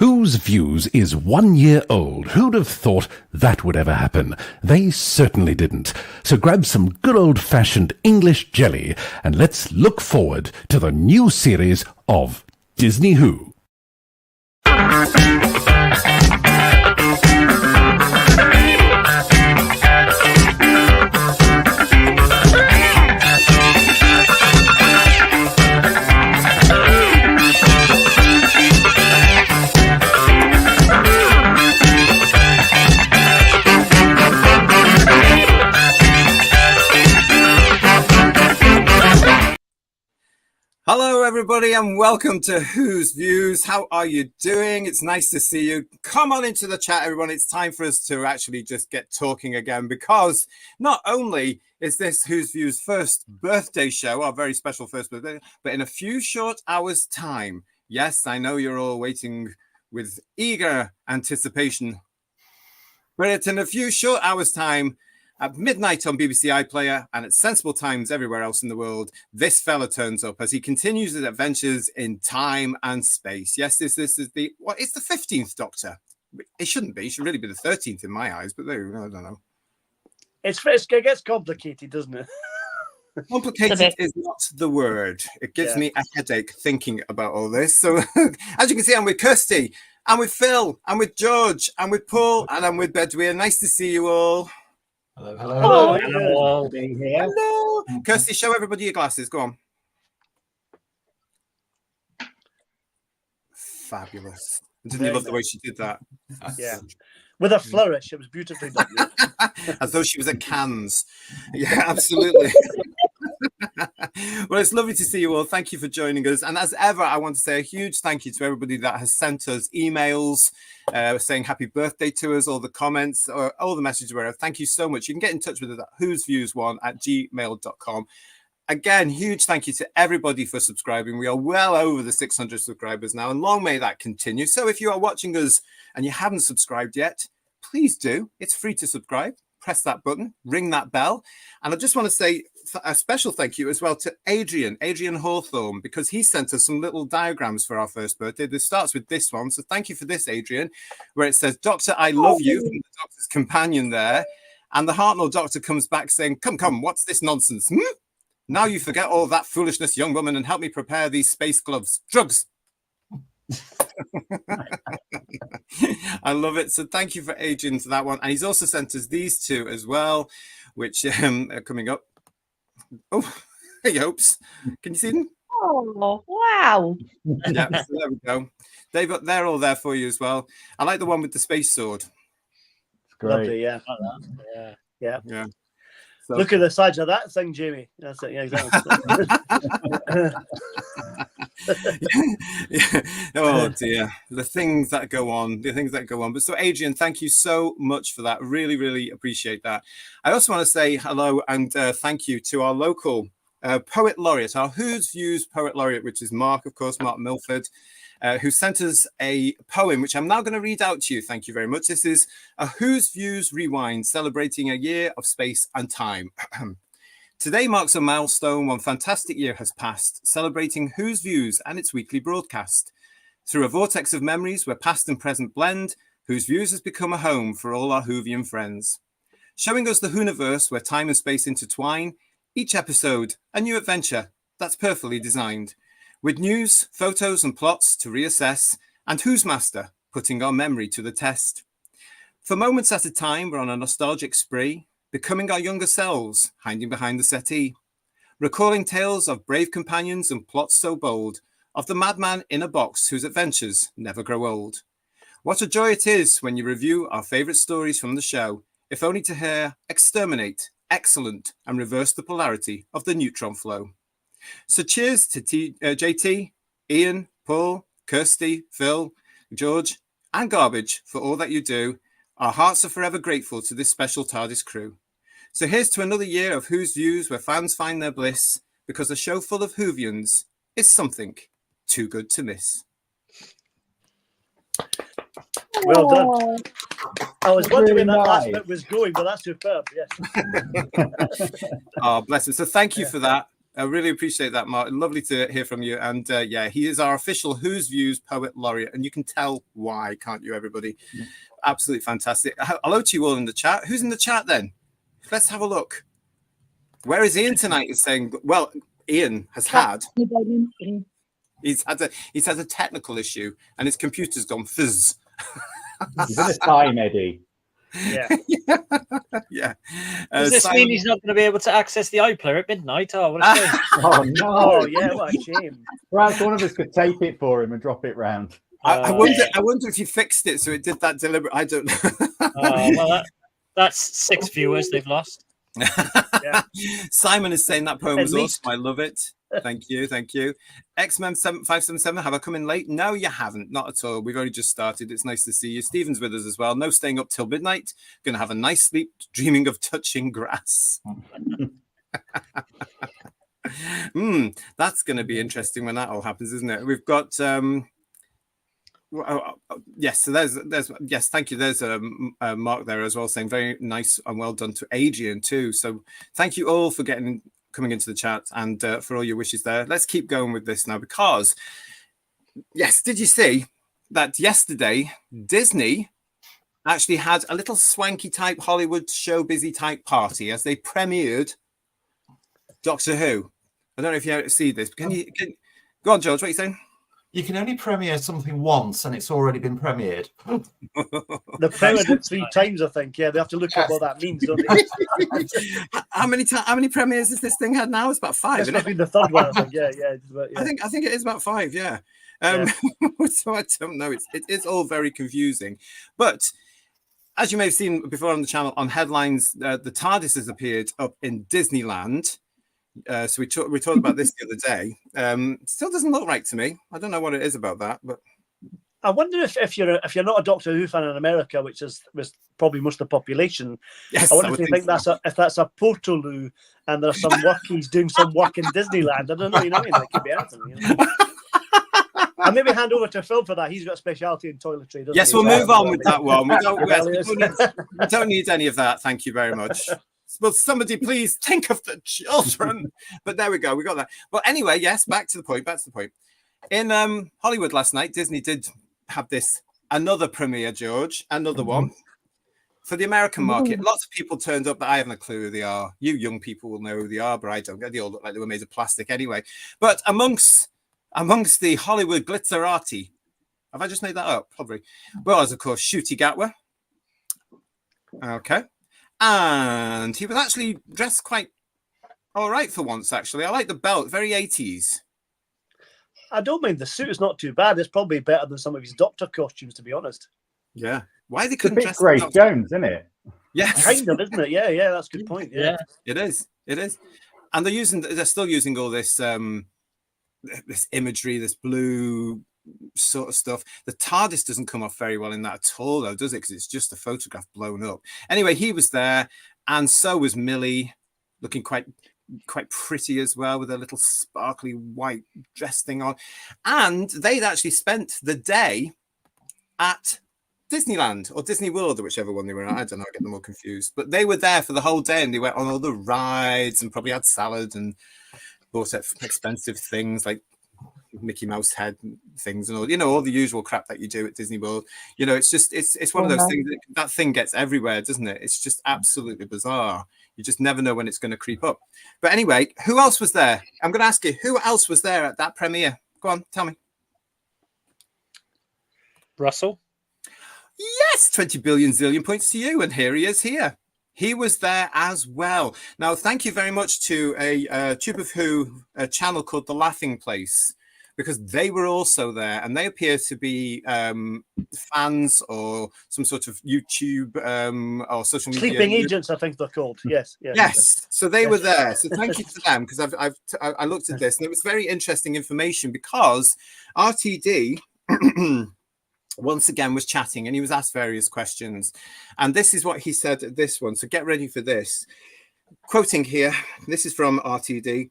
Whose Views is 1 year old. Who'd have thought that would ever happen? They certainly didn't. So grab some good old-fashioned English jelly and let's look forward to the new series of Disney Who. Hello, everybody, and welcome to Whose Views. How are you doing? It's nice to see you. Come on into the chat, everyone. It's time for us to actually just get talking again, because not only is this Whose Views' first birthday show, our very special first birthday, but in a few short hours' time. Yes, I know you're all waiting with eager anticipation, but it's in a few short hours' time. At midnight on BBC iPlayer and at sensible times everywhere else in the world, this fella turns up as he continues his adventures in time and space. Yes, this is it's the 15th Doctor. It shouldn't be. It should really be the 13th in my eyes, but there, I don't know. It gets complicated, doesn't it? Complicated is not the word. It gives me a headache thinking about all this. So, as you can see, I'm with Kirsty, and with Phil, and with George, and with Paul, and I'm with Bedouin. Nice to see you all. Hello, hello. Hello. Being here. Hello. Kirsty, show everybody your glasses. Go on. Fabulous. Didn't you love the way she did that? Yeah. With a flourish. It was beautifully done. As though she was at Cannes. Yeah, absolutely. Well, it's lovely to see you all. Thank you for joining us. And as ever, I want to say a huge thank you to everybody that has sent us emails saying happy birthday to us, all the comments, or all the messages. Wherever. Thank you so much. You can get in touch with us at whosviews1@gmail.com. Again, huge thank you to everybody for subscribing. We are well over the 600 subscribers now, and long may that continue. So if you are watching us and you haven't subscribed yet, please do. It's free to subscribe. Press that button, ring that bell. And I just want to say a special thank you as well to Adrian Hawthorne, because he sent us some little diagrams for our first birthday. This starts with this one. So thank you for this, Adrian, where it says, Doctor, I love you, from the Doctor's companion there. And the Hartnell Doctor comes back saying, come, what's this nonsense? Now you forget all that foolishness, young woman, and help me prepare these space gloves. Drugs. I love it. So thank you for Adrian for that one. And he's also sent us these two as well, which are coming up. Oh, hey, hopes. Can you see them? Oh, wow. Yeah, so there we go. They're all there for you as well. I like the one with the space sword. It's great. Lovely, yeah. Yeah. So, look at the size of that thing, Jamie. That's it. Yeah, exactly. yeah. Oh dear, the things that go on. But so, Adrian, thank you so much for that. Really, really appreciate that. I also want to say hello and thank you to our local poet laureate, our Whose Views poet laureate, which is Mark, of course, Mark Milford, who sent us a poem, which I'm now going to read out to you. Thank you very much. This is a Whose Views Rewind, celebrating a year of space and time. Today marks a milestone. One fantastic year has passed, celebrating Whose Views and its weekly broadcast. Through a vortex of memories where past and present blend, Whose Views has become a home for all our Whovian friends. Showing us the Whoniverse where time and space intertwine, each episode a new adventure that's perfectly designed. With news, photos and plots to reassess, and Who's Master putting our memory to the test. For moments at a time, we're on a nostalgic spree, becoming our younger selves, hiding behind the settee. Recalling tales of brave companions and plots so bold, of the madman in a box whose adventures never grow old. What a joy it is when you review our favourite stories from the show, if only to hear exterminate, excellent, and reverse the polarity of the neutron flow. So cheers to JT, Ian, Paul, Kirsty, Phil, George, and Garbage for all that you do. Our hearts are forever grateful to this special TARDIS crew. So here's to another year of Whose Views where fans find their bliss, because a show full of Whovians is something too good to miss. Well done. I was wondering where that last bit was going, but that's superb. Yes. Oh, bless him. So thank you for that. I really appreciate that, Mark. Lovely to hear from you. And yeah, he is our official Who's Views Poet Laureate. And you can tell why, can't you, everybody? Absolutely fantastic. Hello to you all in the chat. Who's in the chat then? Let's have a look. Where is Ian tonight? Is saying, well, Ian has had... He's had a technical issue and his computer's gone fizz. He's in a time, Eddie. Yeah. Yeah. Does this mean he's not going to be able to access the iPlayer at midnight? Oh, what a shame. Oh, no. Oh, yeah, what a shame. Perhaps one of us could tape it for him and drop it round. I wonder if you fixed it so it did that deliberate. I don't know. Well, that's 6 viewers they've lost. Yeah. Simon is saying that poem At was least. awesome. I love it. Thank you. X-Men 577, have I come in late? No, you haven't. Not at all. We've only just started. It's nice to see you. Stephen's with us as well. No staying up till midnight. Going to have a nice sleep, dreaming of touching grass. That's going to be interesting when that all happens, isn't it? We've got... yes, so there's yes, thank you. There's a Mark there as well saying very nice and well done to Adrian too. So thank you all for coming into the chat and for all your wishes there. Let's keep going with this now because yes, did you see that yesterday Disney actually had a little swanky type Hollywood show busy type party as they premiered Doctor Who? I don't know if you see this. Can go on, George? What are you saying? You can only premiere something once, and it's already been premiered. The premiered it 3 times, I think. Yeah, they have to look up what that means, don't they? How many premieres has this thing had now? It's about 5. This must be the 3rd one, I think. Yeah. I think it is about 5. Yeah. So I don't know. It is all very confusing, but as you may have seen before on the channel on headlines, the TARDIS has appeared up in Disneyland. So we talked about this the other day. Still doesn't look right to me. I don't know what it is about that, but I wonder if you're not a Doctor Who fan in America, which was probably most of the population. yes, I wonder if you think that's a Portaloo and there's some work he's doing some work in Disneyland. I don't know. You know what I mean? That could be anything. You know? I'll maybe hand over to Phil for that. He's got a specialty in toiletry. Yes, he? we'll move on with that one. We don't need any of that. Thank you very much. Will somebody please think of the children? But there we go. We got that. Well, anyway, yes, back to the point. In Hollywood last night, Disney did have another premiere, George, another one for the American market. Lots of people turned up that I haven't a clue who they are. You young people will know who they are, but I don't. They all look like they were made of plastic anyway. But amongst the Hollywood glitterati, have I just made that up? Probably. Well, as of course, Shooty Gatwa. Okay. And he was actually dressed quite all right for once, actually. I like the belt, very 80s. I don't mind the suit. It's not too bad. It's probably better than some of his Doctor costumes, to be honest. Yeah. Why they It's a couldn't bit dress Grace Jones, isn't it? Yes. Kind of, isn't it? Yeah, that's a good point. Yeah. It is. And they're still using all this this imagery, this blue sort of stuff. The TARDIS doesn't come off very well in that at all, though, does it? Because it's just a photograph blown up. Anyway, he was there, and so was Millie, looking quite pretty as well, with a little sparkly white dress thing on. And they'd actually spent the day at Disneyland or Disney World, or whichever one they were at. I don't know, I get them all confused. But they were there for the whole day, and they went on all the rides and probably had salad and bought expensive things like Mickey Mouse head things and all the usual crap that you do at Disney World. It's one of those things that thing gets everywhere, doesn't it? It's just absolutely bizarre. You just never know when it's going to creep up. But anyway, who else was there? I'm going to ask you, who else was there at that premiere? Go on, tell me. Russell? Yes, 20 billion zillion points to you. And here he is here. He was there as well. Now, thank you very much to a Tube of Who channel called The Laughing Place, because they were also there, and they appear to be fans or some sort of YouTube or social media. Sleeping agents, I think they're called. Yes. So they were there. So thank you to them, because I looked at this, and it was very interesting information, because RTD once again was chatting, and he was asked various questions, and this is what he said at this one. So get ready for this. Quoting here, this is from RTD.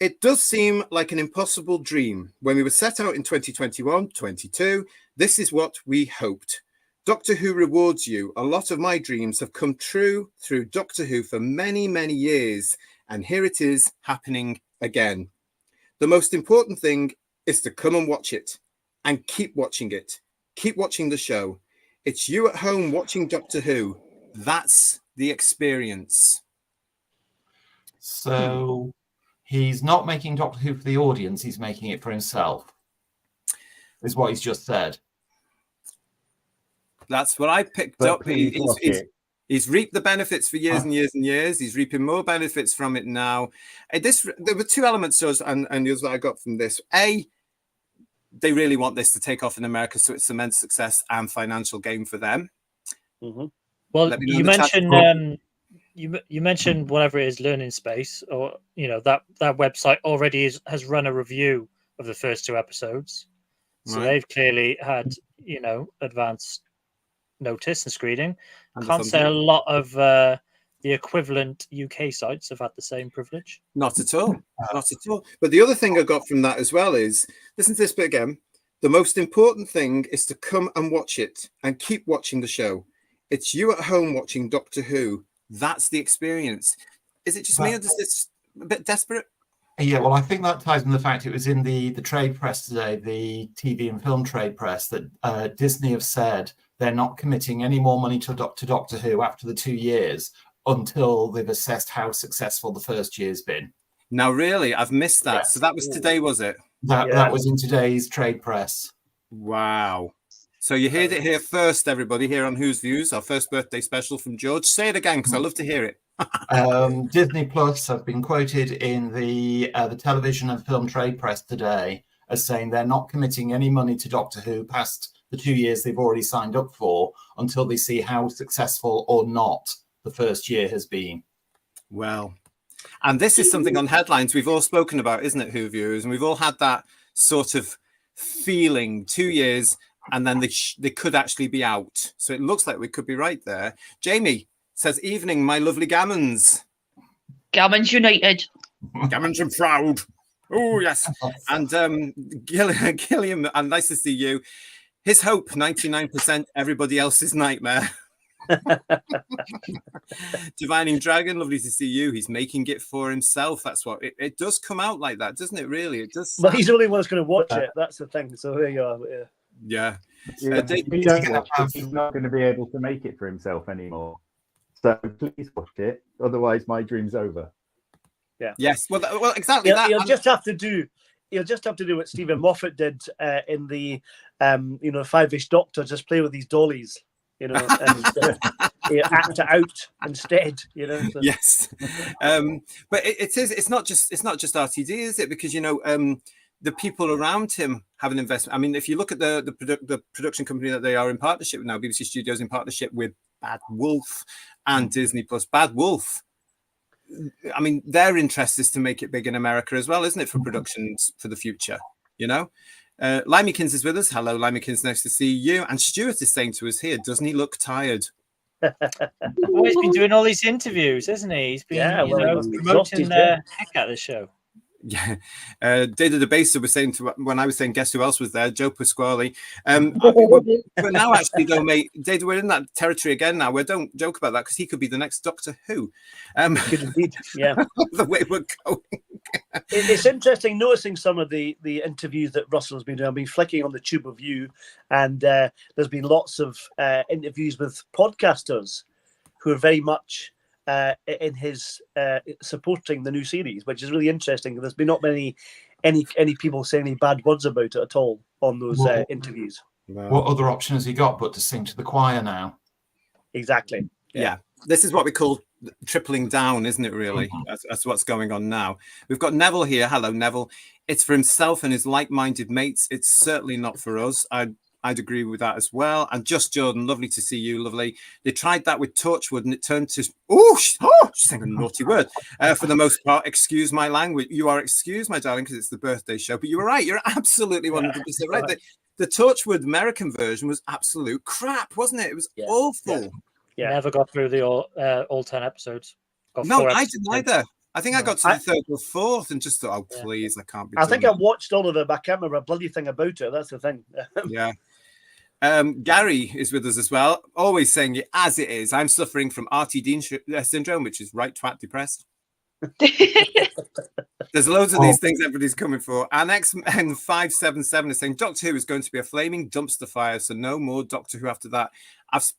It does seem like an impossible dream. When we were set out in 2021-22, this is what we hoped. Doctor Who rewards you. A lot of my dreams have come true through Doctor Who for many, many years. And here it is happening again. The most important thing is to come and watch it and keep watching it. Keep watching the show. It's you at home watching Doctor Who. That's the experience. So he's not making Doctor Who for the audience, he's making it for himself, is what he's just said. That's what I picked But up. please watch it. He's reaped the benefits for years and years and years. He's reaping more benefits from it now. There were two elements to us, and the other I got from this. A, they really want this to take off in America, so it's immense success and financial gain for them. Mm-hmm. Well, Let me know you in the chat. mentioned you mentioned whatever it is, Learning Space, or that website already has run a review of the first 2 episodes, so Right. they've clearly had advanced notice and screening. And Can't say a lot of the equivalent UK sites have had the same privilege. Not at all. Not at all. But the other thing I got from that as well is, listen to this bit again. The most important thing is to come and watch it and keep watching the show. It's you at home watching Doctor Who. That's the experience. Is it just me or is this a bit desperate? Yeah, well, I think that ties in the fact it was in the trade press today, the TV and film trade press, that Disney have said they're not committing any more money to Doctor Who after the 2 years until they've assessed how successful the first year's been. Now, really, I've missed that. Yeah. So that was today, was it? That was in today's trade press. Wow. So you heard it here first, everybody, here on Who's Views, our first birthday special from George. Say it again, because I love to hear it. Disney Plus have been quoted in the television and film trade press today as saying they're not committing any money to Doctor Who past the 2 years they've already signed up for until they see how successful or not the first year has been. Well, and this is something on headlines we've all spoken about, isn't it, Who Viewers? And we've all had that sort of feeling 2 years, and then they could actually be out. So it looks like we could be right there. Jamie says, evening, my lovely gammons. Gammons United. Gammons and proud. Oh, yes. And Gilliam, and nice to see you. His hope, 99%, everybody else's nightmare. Divining Dragon, lovely to see you. He's making it for himself. That's what it does come out like that, doesn't it? Really, it does. But he's the only one that's going to watch it. That's the thing. So there you are. Yeah. If you don't watch it, he's not going to be able to make it for himself anymore. So please watch it. Otherwise, my dream's over. Yeah. Yes. Well, exactly that. He'll just have to do. He'll just have to do what Stephen Moffat did in the, Five-ish Doctor. Just play with these dollies, and act it out instead. So. Yes. But it's not just RTD, is it? Because the people around him have an investment. I mean, if you look at the production company that they are in partnership with now, BBCStudios in partnership with BadWolf and Disney Plus. BadWolf, I mean, their interest is to make it big in America as well, isn't it, for productions for the future? Limekins is with us. Hello, Limekins, nice to see you. And Stuart is saying to us here, doesn't he look tired? Oh, he's been doing all these interviews, hasn't he? He's been promoting the heck out of the show. Yeah. Data the Baser was saying when I was saying guess who else was there, Joe Pasquale. But now actually though, mate, Data, we're in that territory again now. We don't joke about that because he could be the next Doctor Who. Could indeed, yeah. The way we're going. It's interesting noticing some of the interviews that Russell's been doing. I've been flicking on the Tube of You, and there's been lots of interviews with podcasters who are very much in his supporting the new series, which is really interesting. There's been not any people saying any bad words about it at all on those interviews. What other option has he got but to sing to the choir now? Exactly. Yeah. This is what we call tripling down, isn't it, really? That's what's going on now. We've got Neville here. Hello, Neville. It's for himself and his like-minded mates. It's certainly not for us. I'd agree with that as well. And Just Jordan, lovely to see you, lovely. They tried that with Torchwood and it turned to, she's saying a naughty word. For the most part, excuse my language. You are excused, my darling, because it's the birthday show. But you were right. You're absolutely 100% right. The Torchwood American version was absolute crap, wasn't it? It was awful. Yeah. Never got through the all 10 episodes. No, I didn't either. I think I got to the third or fourth and just thought, please, I can't be. I think I watched all of them. I can't remember a bloody thing about it. That's the thing. Yeah. Gary is with us as well, always saying it as it is. I'm suffering from RTD syndrome, which is right twat depressed. There's loads of these things everybody's coming for. And X-Men 577 is saying Doctor Who is going to be a flaming dumpster fire, so no more Doctor Who after that.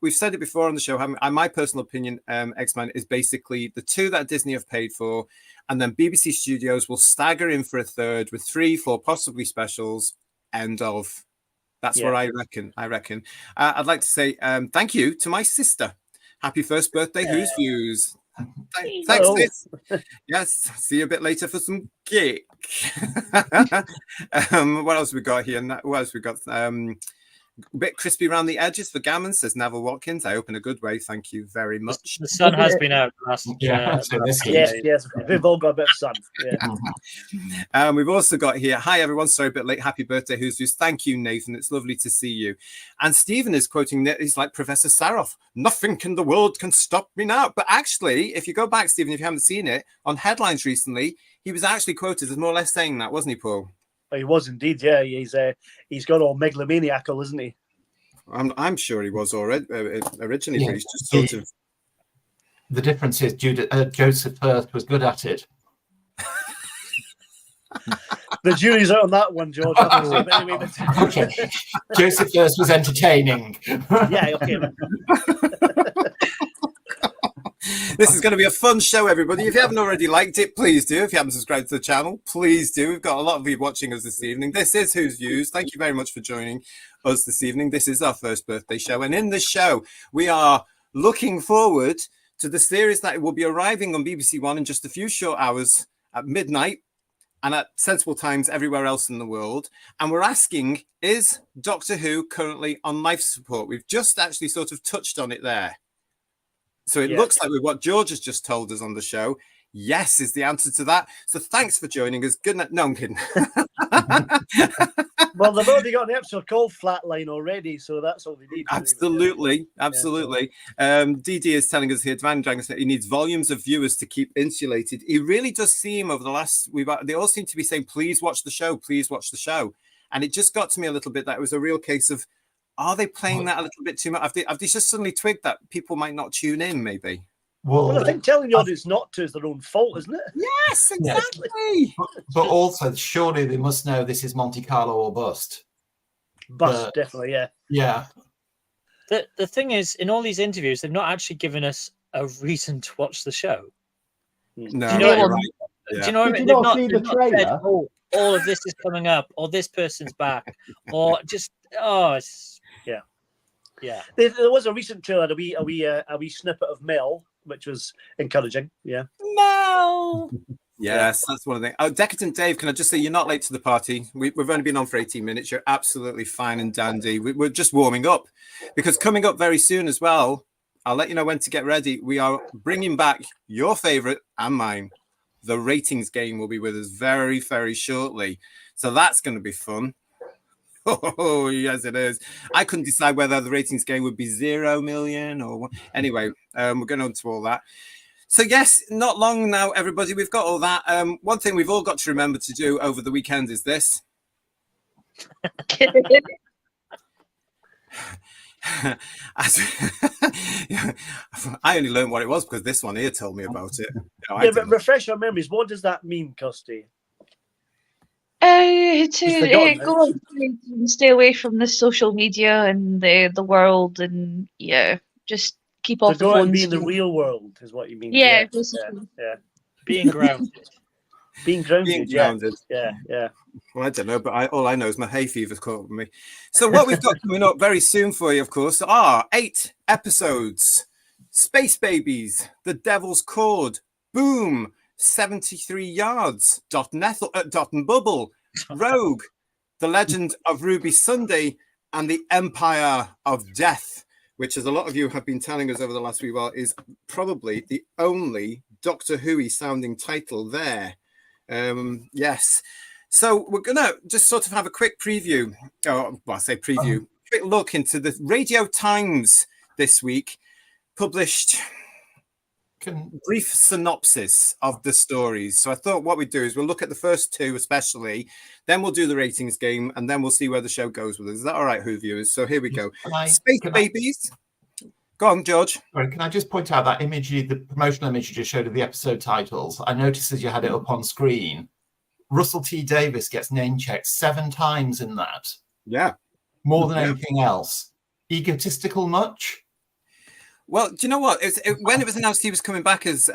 We've said it before on the show. My personal opinion, X-Men is basically the 2 that Disney have paid for, and then BBC Studios will stagger in for a third with 3, 4 possibly specials. End of. That's what I reckon. I'd like to say thank you to my sister. Happy first birthday, Who's Views. Thanks, sis. Yes, see you a bit later for some cake. What else we got here? What else we got? A bit crispy around the edges for Gammon, says Neville Watkins. I hope in a good way. Thank you very much. The sun has been out last. Yes, we've all got a bit of sun. Yeah. We've also got here, hi everyone, sorry a bit late. Happy birthday, Who's Views. Thank you, Nathan. It's lovely to see you. And Stephen is quoting, he's like Professor Saroff. Nothing in the world can stop me now. But actually, if you go back, Stephen, if you haven't seen it, on headlines recently, he was actually quoted as more or less saying that, wasn't he, Paul? He was indeed, yeah. He's got all megalomaniacal, isn't he? I'm sure he was already originally, but he's just sort of. The difference is Joseph Firth was good at it. The jury's out on that one, George. Okay. Joseph Firth was entertaining. Yeah, okay. This is going to be a fun show, everybody. If you haven't already liked it, please do. If you haven't subscribed to the channel, please do. We've got a lot of you watching us this evening. This is Who's Views. Thank you very much for joining us this evening. This is our first birthday show. And in this show, we are looking forward to the series that will be arriving on BBC One in just a few short hours at midnight and at sensible times everywhere else in the world. And we're asking, is Doctor Who currently on life support? We've just actually sort of touched on it there. So it looks like with what George has just told us on the show, yes is the answer to that. So thanks for joining us. Good night. No, I'm kidding. Well, they've already got an episode called Flatline already, so that's all we need. Absolutely. DD is telling us here, Van Dragon said he needs volumes of viewers to keep insulated. He really does seem over the last, they all seem to be saying, please watch the show, please watch the show. And it just got to me a little bit that it was a real case of, are they playing that a little bit too much? Have they just suddenly twigged that people might not tune in, maybe? Well, I think telling the audience not to is their own fault, isn't it? Yes, exactly. But also, surely they must know this is Monte Carlo or bust. Bust, definitely, yeah. Yeah. The thing is, in all these interviews, they've not actually given us a reason to watch the show. No, do you know you're what, right. Do you know what I mean? Did you not see the trailer? Said, oh, all of this is coming up, or this person's back, or just yeah. There was a recent trailer, a wee snippet of Mel, which was encouraging. Yeah. Mel. Yes, that's one of the things. Oh, Decadent Dave, can I just say you're not late to the party? We've only been on for 18 minutes. You're absolutely fine and dandy. We're just warming up because coming up very soon as well, I'll let you know when to get ready. We are bringing back your favorite and mine. The ratings game will be with us very, very shortly. So that's going to be fun. Oh, yes, it is. I couldn't decide whether the ratings game would be 0 million or what. Anyway, we're going on to all that. So, yes, not long now, everybody. We've got all that. One thing we've all got to remember to do over the weekend is this. I only learned what it was because this one here told me about it. But refresh our memories. What does that mean, Kirsty? To go and stay away from the social media and the world, and just keep off the phones. And be in the real world is what you mean. Yeah. Being grounded. Being grounded. Yeah. Well, I don't know, but all I know is my hay fever's caught me. So what we've got coming up very soon for you, of course, are 8 episodes. Space Babies, The Devil's Chord, Boom, 73 Yards, Dot and Bubble, Rogue, The Legend of Ruby Sunday, and The Empire of Death, which, as a lot of you have been telling us over the last wee while, is probably the only Doctor Who-y sounding title there. Yes. So we're going to just sort of have a quick preview. Quick look into the Radio Times this week published brief synopsis of the stories. So I thought what we'd do is we'll look at the first 2 especially, then we'll do the ratings game, and then we'll see where the show goes with us. Is that all right, Who viewers? So here we go. Space Babies. Go on, George. Sorry, can I just point out that image, the promotional image you just showed of the episode titles? I noticed as you had it up on screen, Russell T Davies gets name checked 7 times in that. Yeah. More than anything else. Egotistical much? Well, do you know what? When it was announced he was coming back as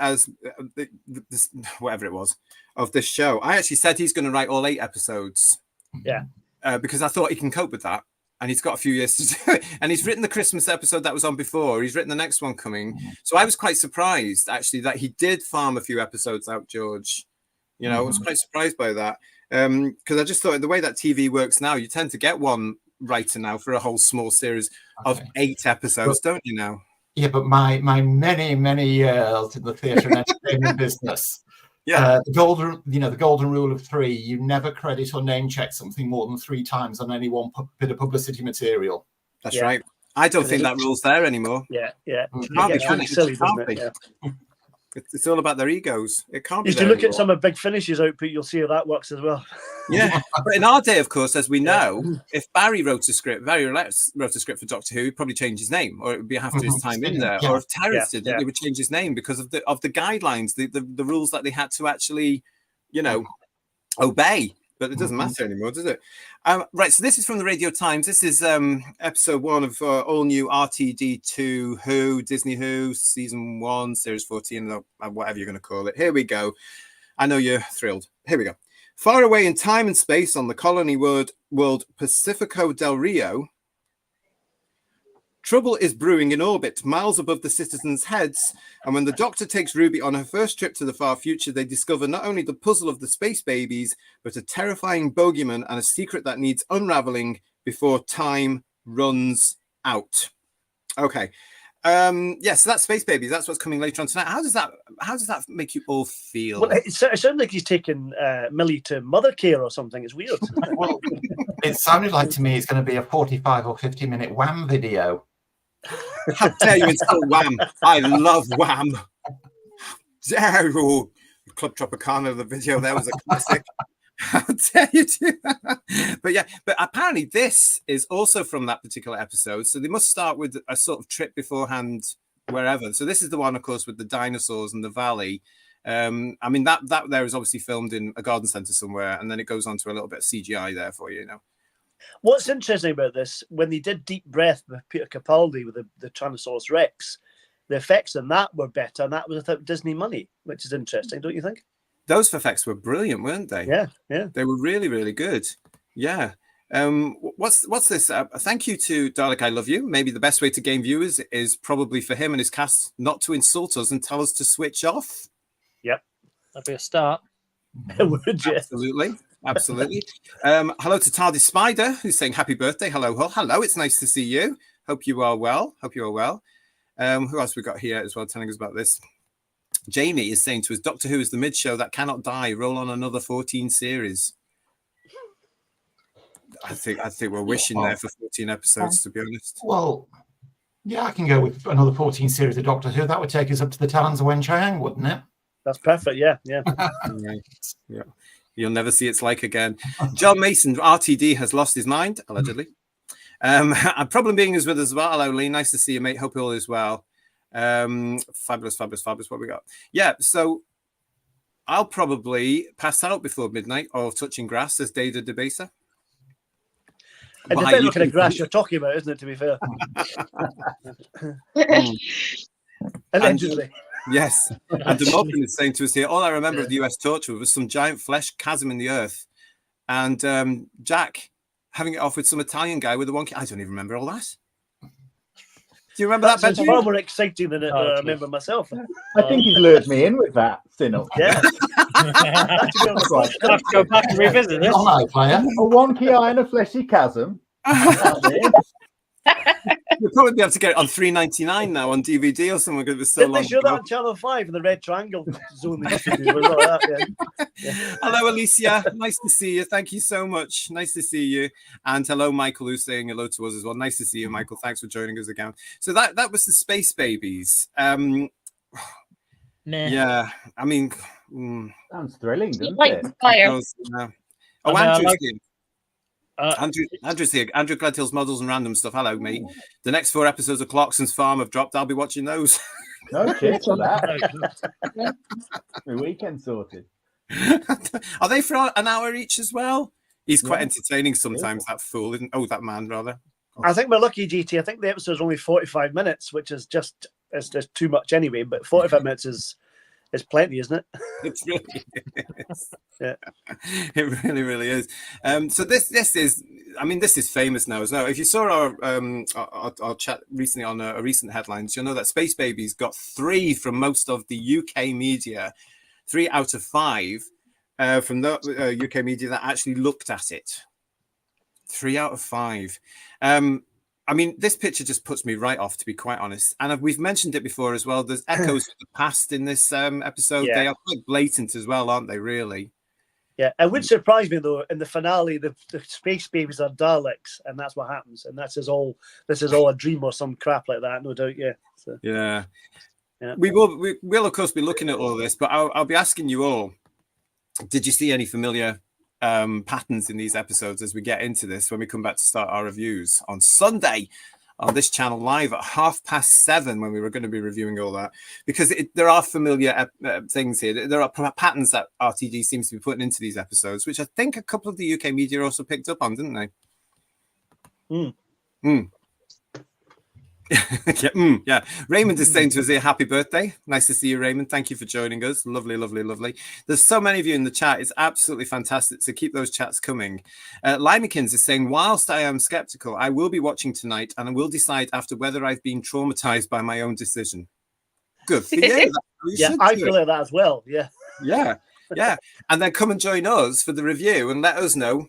this, whatever it was, of this show, I actually said he's going to write all 8 episodes. Yeah. Because I thought he can cope with that. And he's got a few years to do it. And he's written the Christmas episode that was on before. He's written the next one coming. So I was quite surprised, actually, that he did farm a few episodes out, George. You know, I was quite surprised by that. Because I just thought the way that TV works now, you tend to get one writer now for a whole small series of 8 episodes, don't you now? Yeah, but my many years in the theatre and entertainment business, the golden rule of 3: you never credit or name check something more than 3 times on any one bit of publicity material. That's right. I don't think that rule's there anymore. Yeah. It can't be, can it? Silly, It can't doesn't it? be. It's all about their egos. It can't be. If you look at some of Big Finish's output, you'll see how that works as well. Yeah, but in our day, of course, as we know, if Barry wrote a script for Doctor Who, he'd probably change his name, or it would be after his time in there. Or if Terrace did, he would change his name because of the guidelines, the rules that they had to actually, obey. But it doesn't matter anymore, does it? Right, so this is from the Radio Times. This is episode 1 of all new RTD2 Who, Disney Who, season 1, series 14, whatever you're going to call it. Here we go. I know you're thrilled. Here we go. Far away in time and space on the colony world Pacifico del Rio, trouble is brewing in orbit, miles above the citizens' heads. And when the Doctor takes Ruby on her first trip to the far future, they discover not only the puzzle of the space babies, but a terrifying bogeyman and a secret that needs unraveling before time runs out. Okay. So that's Space Babies. That's what's coming later on tonight. How does that make you all feel? Well, it sounds like he's taken Millie to mother care or something. It's weird. Well, it sounded like to me it's going to be a 45 or 50-minute Wham video. How dare you insult Wham? I love Wham. Dare you? Club Tropicana, the video there was a classic. How dare you do that? But apparently this is also from that particular episode. So they must start with a sort of trip beforehand, wherever. So this is the one, of course, with the dinosaurs and the valley. I mean, that there is obviously filmed in a garden centre somewhere, and then it goes on to a little bit of CGI there for you, What's interesting about this, when they did Deep Breath with Peter Capaldi with the Tyrannosaurus Rex, the effects in that were better, and that was without Disney money, which is interesting, don't you think? Those effects were brilliant, weren't they? Yeah. They were really, really good. Yeah. What's this? Thank you to Dalek, I Love You. Maybe the best way to gain viewers is probably for him and his cast not to insult us and tell us to switch off. Yep. That'd be a start. Would you? Absolutely. Hello to Tardy Spider, who's saying happy birthday. Hello, it's nice to see you. Hope you are well. Who else we got here as well telling us about this? Jamie is saying to us, Doctor Who is the mid-show that cannot die. Roll on another 14 series. I think we're wishing there for 14 episodes, to be honest. Well, yeah, I can go with another 14 series of Doctor Who. That would take us up to the Talons of Wen-Chiang, wouldn't it? That's perfect, yeah. Yeah. You'll never see its like again. John Mason, RTD, has lost his mind, allegedly. And Problem Being is with us as well. Hello, Lee. Nice to see you, mate. Hope all is well. Fabulous. What we got? Yeah, so I'll probably pass out before midnight or touching grass, as Data Debaser. It depends what kind of grass you're talking about, isn't it, to be fair? Allegedly. Yes. And Demolkin is saying to us here, all I remember of the US torture was some giant flesh chasm in the earth. And Jack having it off with some Italian guy with a wonky. I don't even remember all that. Do you remember that? It's far more exciting than I remember myself. I think he's lured me in with that, Sinnock. Yeah. I'll have to go back and revisit this. All right, player. A wonky eye and a fleshy chasm. You'll probably be able to get it on $3.99 now on DVD or something because it was so long. Did they show that on Channel 5 in the red triangle zone? Hello, Alicia. Nice to see you. Thank you so much. Nice to see you. And hello, Michael, who's saying hello to us as well. Nice to see you, Michael. Thanks for joining us again. So that was the Space Babies. Yeah, I mean... Sounds thrilling, doesn't like it? fire. Oh, Andrew's here. Andrew's here. Andrew Gledhill's Models and Random Stuff. Hello, mate. The next 4 episodes of Clarkson's Farm have dropped. I'll be watching those. No, cheers for that. My weekend sorted. Are they for an hour each as well? He's quite entertaining sometimes, that fool, isn't? Oh, that man, rather. I think we're lucky, GT. I think the episode's only 45 minutes, which is just too much anyway. But 45 minutes is plenty, isn't it? It really is. Yeah, it really is. So this is, I mean, this is famous now as well. If you saw our chat recently on a recent headlines, you'll know that Space Babies got 3 from most of the UK media, 3 out of 5 from the UK media that actually looked at it. 3 out of 5. I mean, this picture just puts me right off, to be quite honest. And we've mentioned it before as well. There's echoes of the past in this episode. Yeah. They are quite blatant as well, aren't they, really? Yeah. It would surprise me, though, in the finale, the Space Babies are Daleks, and that's what happens. And this is all a dream or some crap like that, no doubt, yeah. So, yeah. Yeah. We will, of course, be looking at all this, but I'll be asking you all, did you see any familiar patterns in these episodes as we get into this when we come back to start our reviews on Sunday on this channel live at 7:30 when we were going to be reviewing all that, because there are familiar things here. There are patterns that RTD seems to be putting into these episodes, which I think a couple of the UK media also picked up on, didn't they? Yeah. Raymond is saying to us here, happy birthday. Nice to see you, Raymond. Thank you for joining us. Lovely, lovely, lovely. There's so many of you in the chat. It's absolutely fantastic. So keep those chats coming. Limekins is saying, whilst I am skeptical, I will be watching tonight and I will decide after whether I've been traumatized by my own decision. Good for you. Yeah, I feel like that as well. Yeah. Yeah. And then come and join us for the review and let us know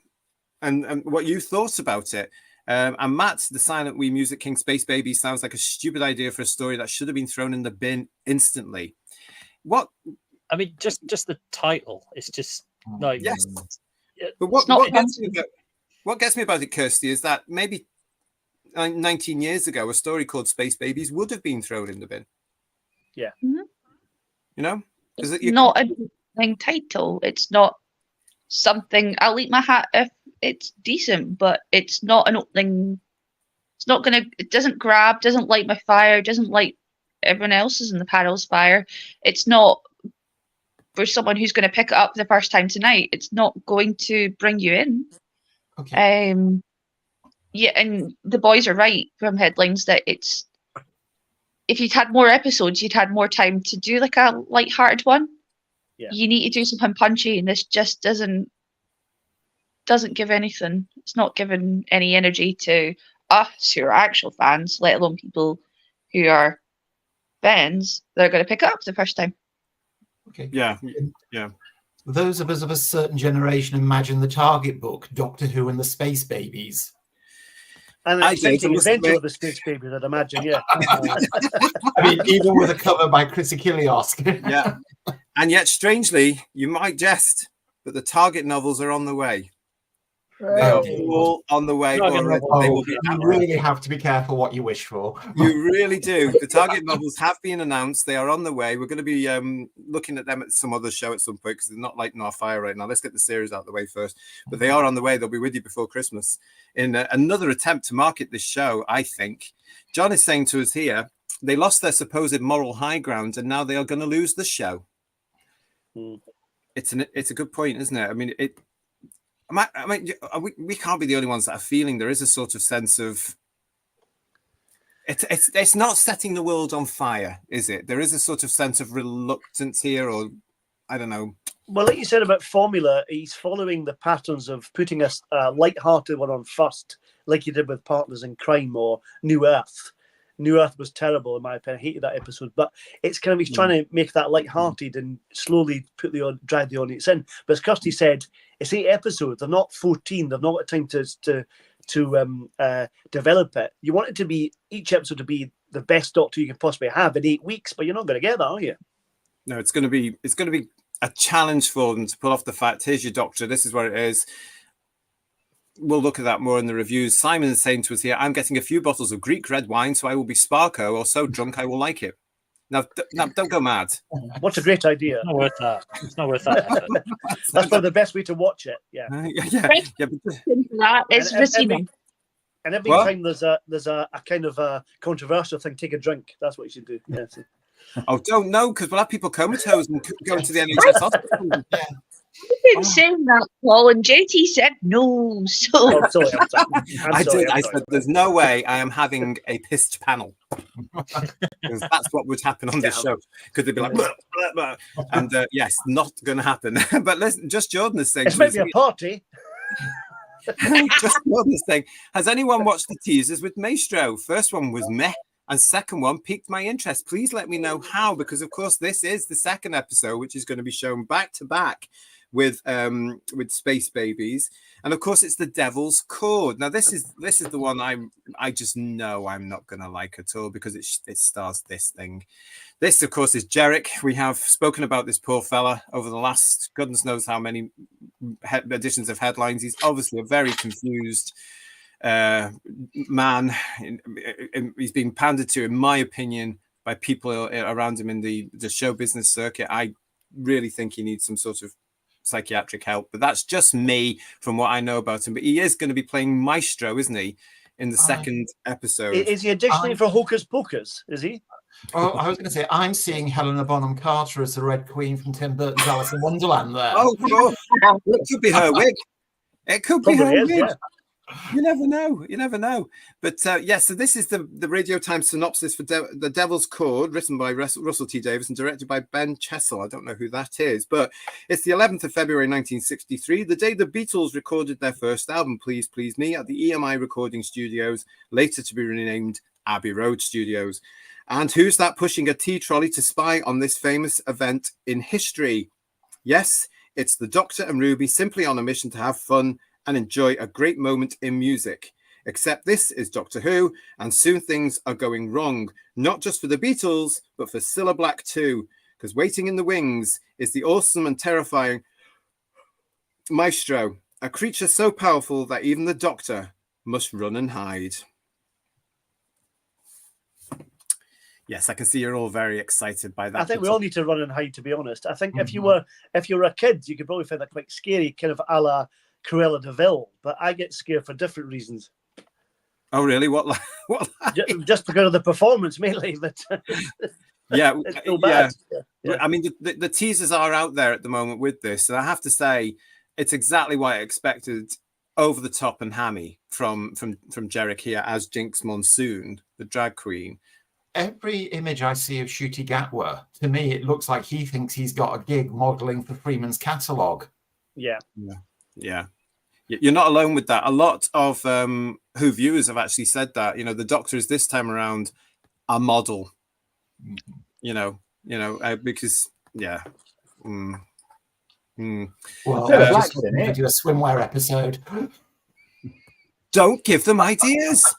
and what you thought about it. And Matt, the Silent Wee Music King Space Baby sounds like a stupid idea for a story that should have been thrown in the bin instantly. What? I mean, just the title. It's just like yes. But what gets me about it, Kirsty, is that maybe 19 years ago, a story called Space Babies would have been thrown in the bin. Yeah. Mm-hmm. You know, it's not a thing title. It's not something. I'll eat my hat if it's decent, but it's not an opening. It's not gonna. It doesn't grab. Doesn't light my fire. Doesn't light everyone else's in the panel's fire. It's not for someone who's going to pick it up the first time tonight. It's not going to bring you in. Okay. Yeah, and the boys are right from headlines that it's. If you'd had more episodes, you'd had more time to do like a light-hearted one. Yeah. You need to do something punchy, and this just doesn't give anything. It's not giving any energy to us who are actual fans, let alone people who are fans that are going to pick it up the first time. Okay. Yeah. Those of us of a certain generation imagine the Target book, Doctor Who and the Space Babies. And an exciting adventure of the Space Babies, I'd imagine, yeah. I mean, even with a cover by Chrissy Kilios. Yeah. And yet, strangely, you might jest, but the Target novels are on the way. They are all on the way already. They will be you really have to be careful what you wish for. You really do. The Target novels have been announced. They are on the way. We're going to be looking at them at some other show at some point because they're not lighting our fire right now. Let's get the series out of the way first. But they are on the way. They'll be with you before Christmas in another attempt to market this show, I think. John is saying to us here, they lost their supposed moral high ground and now they are going to lose the show. It's a good point, isn't it? I mean, we can't be the only ones that are feeling there is a sort of sense of it's not setting the world on fire, is it? There is a sort of sense of reluctance here, or I don't know. Well, like you said about Formula, he's following the patterns of putting a light-hearted one on first, like he did with Partners in Crime or New Earth. New Earth was terrible, in my opinion. I hated that episode, but it's kind of he's trying to make that light-hearted and slowly drag the audience in. But as Kirsty said, it's 8 episodes. They're not 14. They've not got time to develop it. You want it to be each episode to be the best Doctor you can possibly have in 8 weeks, but you're not going to get that, are you? No, it's going to be a challenge for them to pull off the fact. Here's your Doctor. This is where it is. We'll look at that more in the reviews. Simon is saying to us here, I'm getting a few bottles of Greek red wine, so I will be Sparko or so drunk I will like it. Now, don't go mad. What a great idea. It's not worth that. It's not worth that effort. That's probably the best way to watch it. Yeah. Yeah. That is receiving. And every What? time there's a kind of a controversial thing, take a drink. That's what you should do. Yeah. So. Oh, don't know, because we'll have people comatose and go to the NHS hospital. I've been saying that, Paul, and JT said no. So Oh, sorry, I'm sorry. I said, there's no way I am having a pissed panel. Because that's what would happen on this show. Because they'd be like, blah, blah, blah. And yes, not going to happen. But listen, just Jordan is saying, it's maybe a party. just Jordan is saying, has anyone watched the teasers with Maestro? First one was meh. And second one piqued my interest. Please let me know how, because of course this is the second episode, which is going to be shown back to back with Space Babies, and of course it's the Devil's Chord. Now this is the one I just know I'm not going to like at all, because it stars this thing. This of course is Jinkx. We have spoken about this poor fella over the last goodness knows how many editions of headlines. He's obviously a very confused man. He's being pandered to, in my opinion, by people around him in the show business circuit. I really think he needs some sort of psychiatric help, but that's just me from what I know about him. But he is going to be playing Maestro, isn't he, in the second episode? Is he auditioning for Hocus Pocus? Is he? Oh, I was going to say, I'm seeing Helena Bonham Carter as the Red Queen from Tim Burton's Alice in Wonderland there. Oh, God. It could be her wig. It could be her wig. Yeah. You never know. You never know. But so this is the Radio Times synopsis for The Devil's Chord, written by Russell T. Davies and directed by Ben Chessel. I don't know who that is, but it's the 11th of February 1963, the day the Beatles recorded their first album, Please Please Me, at the EMI Recording Studios, later to be renamed Abbey Road Studios. And who's that pushing a tea trolley to spy on this famous event in history? Yes, it's the Doctor and Ruby, simply on a mission to have fun and enjoy a great moment in music. Except this is Doctor Who, and soon things are going wrong, not just for the Beatles, but for Cilla Black too, because waiting in the wings is the awesome and terrifying Maestro, a creature so powerful that even the Doctor must run and hide. Yes, I can see you're all very excited by that. I think we all need to run and hide, to be honest. I think if you were a kid, you could probably find that quite scary, kind of a la Cruella de Vil, but I get scared for different reasons. Oh, really? What? Just because of the performance, mainly. But yeah, it's so bad. Yeah. I mean, the teasers are out there at the moment with this, and I have to say, it's exactly what I expected. Over the top and hammy from Jinkx here as Jinkx Monsoon, the drag queen. Every image I see of Ncuti Gatwa, to me, it looks like he thinks he's got a gig modelling for Freeman's catalogue. Yeah. You're not alone with that. A lot of Who viewers have actually said that. You know, the Doctor is this time around a model. Because Well, Black's in it. do a swimwear episode. don't give them ideas.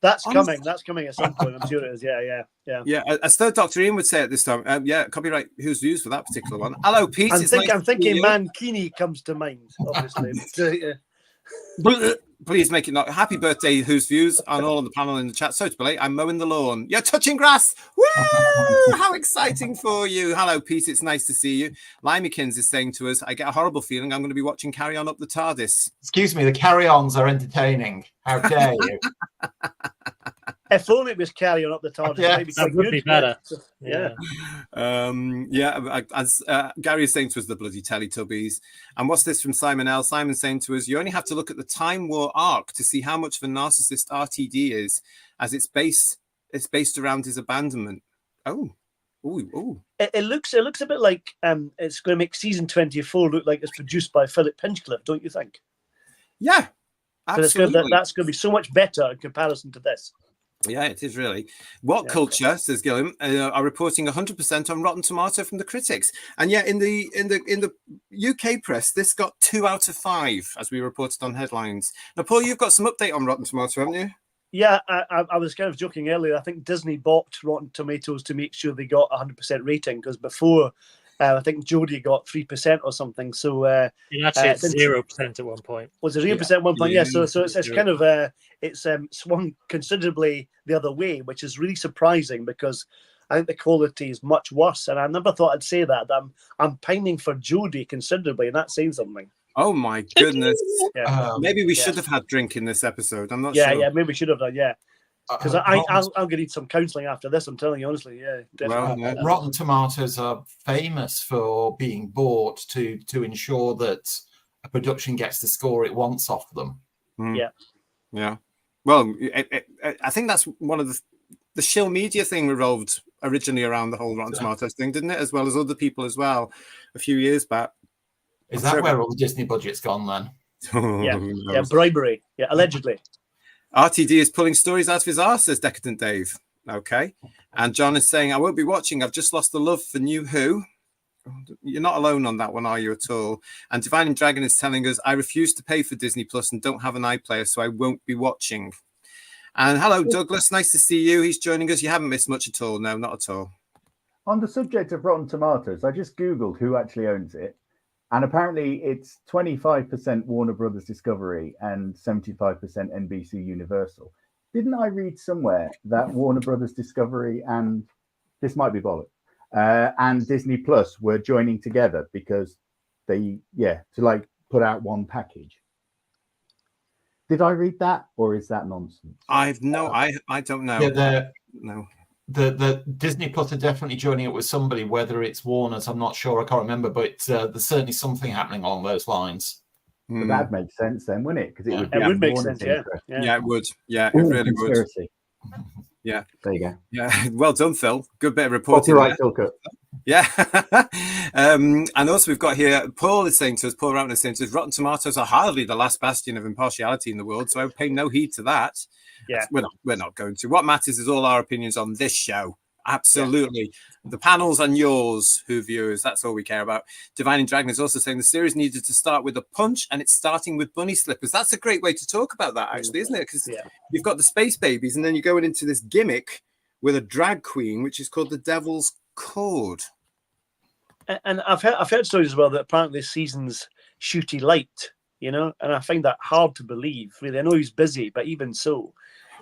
That's coming. That's coming at some point. I'm sure it is. Yeah. As Third Doctor Ian would say at this time. Copyright Who's Views for that particular one. Hello, Pete. I'm thinking Mankini comes to mind, obviously. Please make it not. Happy birthday, Who's Views, on all on the panel in the chat. So to play, I'm mowing the lawn. You're touching grass. Woo! How exciting for you. Hello, Pete. It's nice to see you. Limekins is saying to us, I get a horrible feeling I'm going to be watching Carry On Up the TARDIS. Excuse me, the carry-ons are entertaining. How dare you? If only it was Carry On Up the TARDIS, Yeah, maybe that would be better. Yeah. As Gary is saying to us, the bloody Teletubbies. And what's this from Simon L? Simon saying to us, you only have to look at the Time War arc to see how much of a narcissist RTD is, as it's based around his abandonment. Oh. Ooh. It looks a bit like it's going to make season 24 look like it's produced by Philip Pinchcliffe, don't you think? Yeah, absolutely. That's going to be so much better in comparison to this. Yeah, it is really. What culture, says Gilliam, are reporting 100% on Rotten Tomato from the critics, and yet in the UK press, this got 2 out of 5, as we reported on headlines. Now, Paul, you've got some update on Rotten Tomato, haven't you? Yeah, I was kind of joking earlier. I think Disney bought Rotten Tomatoes to make sure they got 100% rating, because before I think Jodie got 3% or something. So actually it's 0% at one point. Was it 0% at one point? Yeah. So it's kind of it's swung considerably the other way, which is really surprising, because I think the quality is much worse. And I never thought I'd say that. I'm pining for Jodie considerably, and that's saying something. Oh my goodness! Yeah. Maybe we should have had drink in this episode. I'm not Yeah, sure. yeah, maybe we should have done. Yeah, because I'm going to need some counselling after this. I'm telling you honestly. Yeah, definitely. Well, Rotten Tomatoes are famous for being bought to ensure that a production gets the score it wants off them. Yeah. Well, I think that's one of the shill media thing revolved originally around the whole Rotten Tomatoes thing, didn't it? As well as other people as well, a few years back. Is that where all the Disney budget's gone then? Yeah, bribery. Yeah, allegedly. RTD is pulling stories out of his arse, says Decadent Dave. Okay. And John is saying, I won't be watching. I've just lost the love for New Who. You're not alone on that one, are you, at all? And Divine Dragon is telling us, I refuse to pay for Disney Plus and don't have an iPlayer, so I won't be watching. And hello, Douglas. Nice to see you. He's joining us. You haven't missed much at all. No, not at all. On the subject of Rotten Tomatoes, I just Googled who actually owns it. And apparently it's 25% Warner Brothers Discovery and 75% NBC Universal. Didn't I read somewhere that Warner Brothers Discovery and, this might be bollocks, and Disney Plus were joining together because they, to like put out one package? Did I read that, or is that nonsense? I don't know. Yeah, no. The Disney Plus are definitely joining it with somebody, whether it's Warner's, I'm not sure, I can't remember, but there's certainly something happening along those lines. But that'd make sense then, wouldn't it? Because it would make sense, yeah, it would. Yeah, it really conspiracy. would. Yeah. There you go. Yeah. Well done, Phil. Good bit of reporting. Copyright, Phil Cook. Yeah. And also we've got here, Paul is saying to us, Paul Routner is saying to us, Rotten Tomatoes are hardly the last bastion of impartiality in the world, so I would pay no heed to that. Yeah. We're not going to. What matters is all our opinions on this show. Absolutely. Yeah. The panels and yours, Who viewers. That's all we care about. Divine and Dragon is also saying the series needed to start with a punch, and it's starting with bunny slippers. That's a great way to talk about that, actually, isn't it? Because you've got the space babies, and then you're going into this gimmick with a drag queen, which is called the Devil's Chord. And I've heard stories as well that apparently this season's shooty light, and I find that hard to believe. Really, I know he's busy, but even so,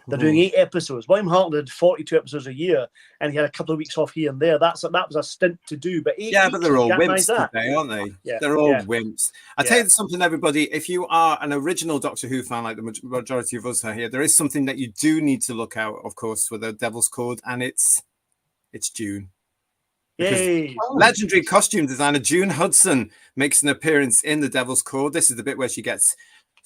they're doing 8 episodes. William Hartnell did 42 episodes a year, and he had a couple of weeks off here and there. That was a stint to do, but 8 but they're all wimps that. today, aren't they? Yeah. They're all wimps. I tell you something, everybody. If you are an original Doctor Who fan, like the majority of us are here, there is something that you do need to look out, of course, for the Devil's Chord, and it's June. Yay! Legendary costume designer June Hudson makes an appearance in the Devil's Chord. This is the bit where she gets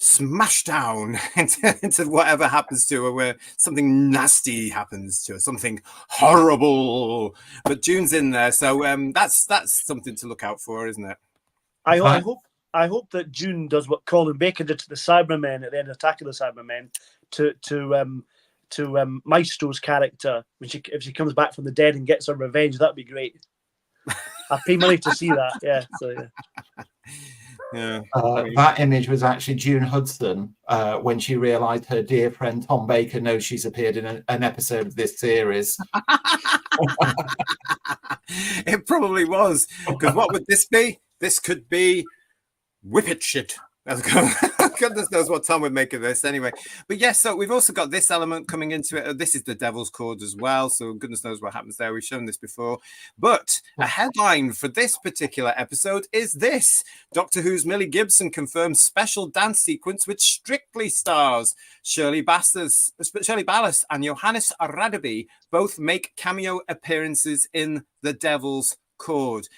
smashed down into whatever happens to her, where something nasty happens to her, something horrible. But June's in there, so that's something to look out for, isn't it? I hope that June does what Colin Baker did to the Cybermen at the end of Attack of the Cybermen to Maestro's character if she comes back from the dead and gets her revenge. That'd be great. I'd pay money to see that. Yeah. So yeah. That image was actually June Hudson when she realised her dear friend Tom Baker knows she's appeared in an episode of this series. It probably was, because what would this be? This could be Whippet shit. Goodness knows what Tom would make of this anyway. But yes, so we've also got this element coming into it. This is the Devil's Chord as well, so goodness knows what happens there. We've shown this before. But a headline for this particular episode is this: Doctor Who's Millie Gibson confirms special dance sequence which strictly stars Shirley Ballas and Johannes Radaby both make cameo appearances in the Devil's Chord.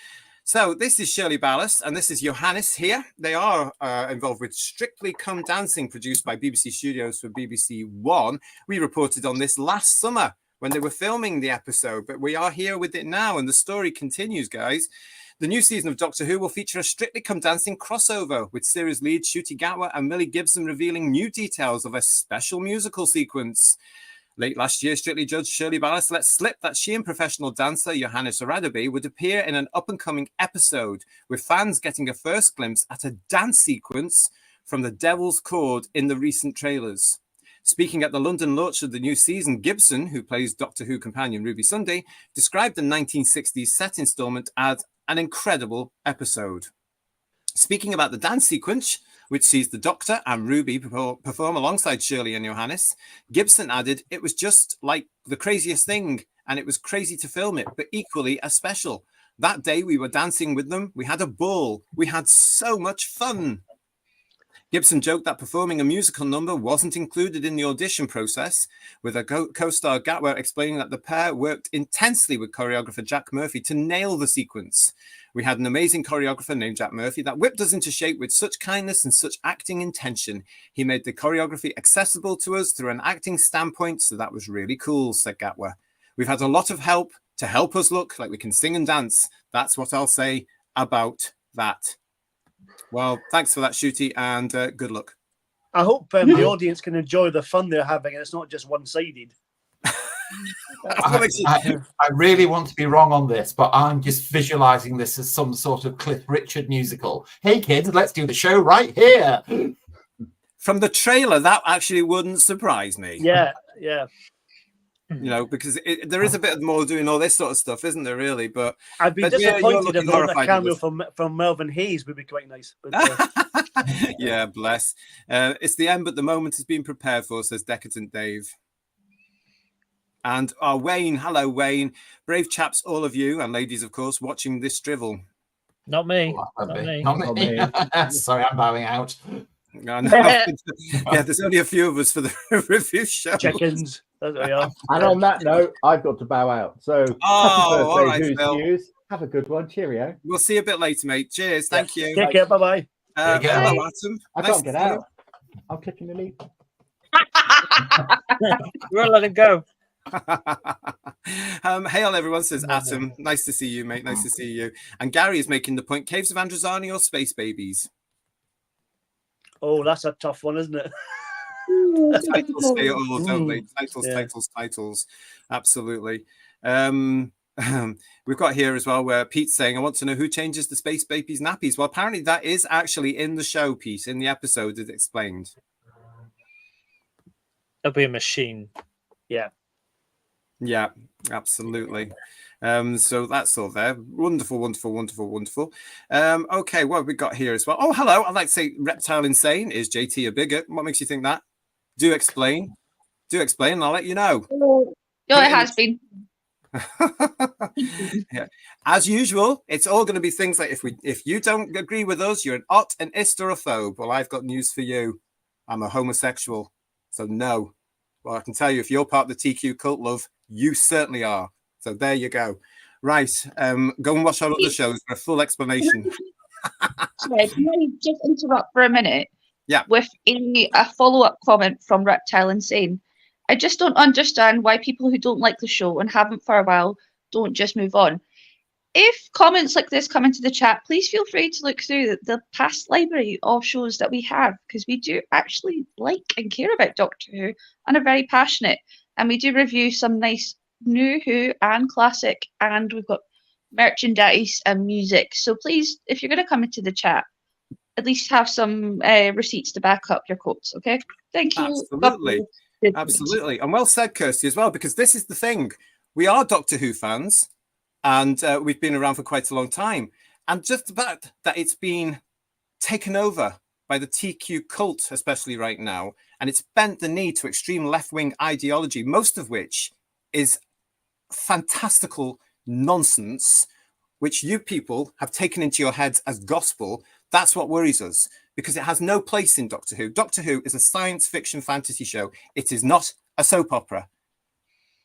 So this is Shirley Ballas and this is Johannes here. They are involved with Strictly Come Dancing, produced by BBC Studios for BBC One. We reported on this last summer when they were filming the episode, but we are here with it now and the story continues, guys. The new season of Doctor Who will feature a Strictly Come Dancing crossover with series lead Ncuti Gatwa and Millie Gibson revealing new details of a special musical sequence. Late last year, Strictly judge Shirley Ballas let slip that she and professional dancer Johannes Radaby would appear in an up-and-coming episode, with fans getting a first glimpse at a dance sequence from the Devil's Chord in the recent trailers. Speaking at the London launch of the new season, Gibson, who plays Doctor Who companion Ruby Sunday, described the 1960s set installment as an incredible episode. Speaking about the dance sequence, which sees the Doctor and Ruby perform alongside Shirley and Johannes, Gibson added, "It was just like the craziest thing and it was crazy to film it, but equally as special. That day we were dancing with them. We had a ball. We had so much fun. Gibson joked that performing a musical number wasn't included in the audition process, with a co-star Gatwa explaining that the pair worked intensely with choreographer Jack Murphy to nail the sequence. We had an amazing choreographer named Jack Murphy that whipped us into shape with such kindness and such acting intention. He made the choreography accessible to us through an acting standpoint, so that was really cool, said Gatwa. We've had a lot of help to help us look like we can sing and dance. That's what I'll say about that. Well, thanks for that, Shooty, and good luck. I hope the audience can enjoy the fun they're having, and it's not just one-sided. I really want to be wrong on this, but I'm just visualizing this as some sort of Cliff Richard musical. Hey, kids, let's do the show right here. From the trailer, that actually wouldn't surprise me. Yeah. You know, because there is a bit more doing all this sort of stuff, isn't there, really? But I'd be disappointed if there was a cameo from Melvin Hayes would be quite nice. But, yeah, bless. It's the end, but the moment has been prepared for, says Decadent Dave. And our Wayne, hello, Wayne. Brave chaps, all of you, and ladies, of course, watching this drivel. Not me. Not me. Sorry, I'm bowing out. No. Yeah, there's only a few of us for the review show. Chickens. There we are. And on that note, I've got to bow out. So all right, who's Phil. news? Have a good one. Cheerio. We'll see you a bit later, mate. Cheers. Thank you. Take care. Bye-bye. Hello, Atom. I can't get out. I'm clicking the lead. You won't let it go. Hail, everyone, says Atom. Nice to see you, mate. Nice to see you. And Gary is making the point, Caves of Androzani or Space Babies? Oh, that's a tough one, isn't it? Titles say it all, don't they? Titles. Absolutely. We've got here as well where Pete's saying, I want to know who changes the Space Babies nappies. Well, apparently that is actually in the show, Pete, in the episode it explained. There'll be a machine. Yeah, absolutely. So that's all there. Wonderful. Okay, what have we got here as well? Oh, hello. I'd like to say Reptile Insane. Is JT a bigot? What makes you think that? Do explain, and I'll let you know. No, it has been. Yeah. As usual, it's all going to be things like if you don't agree with us, you're an ot, an ist, or a phobe. Well, I've got news for you. I'm a homosexual, so no. Well, I can tell you, if you're part of the TQ cult, love, you certainly are. So there you go. Right, go and watch our other shows for a full explanation. Sorry, can I just interrupt for a minute? Yeah. With a follow-up comment from Reptile Insane. I just don't understand why people who don't like the show and haven't for a while don't just move on. If comments like this come into the chat, please feel free to look through the past library of shows that we have, because we do actually like and care about Doctor Who and are very passionate. And we do review some nice new Who and classic, and we've got merchandise and music. So please, if you're going to come into the chat, at least have some receipts to back up your quotes, okay? Thank you. Absolutely. And well said, Kirsty, as well, because this is the thing. We are Doctor Who fans, and we've been around for quite a long time. And just the fact that it's been taken over by the TQ cult, especially right now, and it's bent the knee to extreme left-wing ideology, most of which is fantastical nonsense, which you people have taken into your heads as gospel. That's what worries us, because it has no place in Doctor Who. Doctor Who is a science fiction fantasy show. It is not a soap opera.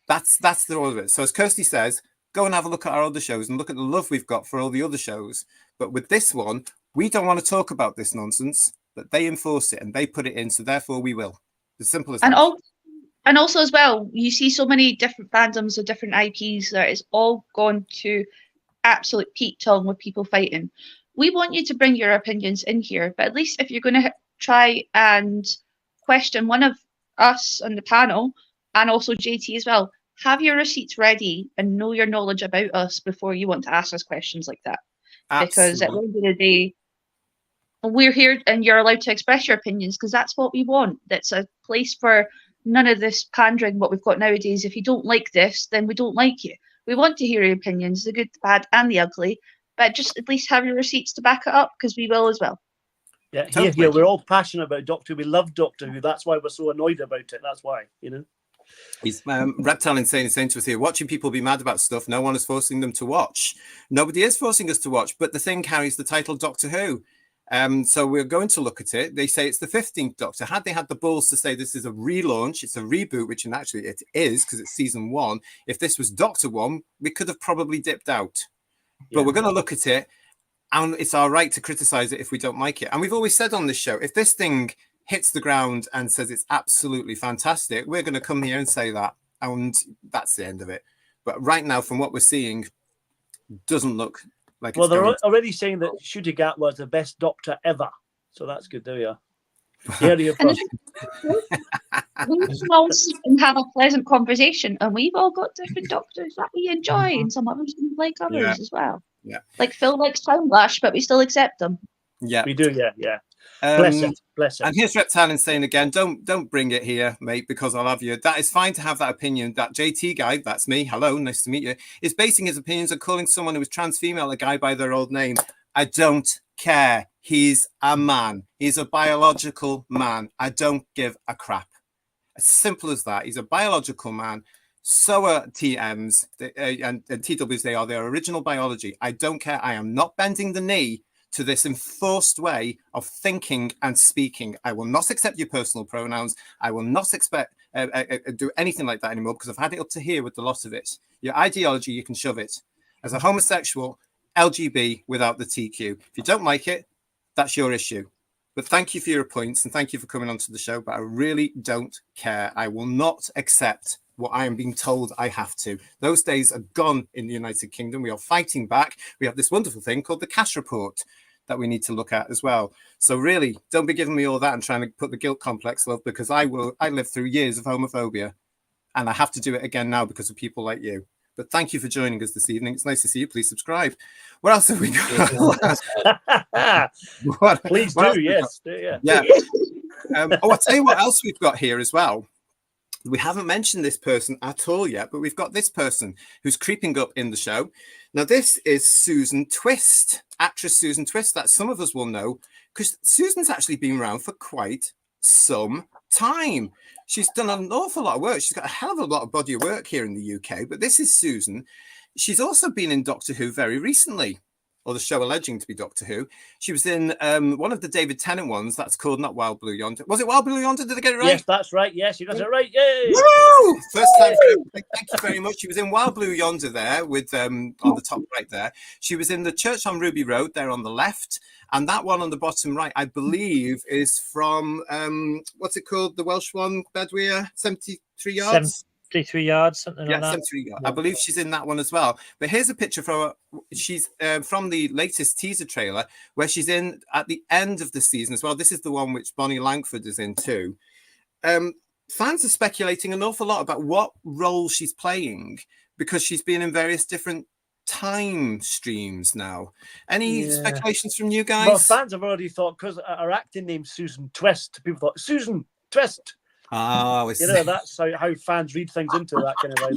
That's the all of it. So as Kirsty says, go and have a look at our other shows and look at the love we've got for all the other shows. But with this one, we don't want to talk about this nonsense, but they enforce it and they put it in, so therefore we will. As simple as that. And also as well, you see so many different fandoms of different IPs that it's all gone to absolute peak tongue with people fighting. We want you to bring your opinions in here, but at least if you're going to try and question one of us on the panel, and also JT as well, have your receipts ready and know your knowledge about us before you want to ask us questions like that. Absolutely. Because at the end of the day, we're here and you're allowed to express your opinions, because that's what we want. That's a place for none of this pandering what we've got nowadays. If you don't like this, then we don't like you. We want to hear your opinions, the good, the bad, and the ugly, but just at least have your receipts to back it up, because we will as well. Yeah, totally. We're all passionate about Doctor Who. We love Doctor Who. That's why we're so annoyed about it. That's why, you know. He's Reptile Insane is saying to us here, watching people be mad about stuff, no one is forcing them to watch. Nobody is forcing us to watch, but the thing carries the title Doctor Who. So we're going to look at it. They say it's the 15th Doctor. Had they had the balls to say this is a relaunch, it's a reboot, which actually it is because it's season 1. If this was Doctor 1, we could have probably dipped out. But we're going to look at it, and it's our right to criticize it if we don't like it. And we've always said on this show, if this thing hits the ground and says it's absolutely fantastic, we're going to come here and say that, and that's the end of it. But right now, from what we're seeing, doesn't look like well, it's they're going already saying that Shudigat was the best Doctor ever, so that's good. There you are. Here you And we can all sit and have a pleasant conversation, and we've all got different Doctors that we enjoy, and some of us don't like others as well. Yeah. Like Phil likes Soundlash, but we still accept them. Yeah, we do. Yeah. Bless it. And here's Reptile Insane again. Don't bring it here, mate, because I'll have you. That is fine to have that opinion. That JT guy, that's me. Hello, nice to meet you. Is basing his opinions on calling someone who is trans female a guy by their old name. I don't care. He's a man. He's a biological man. I don't give a crap. As simple as that. He's a biological man. So are TMs and TWs. They are their original biology. I don't care. I am not bending the knee to this enforced way of thinking and speaking. I will not accept your personal pronouns. I will not expect do anything like that anymore, because I've had it up to here with the lot of it. Your ideology, you can shove it. As a homosexual, LGB without the TQ. If you don't like it, that's your issue. But thank you for your points, and thank you for coming onto the show. But I really don't care. I will not accept what I am being told I have to. Those days are gone in the United Kingdom. We are fighting back. We have this wonderful thing called the cash report that we need to look at as well. So really, don't be giving me all that and trying to put the guilt complex, love, because I lived through years of homophobia, and I have to do it again now because of people like you. But thank you for joining us this evening. It's nice to see you. Please subscribe. What else have we got? Please do, yes. Yeah. I'll tell you what else we've got here as well. We haven't mentioned this person at all yet, but we've got this person who's creeping up in the show. Now, this is Susan Twist, actress Susan Twist, that some of us will know, because Susan's actually been around for quite some time. She's done an awful lot of work. She's got a hell of a lot of body of work here in the UK, but this is Susan. She's also been in Doctor Who very recently, or the show alleging to be Doctor Who. She was in one of the David Tennant ones that's called not Wild Blue Yonder. Was it Wild Blue Yonder? Did I get it right? Yes, that's right. Yes, you got it right. Yay! Woo! First time. Thank you very much. She was in Wild Blue Yonder there with on the top right there. She was in The Church on Ruby Road there on the left. And that one on the bottom right, I believe, is from, what's it called? The Welsh one, Bedwyr, 73 yards? 73 yards, something like that. 73 yards. I believe she's in that one as well. But here's a picture from her. She's from the latest teaser trailer, where she's in at the end of the season as well. This is the one which Bonnie Langford is in too. Fans are speculating an awful lot about what role she's playing, because she's been in various different time streams now. Any speculations from you guys? Well, fans have already thought, because our acting name's Susan Twist, people thought Susan Twist. Oh, that's how fans read things into that kind of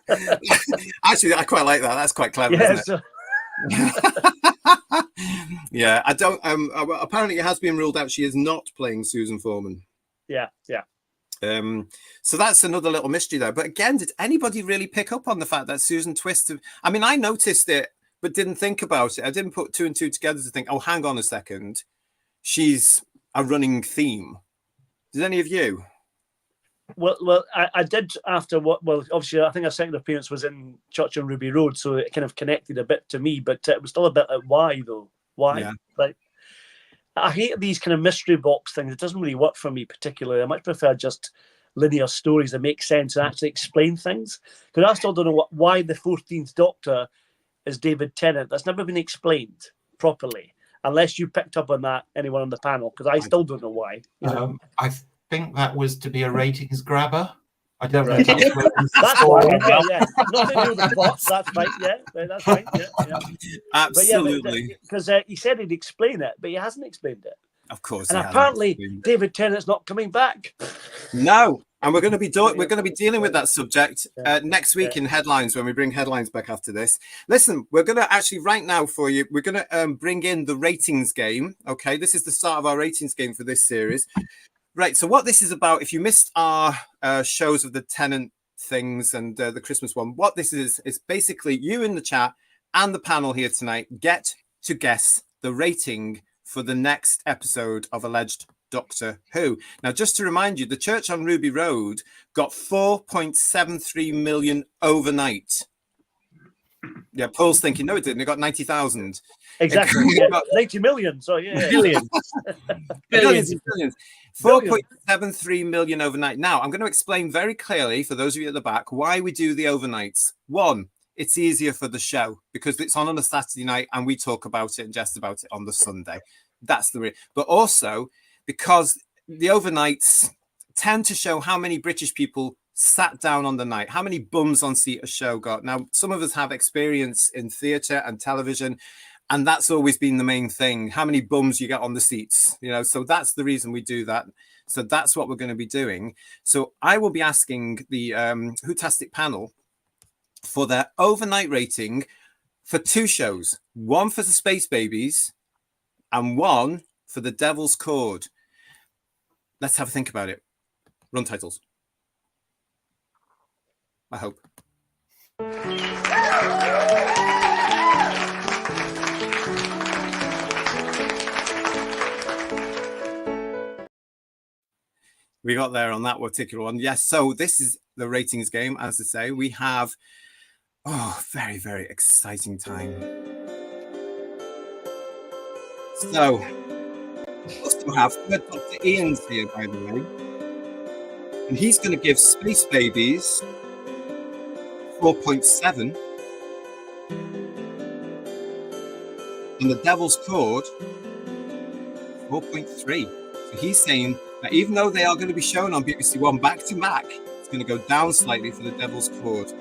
way. Actually, I quite like that. That's quite clever, isn't it? Yeah, I don't. Apparently, it has been ruled out she is not playing Susan Foreman. Yeah. So that's another little mystery there. But again, did anybody really pick up on the fact that Susan Twist? I mean, I noticed it, but didn't think about it. I didn't put two and two together to think, oh, hang on a second, she's a running theme. Did any of you? Well, I did after what. Well, obviously, I think our second appearance was in Church on Ruby Road, so it kind of connected a bit to me. But it was still a bit like, why though? Why? Yeah. Like, I hate these kind of mystery box things. It doesn't really work for me particularly. I much prefer just linear stories that make sense and actually explain things. Because I still don't know why the 14th Doctor is David Tennant. That's never been explained properly, unless you picked up on that, anyone on the panel, because I still don't know why. I think that was to be a ratings grabber. I don't know. If that's fine. Yeah. Nothing to do with the plots. That's fine. Yeah, that's fine. Yeah. Absolutely. Because he said he'd explain it, but he hasn't explained it. Of course. And apparently, David Tennant's not coming back. No. And we're going to be dealing with that subject next week in headlines, when we bring headlines back after this. Listen, we're going to actually right now for you, we're going to bring in the ratings game. Okay, this is the start of our ratings game for this series. Right. So what this is about, if you missed our shows of the Tenant things and the Christmas one, what this is basically you in the chat and the panel here tonight get to guess the rating for the next episode of Alleged Doctor Who. Now, just to remind you, the church on Ruby Road got 4.73 million overnight. Yeah, Paul's thinking, no, it didn't. It got 90,000. Exactly. Yeah. 90 million. So, yeah. Billions. Billions. 4.73 million overnight. Now, I'm going to explain very clearly, for those of you at the back, why we do the overnights. One, it's easier for the show because it's on a Saturday night and we talk about it and jest about it on the Sunday. That's the reason. But also because the overnights tend to show how many British people sat down on the night, how many bums on seat a show got. Now, some of us have experience in theatre and television, and that's always been the main thing. How many bums you get on the seats, you know, so that's the reason we do that. So that's what we're going to be doing. So I will be asking the Whotastic panel for their overnight rating for two shows, one for the Space Babies and one for the Devil's Chord. Let's have a think about it. Run titles. I hope. We got there on that particular one. Yes, so this is the ratings game, as I say. We have, very, very exciting time. So, we also have Dr. Ian's here, by the way. And he's going to give Space Babies 4.7 and the Devil's Chord 4.3. So he's saying that even though they are going to be shown on BBC One back to back, it's going to go down slightly for the Devil's Chord.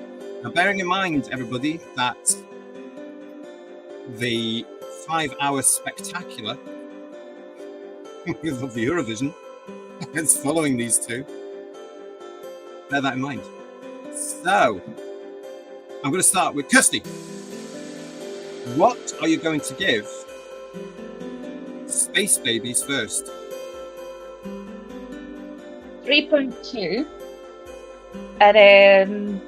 Now, bearing in mind, everybody, that the 5-hour spectacular of the Eurovision is following these two. Bear that in mind. So, I'm going to start with Kirsty. What are you going to give Space Babies first? 3.2. And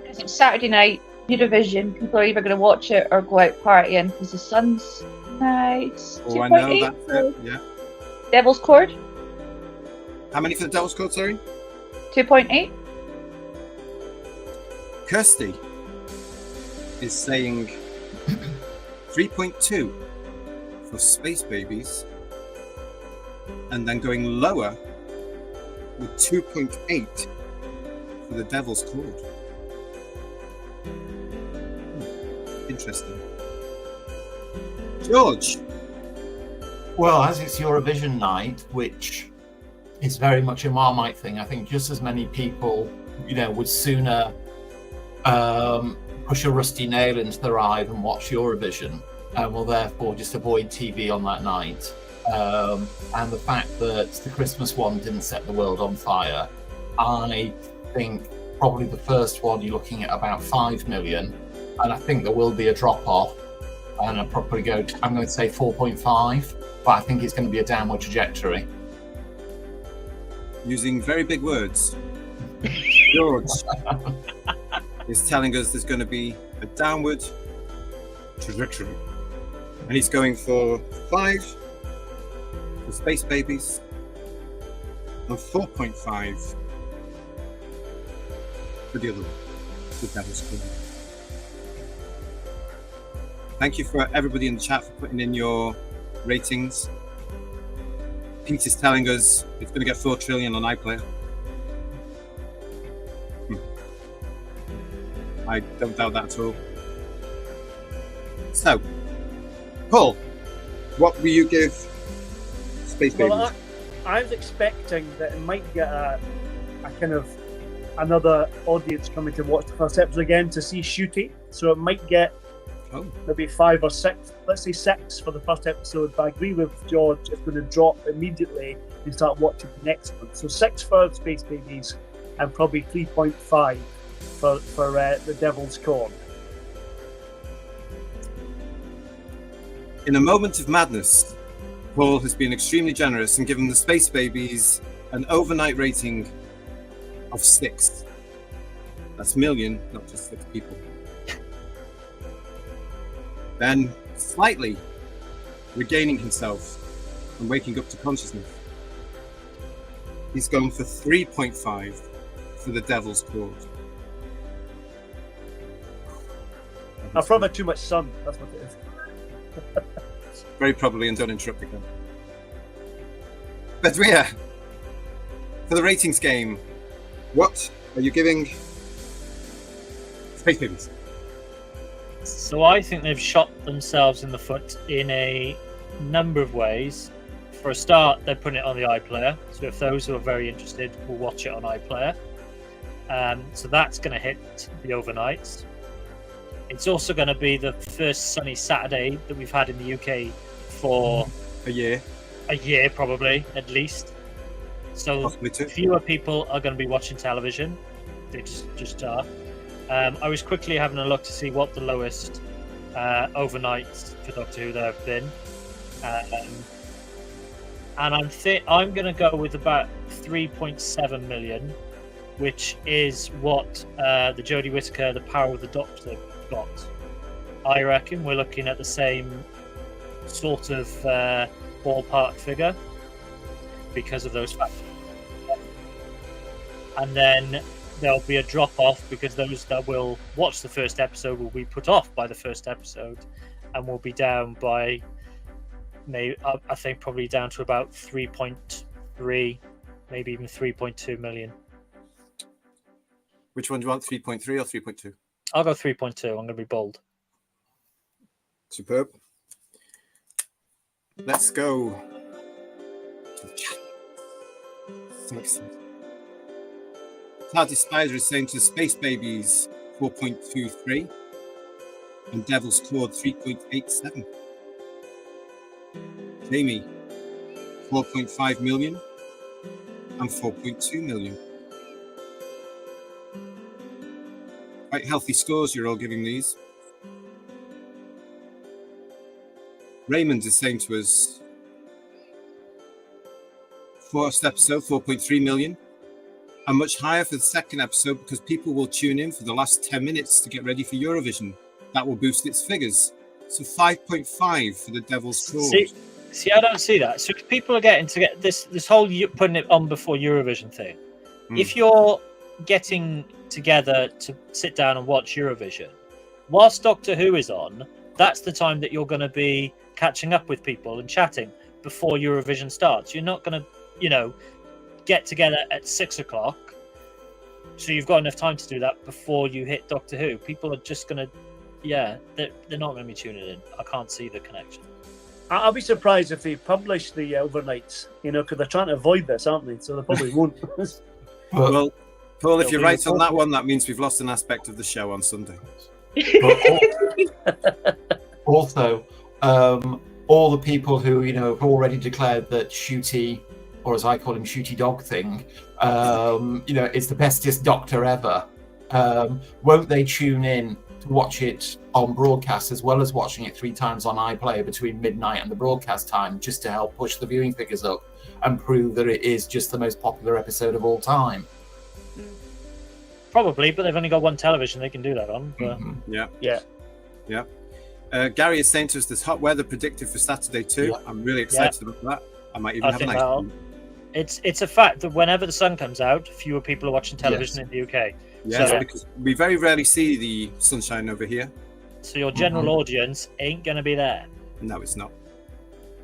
because it's Saturday night, Eurovision, people are either going to watch it or go out partying because the sun's nice. Oh, I know that's it. Yeah. Devil's Chord? How many for the Devil's Chord, sorry? 2.8. Kirsty is saying 3.2 for Space Babies and then going lower with 2.8 for the Devil's Chord. Interesting. George. Well, as it's Eurovision night, which is very much a Marmite thing, I think just as many people, would sooner push a rusty nail into their eye than watch Eurovision, and will therefore just avoid TV on that night. And the fact that the Christmas one didn't set the world on fire, I think probably the first one you're looking at about 5 million, and I think there will be a drop off, and I'm going to say 4.5, but I think it's going to be a downward trajectory. Using very big words, George is telling us there's going to be a downward trajectory, and he's going for 5 for Space Babies and 4.5 for the other one, the Devil's Chord. Thank you for everybody in the chat for putting in your ratings. Pete is telling us it's going to get 4 trillion on iPlayer. I don't doubt that at all. So, Paul, what will you give Space Babies? Well, I was expecting that it might get a kind of another audience coming to watch the first episode again to see Shooty. So it might get maybe 5 or 6. Let's say 6 for the first episode. But I agree with George, it's going to drop immediately and start watching the next one. So 6 for Space Babies and probably 3.5 for the Devil's Chord. In a moment of madness, Paul has been extremely generous and given the Space Babies an overnight rating of 6. That's million, not just 6 people. Then, slightly regaining himself and waking up to consciousness, he's gone for 3.5 for the Devil's Chord. I've probably had too much sun. That's what it is. Very probably, and don't interrupt again. Bedria, for the ratings game, what are you giving Space Babies? So I think they've shot themselves in the foot in a number of ways. For a start, they're putting it on the iPlayer. So if those who are very interested will watch it on iPlayer. So that's going to hit the overnights. It's also going to be the first sunny Saturday that we've had in the UK for a year, probably, at least. So fewer people are going to be watching television. They just are. I was quickly having a look to see what the lowest overnights for Doctor Who there have been. And I'm going to go with about 3.7 million, which is what the Jodie Whittaker, The Power of the Doctor, got. I reckon we're looking at the same sort of ballpark figure because of those factors. And then there'll be a drop off because those that will watch the first episode will be put off by the first episode and will be down by maybe, I think, probably down to about 3.3, maybe even 3.2 million. Which one do you want, 3.3 or 3.2? I'll go 3.2. I'm going to be bold. Superb. Let's go to the chat. So excited. Tardy Spider is saying to Space Babies 4.23 and Devil's Chord 3.87. Jamie 4.5 million and 4.2 million. Quite healthy scores you're all giving these. Raymond is saying to us, first episode 4.3 million, and much higher for the second episode because people will tune in for the last 10 minutes to get ready for Eurovision. That will boost its figures. So 5.5 for the Devil's Chord. See, I don't see that. So if people are getting to get this whole putting it on before Eurovision thing, if you're getting together to sit down and watch Eurovision, whilst Doctor Who is on, that's the time that you're going to be catching up with people and chatting before Eurovision starts. You're not going to, get together at 6 o'clock. So you've got enough time to do that before you hit Doctor Who. People are just going to, they're not going to be tuning in. I can't see the connection. I'll be surprised if they publish the overnights, because they're trying to avoid this, aren't they? So they probably won't. Well, Paul, if you're right on that one, that means we've lost an aspect of the show on Sunday. Also, all the people who have already declared that Shooty, or as I call him, Shooty Dog Thing, is the bestest Doctor ever. Won't they tune in to watch it on broadcast as well as watching it 3 times on iPlayer between midnight and the broadcast time, just to help push the viewing figures up and prove that it is just the most popular episode of all time? Probably, but they've only got one television they can do that on. But... Yeah. Gary is saying to us there's hot weather predicted for Saturday too. Yeah. I'm really excited about that. I might even have a nice one. It's a fact that whenever the sun comes out, fewer people are watching television in the UK. Yes, because we very rarely see the sunshine over here. So your general audience ain't going to be there. No, it's not.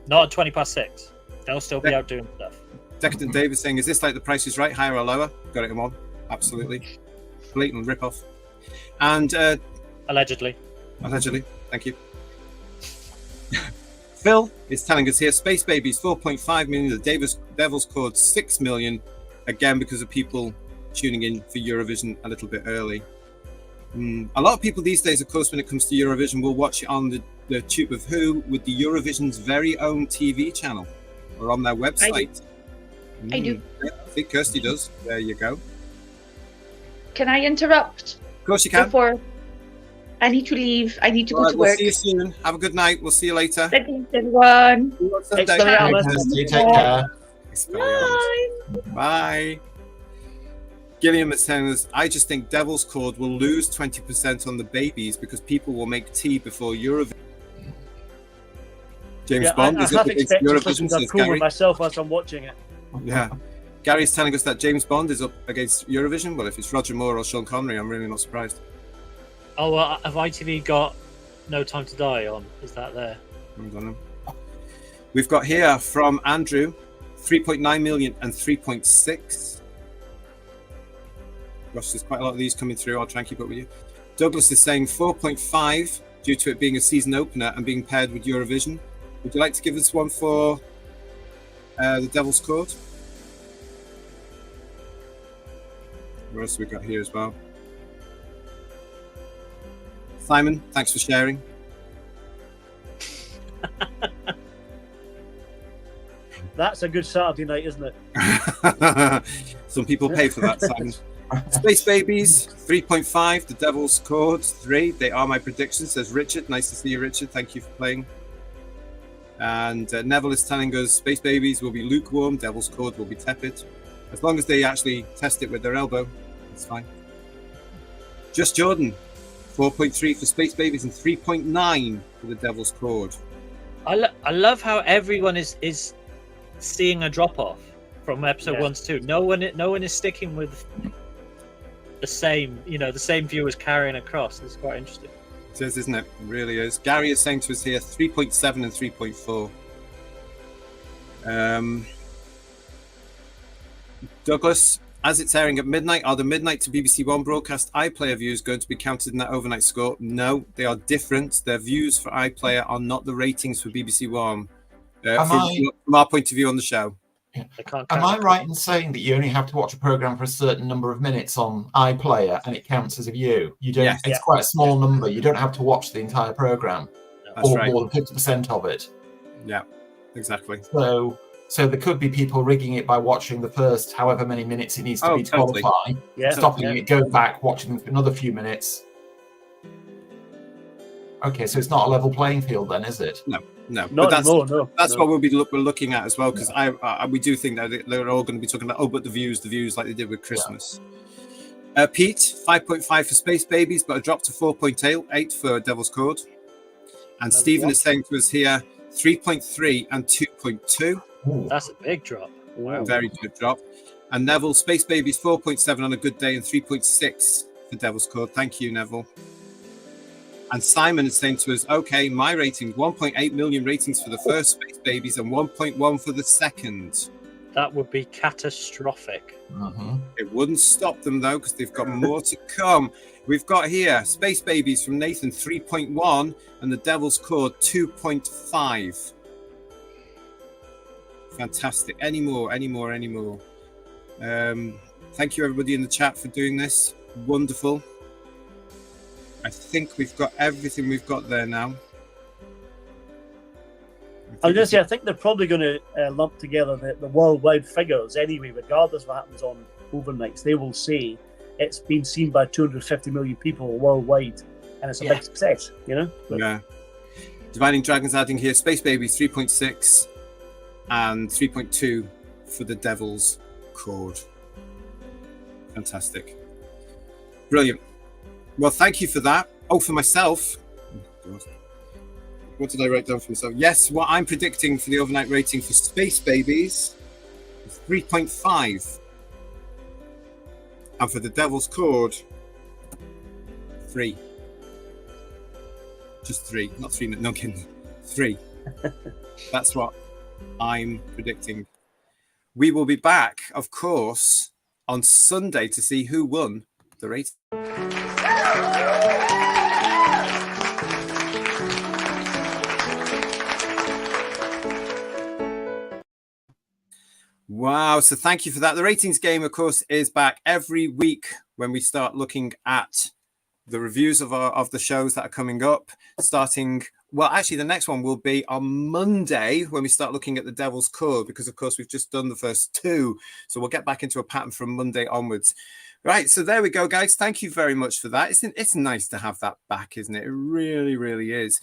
Not at 6:20. They'll still be out doing stuff. Decadent David saying, is this like The Price is Right, higher or lower? Got it in one. Absolutely. Blatant rip-off. And... Allegedly. Thank you. Phil is telling us here, Space Babies 4.5 million, the Devil's Chord 6 million, again because of people tuning in for Eurovision a little bit early. A lot of people these days, of course, when it comes to Eurovision, will watch it on the Tube of Who with the Eurovision's very own TV channel or on their website. I do. I think Kirsty does. There you go. Can I interrupt? Of course you can. Before, I need to leave. I need to go All right, to we'll work. see you soon. Have a good night. We'll see you later. Thank you, everyone. See you on Thanks, Sunday. Eliamas. You take care. Bye. Bye. Gilliam is telling us, I just think Devil's Chord will lose 20% on the babies because people will make tea before Eurovision. James Bond is I up half against expect to Eurovision, listen to a says promo Gary. myself as I'm watching it. Yeah. Gary's telling us that James Bond is up against Eurovision. Well, if it's Roger Moore or Sean Connery, I'm really not surprised. Oh, well, have ITV got No Time to Die on? Is that there? I don't know. We've got here from Andrew, 3.9 million and 3.6. Gosh, there's quite a lot of these coming through. I'll try and keep up with you. Douglas is saying 4.5 due to it being a season opener and being paired with Eurovision. Would you like to give us one for the Devil's Chord? What else have we got here as well? Simon, thanks for sharing. That's a good Saturday night, isn't it? Some people pay for that, Simon. Space Babies, 3.5. The Devil's Chord, 3. They are my predictions, says Richard. Nice to see you, Richard. Thank you for playing. And Neville is telling us Space Babies will be lukewarm, Devil's Chord will be tepid. As long as they actually test it with their elbow, it's fine. Just Jordan, 4.3 for Space Babies and 3.9 for the Devil's Chord. I love how everyone is seeing a drop off from episode 1 to 2. No one is sticking with the same viewers carrying across. It's quite interesting. It is, isn't it? It really is. Gary is saying to us here 3.7 and 3.4. Douglas, as it's airing at midnight, are the midnight to BBC One broadcast iPlayer views going to be counted in that overnight score? No, they are different. Their views for iPlayer are not the ratings for BBC One. From our point of view on the show. Am I right in saying that you only have to watch a program for a certain number of minutes on iPlayer and it counts as a view? You don't. Yes. It's quite a small number. You don't have to watch the entire program, That's or right. more than 50% of it. Yeah, exactly. So there could be people rigging it by watching the first however many minutes it needs to be to totally. qualify, stopping it, go back, watching another few minutes. Okay, so it's not a level playing field then, is it? No. Not but that's, anymore, no. That's No. what we're looking at as well, because we do think that they're all going to be talking about, but the views like they did with Christmas. Yeah. Pete, 5.5 for Space Babies, but a drop to 4.8 for Devil's Chord. And Stephen is saying to us here, 3.3 and 2.2. That's a big drop. Wow. Very good drop. And Neville, Space Babies, 4.7 on a good day and 3.6 for Devil's Chord. Thank you, Neville. And Simon is saying to us, okay, my ratings, 1.8 million ratings for the first Space Babies and 1.1 for the second. That would be catastrophic. It wouldn't stop them, though, because they've got more to come. We've got here Space Babies from Nathan, 3.1, and the Devil's Chord, 2.5. Fantastic. Any more? Thank you, everybody in the chat, for doing this. Wonderful. I think we've got everything we've got there now. I was going to say, I think they're probably going to lump together the worldwide figures anyway, regardless of what happens on overnights. They will say it's been seen by 250 million people worldwide, and it's a big success, you know? But, yeah. Dividing Dragons adding here, Space Babies 3.6 and 3.2 for the Devil's Chord. Fantastic. Brilliant. Well, thank you for that. Oh, for myself. What did I write down for myself? Yes, what I'm predicting for the overnight rating for Space Babies is 3.5. And for the Devil's Chord, 3. Just 3. Not 3, no kidding. 3. That's what I'm predicting. We will be back, of course, on Sunday to see who won the rating. Wow, so thank you for that. The ratings game, of course, is back every week when we start looking at the reviews of the shows that are coming up, starting well, actually, the next one will be on Monday when we start looking at the Devil's Chord, because, of course, we've just done the first two. So we'll get back into a pattern from Monday onwards. Right. So there we go, guys. Thank you very much for that. It's nice to have that back, isn't it? It really, really is.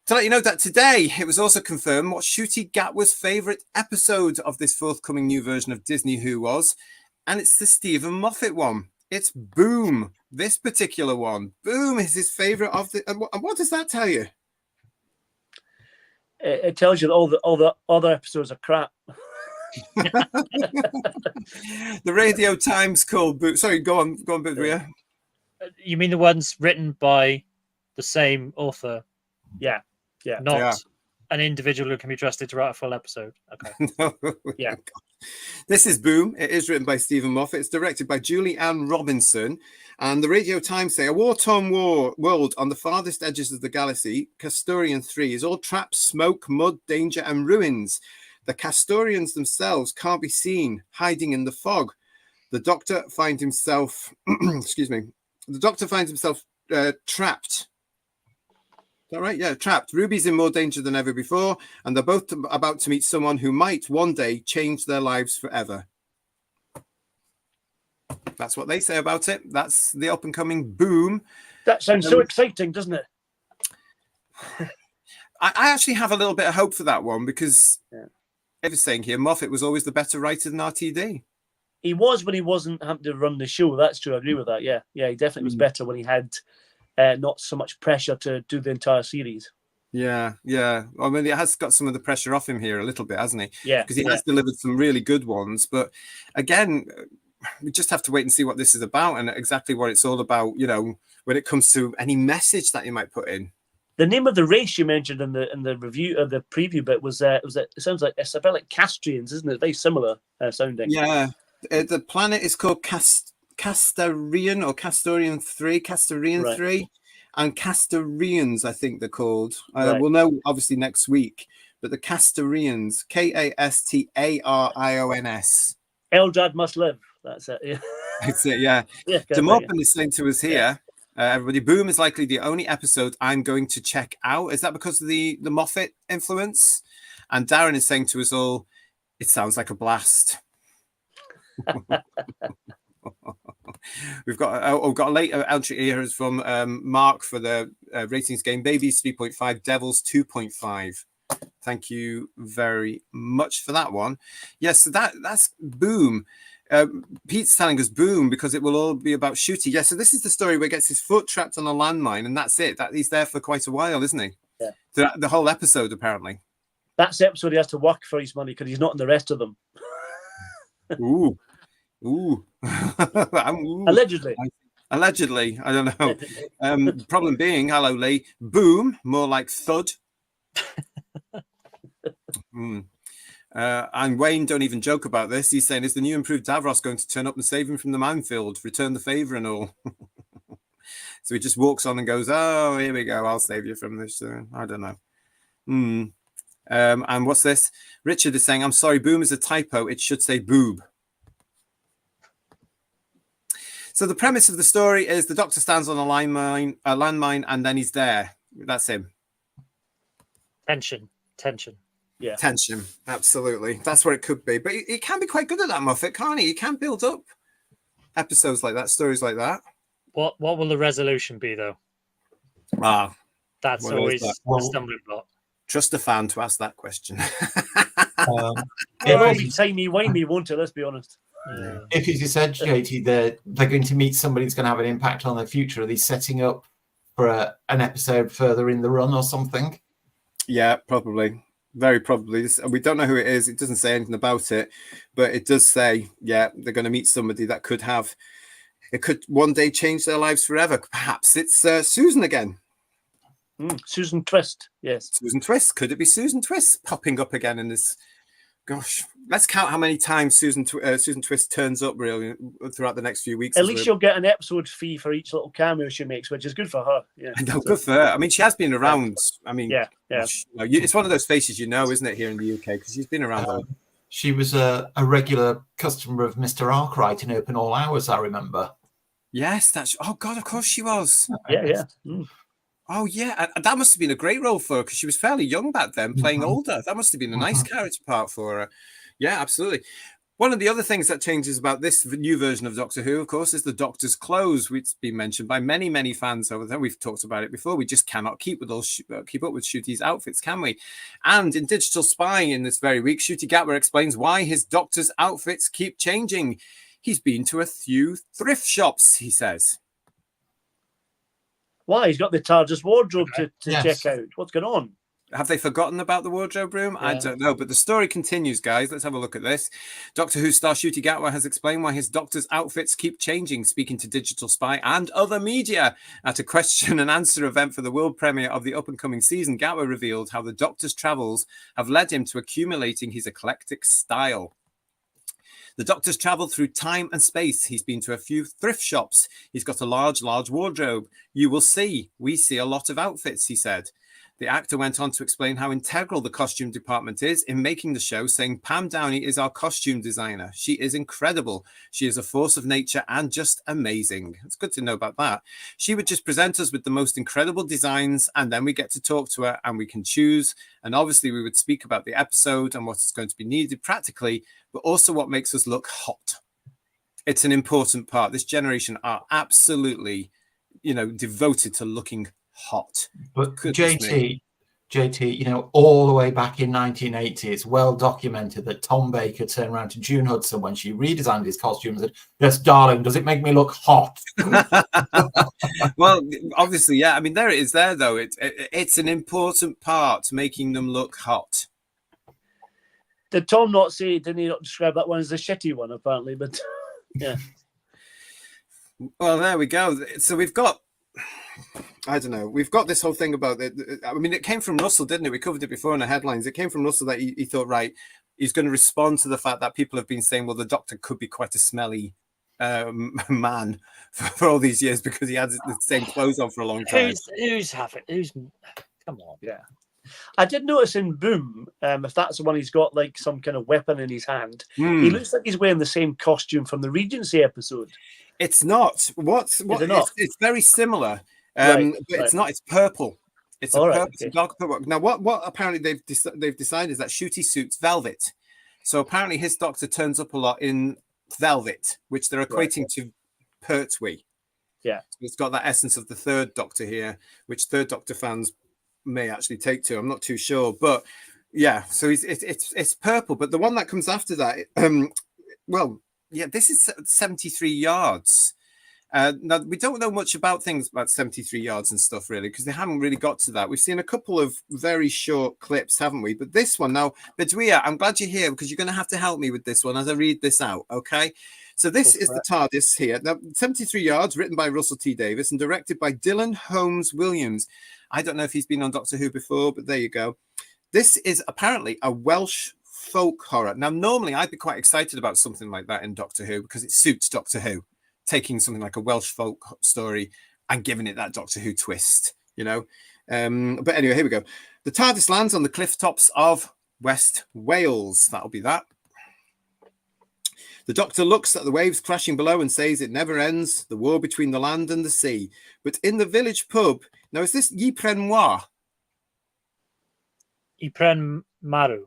To let you know that today it was also confirmed what Shooty Gatwa's favourite episode of this forthcoming new version of Disney Who was. And it's the Stephen Moffat one. It's Boom. This particular one. Boom is his favourite of the... And what does that tell you? It tells you that all the other episodes are crap. The Radio Times called Boom. Sorry, go on, Bria. You mean the ones written by the same author? Yeah. Not an individual who can be trusted to write a full episode. Okay. No. Yeah. This is Boom. It is written by Stephen Moffat. It's directed by Julie Ann Robinson. And the Radio Times say, a war-torn world on the farthest edges of the galaxy, Castorian 3, is all traps, smoke, mud, danger, and ruins. The Castorians themselves can't be seen, hiding in the fog. The Doctor finds himself, trapped. Is that right? Yeah, trapped. Ruby's in more danger than ever before, and they're both about to meet someone who might one day change their lives forever. That's what they say about it. That's the up-and-coming Boom. That sounds so exciting, doesn't it? I actually have a little bit of hope for that one, because everyone's saying here, Moffat was always the better writer than RTD. He was when he wasn't having to run the show. That's true. I agree with that. Yeah, he definitely was better when he had not so much pressure to do the entire series. Yeah. I mean, it has got some of the pressure off him here a little bit, hasn't he? Yeah. Because he has delivered some really good ones. But again, we just have to wait and see what this is about and exactly what it's all about, when it comes to any message that you might put in. The name of the race you mentioned in the review of the preview bit was it sounds like it's a bit like Castrians, isn't it? Very similar sounding. Yeah. The planet is called Castorian or Castorian 3, Castorian 3, and Castorians, I think they're called. We'll know obviously next week, but the Castorians, Kastarions. Eldad must live. That's it. Yeah. That's it. Yeah. Demorpin is saying to us here, everybody, Boom is likely the only episode I'm going to check out. Is that because of the Moffat influence? And Darren is saying to us all, it sounds like a blast. We've got a late entry here from Mark for the ratings game. Babies 3.5, Devils 2.5. Thank you very much for that one. Yes, so that's Boom. Pete's telling us Boom because it will all be about Shooty. Yeah, so this is the story where he gets his foot trapped on a landmine, and that's it. That he's there for quite a while, isn't he? Yeah. The whole episode, apparently. That's the episode he has to work for his money because he's not in the rest of them. Ooh. Allegedly, I don't know. Problem being, hello Lee, Boom, more like thud. And Wayne, don't even joke about this. He's saying, is the new improved Davros going to turn up and save him from the minefield, return the favour and all? So he just walks on and goes, oh, here we go, I'll save you from this. I don't know. And what's this? Richard is saying, I'm sorry, Boom is a typo. It should say boob. So the premise of the story is the Doctor stands on a landmine, and then he's there. That's him. Tension. Yeah. Tension. Absolutely. That's what it could be. But he can be quite good at that, Moffat, can't he? He can build up episodes like that, stories like that. What will the resolution be, though? That's always a stumbling block. Trust a fan to ask that question. It will be timey-wimey, won't it? Let's be honest. Yeah. If, as you said, JT, they're going to meet somebody who's going to have an impact on their future, are they setting up for an episode further in the run or something? Yeah, probably. Very probably. We don't know who it is. It doesn't say anything about it, but it does say, they're going to meet somebody that could one day change their lives forever. Perhaps it's Susan again. Susan Twist, yes. Susan Twist. Could it be Susan Twist popping up again in this? Gosh, let's count how many times Susan Twist turns up really throughout the next few weeks. At least she'll get an episode fee for each little cameo she makes, which is good for her. Yeah, good for her. I mean, she has been around. I mean, yeah. It's one of those faces isn't it, here in the UK? Because she's been around. She was a regular customer of Mr. Arkwright in Open All Hours, I remember. Yes, that's. Oh God, of course she was. Yeah. Oh yeah, and that must have been a great role for her because she was fairly young back then, playing older. That must have been a nice character part for her. Yeah, absolutely. One of the other things that changes about this new version of Doctor Who, of course, is the Doctor's clothes, which has been mentioned by many, many fans over there. We've talked about it before. We just cannot keep up with Ncuti's outfits, can we? And in Digital Spy in this very week, Ncuti Gatwa explains why his Doctor's outfits keep changing. He's been to a few thrift shops, he says. Why? He's got the TARDIS wardrobe to check out. What's going on? Have they forgotten about the wardrobe room? Yeah. I don't know, but the story continues, guys. Let's have a look at this. Doctor Who star Ncuti Gatwa has explained why his Doctor's outfits keep changing, speaking to Digital Spy and other media. At a question and answer event for the world premiere of the up-and-coming season, Gatwa revealed how the Doctor's travels have led him to accumulating his eclectic style. The Doctor's travelled through time and space. He's been to a few thrift shops. He's got a large wardrobe. You will see. We see a lot of outfits, he said. The actor went on to explain how integral the costume department is in making the show, saying Pam Downey is our costume designer. She is incredible. She is a force of nature and just amazing. It's good to know about that. She would just present us with the most incredible designs, and then we get to talk to her and we can choose. And obviously we would speak about the episode and what is going to be needed practically, but also what makes us look hot. It's an important part. This generation are absolutely, devoted to looking hot. But JT, all the way back in 1980, it's well documented that Tom Baker turned around to June Hudson when she redesigned his costume and said, "Yes, darling, does it make me look hot?" Well, obviously, yeah. I mean, there it is there, though. It's an important part, making them look hot. Did Tom not say, didn't he not describe that one as the shitty one, apparently? But, yeah. Well, there we go. So we've got, I don't know. We've got this whole thing about it. I mean, it came from Russell, didn't it? We covered it before in the headlines. It came from Russell that he thought, right, he's going to respond to the fact that people have been saying, well, the Doctor could be quite a smelly man for all these years because he had the same clothes on for a long time. Come on. Yeah. I did notice in Boom, if that's the one he's got like some kind of weapon in his hand, he looks like he's wearing the same costume from the Regency episode. It's not. It's very similar. But it's not. It's purple. It's dark purple. Now, what apparently they've decided is that Ncuti suits velvet. So apparently his Doctor turns up a lot in velvet, which they're equating to Pertwee. Yeah, so it's got that essence of the Third Doctor here, which Third Doctor fans may actually take to. I'm not too sure, but yeah. So it's purple. But the one that comes after that, this is 73 yards. Now, we don't know much about things about 73 yards and stuff, really, because they haven't really got to that. We've seen a couple of very short clips, haven't we? But this one, now, Bedouia, I'm glad you're here because you're going to have to help me with this one as I read this out, okay? So this is the TARDIS here. Now, 73 yards, written by Russell T. Davies and directed by Dylan Holmes Williams. I don't know if he's been on Doctor Who before, but there you go. This is apparently a Welsh folk horror. Now, normally I'd be quite excited about something like that in Doctor Who because it suits Doctor Who. Taking something like a Welsh folk story and giving it that Doctor Who twist, But anyway, here we go. The TARDIS lands on the cliff tops of West Wales. That'll be that. The Doctor looks at the waves crashing below and says it never ends, the war between the land and the sea. But in the village pub, now is this Ypren Moi? Ypren Maru.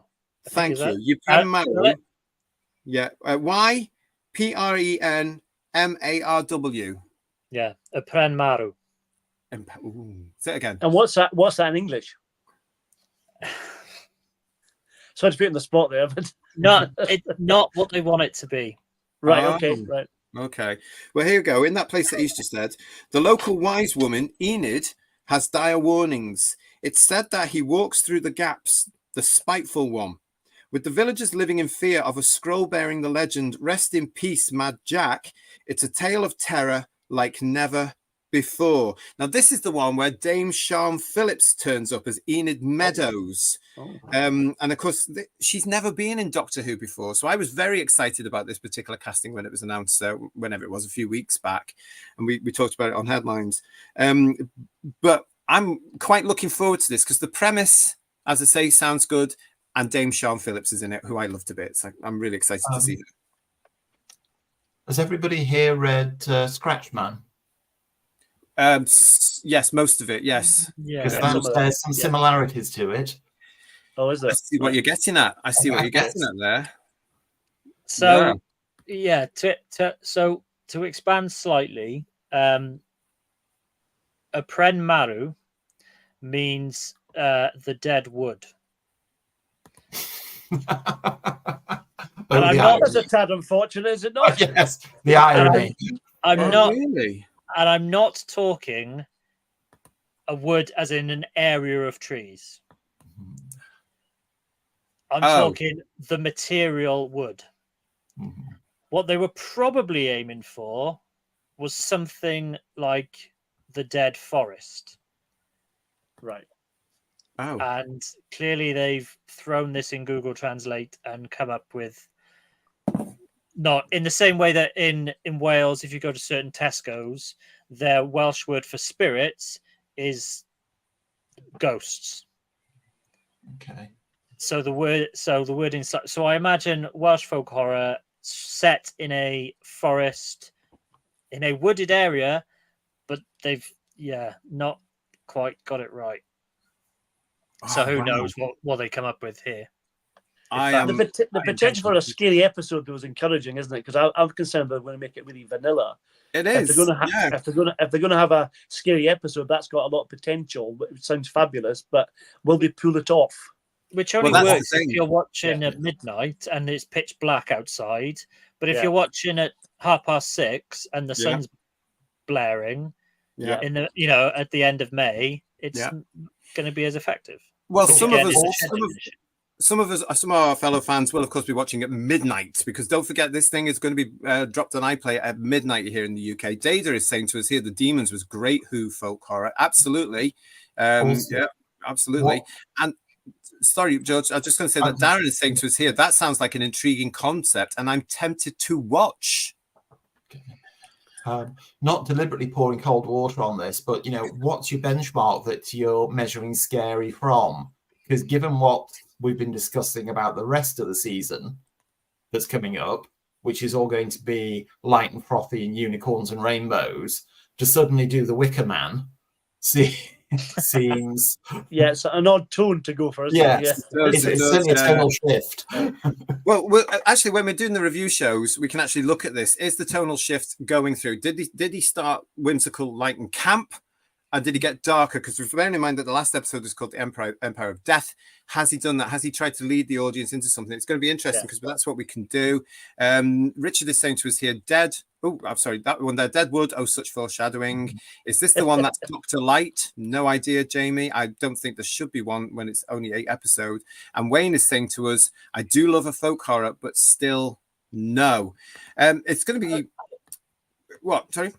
Thank you. Ypren Maru. Yeah. YPREN MARW. Yeah, Ypren Maru. Say it again. And what's that in English? Sorry to put you on the spot there, but it's not what they want it to be. Right, okay, right. Okay. Well, here we go. In that place that he's just said, the local wise woman, Enid, has dire warnings. It's said that he walks through the gaps, the spiteful one. With the villagers living in fear of a scroll bearing the legend, "Rest in peace, Mad Jack," it's a tale of terror like never before. Now, this is the one where Dame Sian Phillips turns up as Enid Meadows. And of course, she's never been in Doctor Who before. So I was very excited about this particular casting when it was announced, whenever it was, a few weeks back. And we talked about it on headlines. But I'm quite looking forward to this because the premise, as I say, sounds good. And Dame Sian Phillips is in it, who I love to bits. I'm really excited to see her. Has everybody here read Scratchman? Yes, most of it. Yes. Yeah. Because there's some similarities to it. Oh, is there? I see what you're getting at. I see what you're getting at there. So, yeah. To expand slightly, a pren maru means the dead wood. That's a tad unfortunate, is it not? Yes, the irony. I'm not really, and I'm not talking a wood as in an area of trees. I'm talking the material wood. What they were probably aiming for was something like the dead forest. Right. Oh. And clearly they've thrown this in Google Translate and come up with not in the same way that in Wales, if you go to certain Tesco's, their Welsh word for spirits is ghosts. Okay. So the word inside. So I imagine Welsh folk horror set in a forest, in a wooded area, but they've not quite got it right. So who knows what they come up with here? The potential for a scary episode was encouraging, isn't it? Because I'm concerned they're going to make it really vanilla. It is. If they're going to have a scary episode, that's got a lot of potential. It sounds fabulous, but will they pull it off? Which only works if you're watching at midnight and it's pitch black outside. But if you're watching at 6:30 and the sun's blaring, in the at the end of May, it's going to be as effective. Well, some of our fellow fans will, of course, be watching at midnight, because don't forget, this thing is going to be dropped on iPlayer at midnight here in the UK. Data is saying to us here, The Demons was great Who folk horror. Absolutely. Yeah, absolutely. And sorry, George, I was just going to say that Darren is saying to us here, that sounds like an intriguing concept, and I'm tempted to watch. Not deliberately pouring cold water on this, but, what's your benchmark that you're measuring scary from? Because given what we've been discussing about the rest of the season that's coming up, which is all going to be light and frothy and unicorns and rainbows, to suddenly do the Wicker Man seems... Yeah, it's an odd tone to go for, isn't it? Yes, it's certainly a tonal shift. Well, actually, when we're doing the review shows, we can actually look at this. Is the tonal shift going through? Did he start whimsical, light and camp? And did he get darker? Because bearing in mind that the last episode is called The Empire of Death. Has he done that? Has he tried to lead the audience into something? It's going to be interesting, because that's what we can do. Richard is saying to us here, Dead. Oh, I'm sorry, that one there, Deadwood. Oh, such foreshadowing. Is this the one that's Dr. Light? No idea, Jamie. I don't think there should be one when it's only 8 episodes. And Wayne is saying to us, I do love a folk horror, but still no. It's going to be... What? Sorry?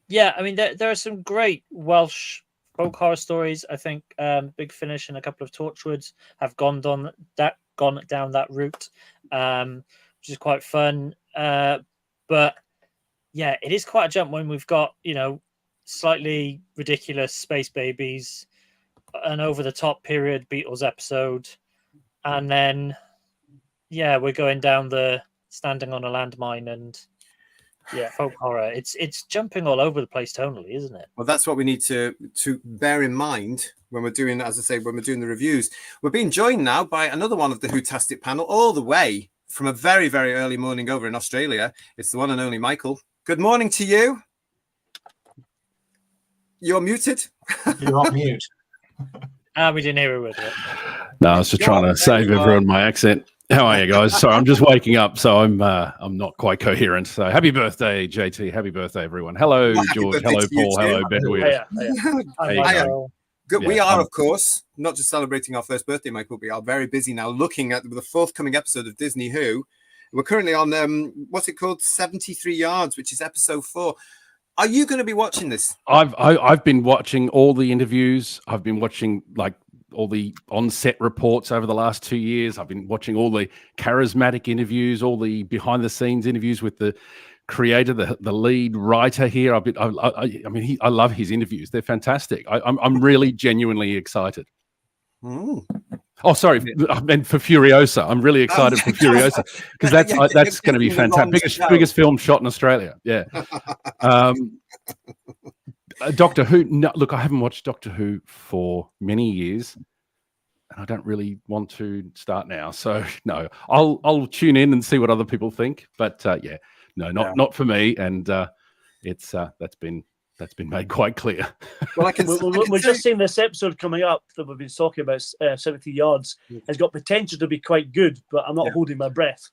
Yeah, I mean, there are some great Welsh folk horror stories. I think Big Finish and a couple of Torchwoods have gone down that route, which is quite fun. But yeah, it is quite a jump when we've got, slightly ridiculous space babies, an over-the-top period Beatles episode, and then we're going down the standing on a landmine and folk horror. It's jumping all over the place tonally, isn't it? Well, that's what we need to bear in mind when we're doing, as I say, when we're doing the reviews. We're being joined now by another one of the Whotastic panel, all the way from a very, very early morning over in Australia. It's the one and only Michael. Good morning to you. You're muted. You're on mute. We didn't hear it. No, I was just trying to save everyone my accent. How are you guys? Sorry, I'm just waking up, so I'm not quite coherent. So happy birthday, JT. Happy birthday, everyone. Hello, George. Hello, Paul. Hello, BadWolf. Good. We are, of course, not just celebrating our first birthday, Michael. We are very busy now looking at the forthcoming episode of Disney Who. We're currently on what's it called, 73 Yards, which is episode 4. Are you going to be watching this? I've been watching all the interviews. I've been watching all the on-set reports over the last 2 years. I've been watching all the charismatic interviews, all the behind-the-scenes interviews with the creator, the lead writer here. I love his interviews. They're fantastic. I'm really genuinely excited. Oh, sorry, I meant for Furiosa. I'm really excited for Furiosa, because that's going to be fantastic. Biggest film shot in Australia. Yeah. Doctor Who. No, look, I haven't watched Doctor Who for many years, and I don't really want to start now. So no, I'll tune in and see what other people think. But yeah, no, not for me. And it's that's been made quite clear. Well, we're just seeing this episode coming up that we've been talking about, 70 yards, has got potential to be quite good, but I'm not holding my breath.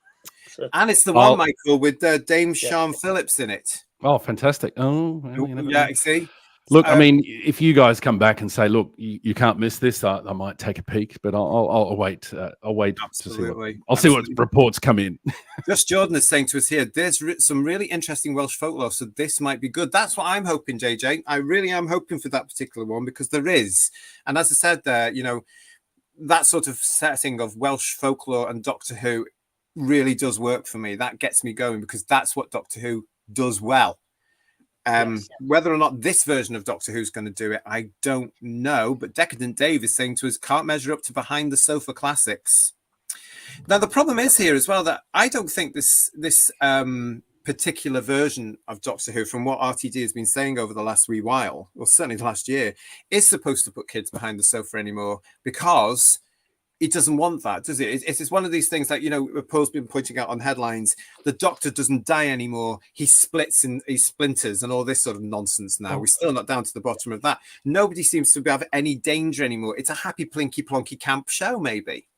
So. And it's the one, Michael, with Dame Sian Phillips in it. Oh, fantastic! Oh, well, you never know. See. Look, I mean, if you guys come back and say, "Look, you can't miss this," I might take a peek, but I'll wait. I'll wait Absolutely. to see what reports come in. Just Jordan is saying to us here, there's some really interesting Welsh folklore, so this might be good. That's what I'm hoping, JJ. I really am hoping for that particular one, because there is, and as I said there, that sort of setting of Welsh folklore and Doctor Who really does work for me. That gets me going, because that's what Doctor Who does well. Whether or not this version of Doctor Who's going to do it, I don't know. But Decadent Dave is saying to us, can't measure up to Behind the Sofa classics. Now, the problem is here as well that I don't think this particular version of Doctor Who, from what RTD has been saying over the last wee while, or certainly the last year, is supposed to put kids behind the sofa anymore, because it doesn't want that, does it? It's one of these things that, Paul's been pointing out on headlines. The Doctor doesn't die anymore. He splits and he splinters and all this sort of nonsense now. We're still not down to the bottom of that. Nobody seems to have any danger anymore. It's a happy plinky plonky camp show, maybe.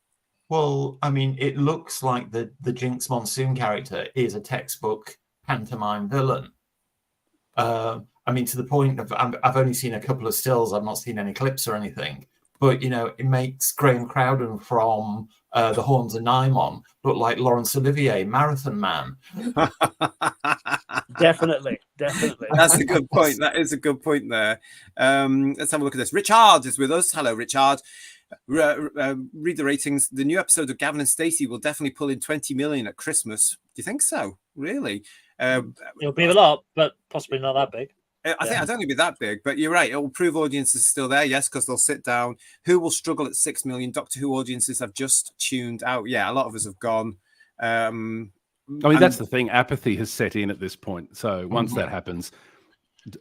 Well, I mean, it looks like the Jinkx monsoon character is a textbook pantomime villain. I mean, to the point of I've only seen a couple of stills. I've not seen any clips or anything. But, it makes Graham Crowden from The Horns of Nymon look like Laurence Olivier, Marathon Man. Definitely. That's a good point. That is a good point there. Let's have a look at this. Richard is with us. Hello, Richard. Read the ratings. The new episode of Gavin and Stacey will definitely pull in 20 million at Christmas. Do you think so? Really? It'll be a lot, but possibly not that big. I think I don't think it'll be that big, but you're right. It will prove audiences are still there, yes, because they'll sit down. Who will struggle at 6 million? Doctor Who audiences have just tuned out. Yeah, a lot of us have gone. I mean, that's the thing. Apathy has set in at this point. So once that happens,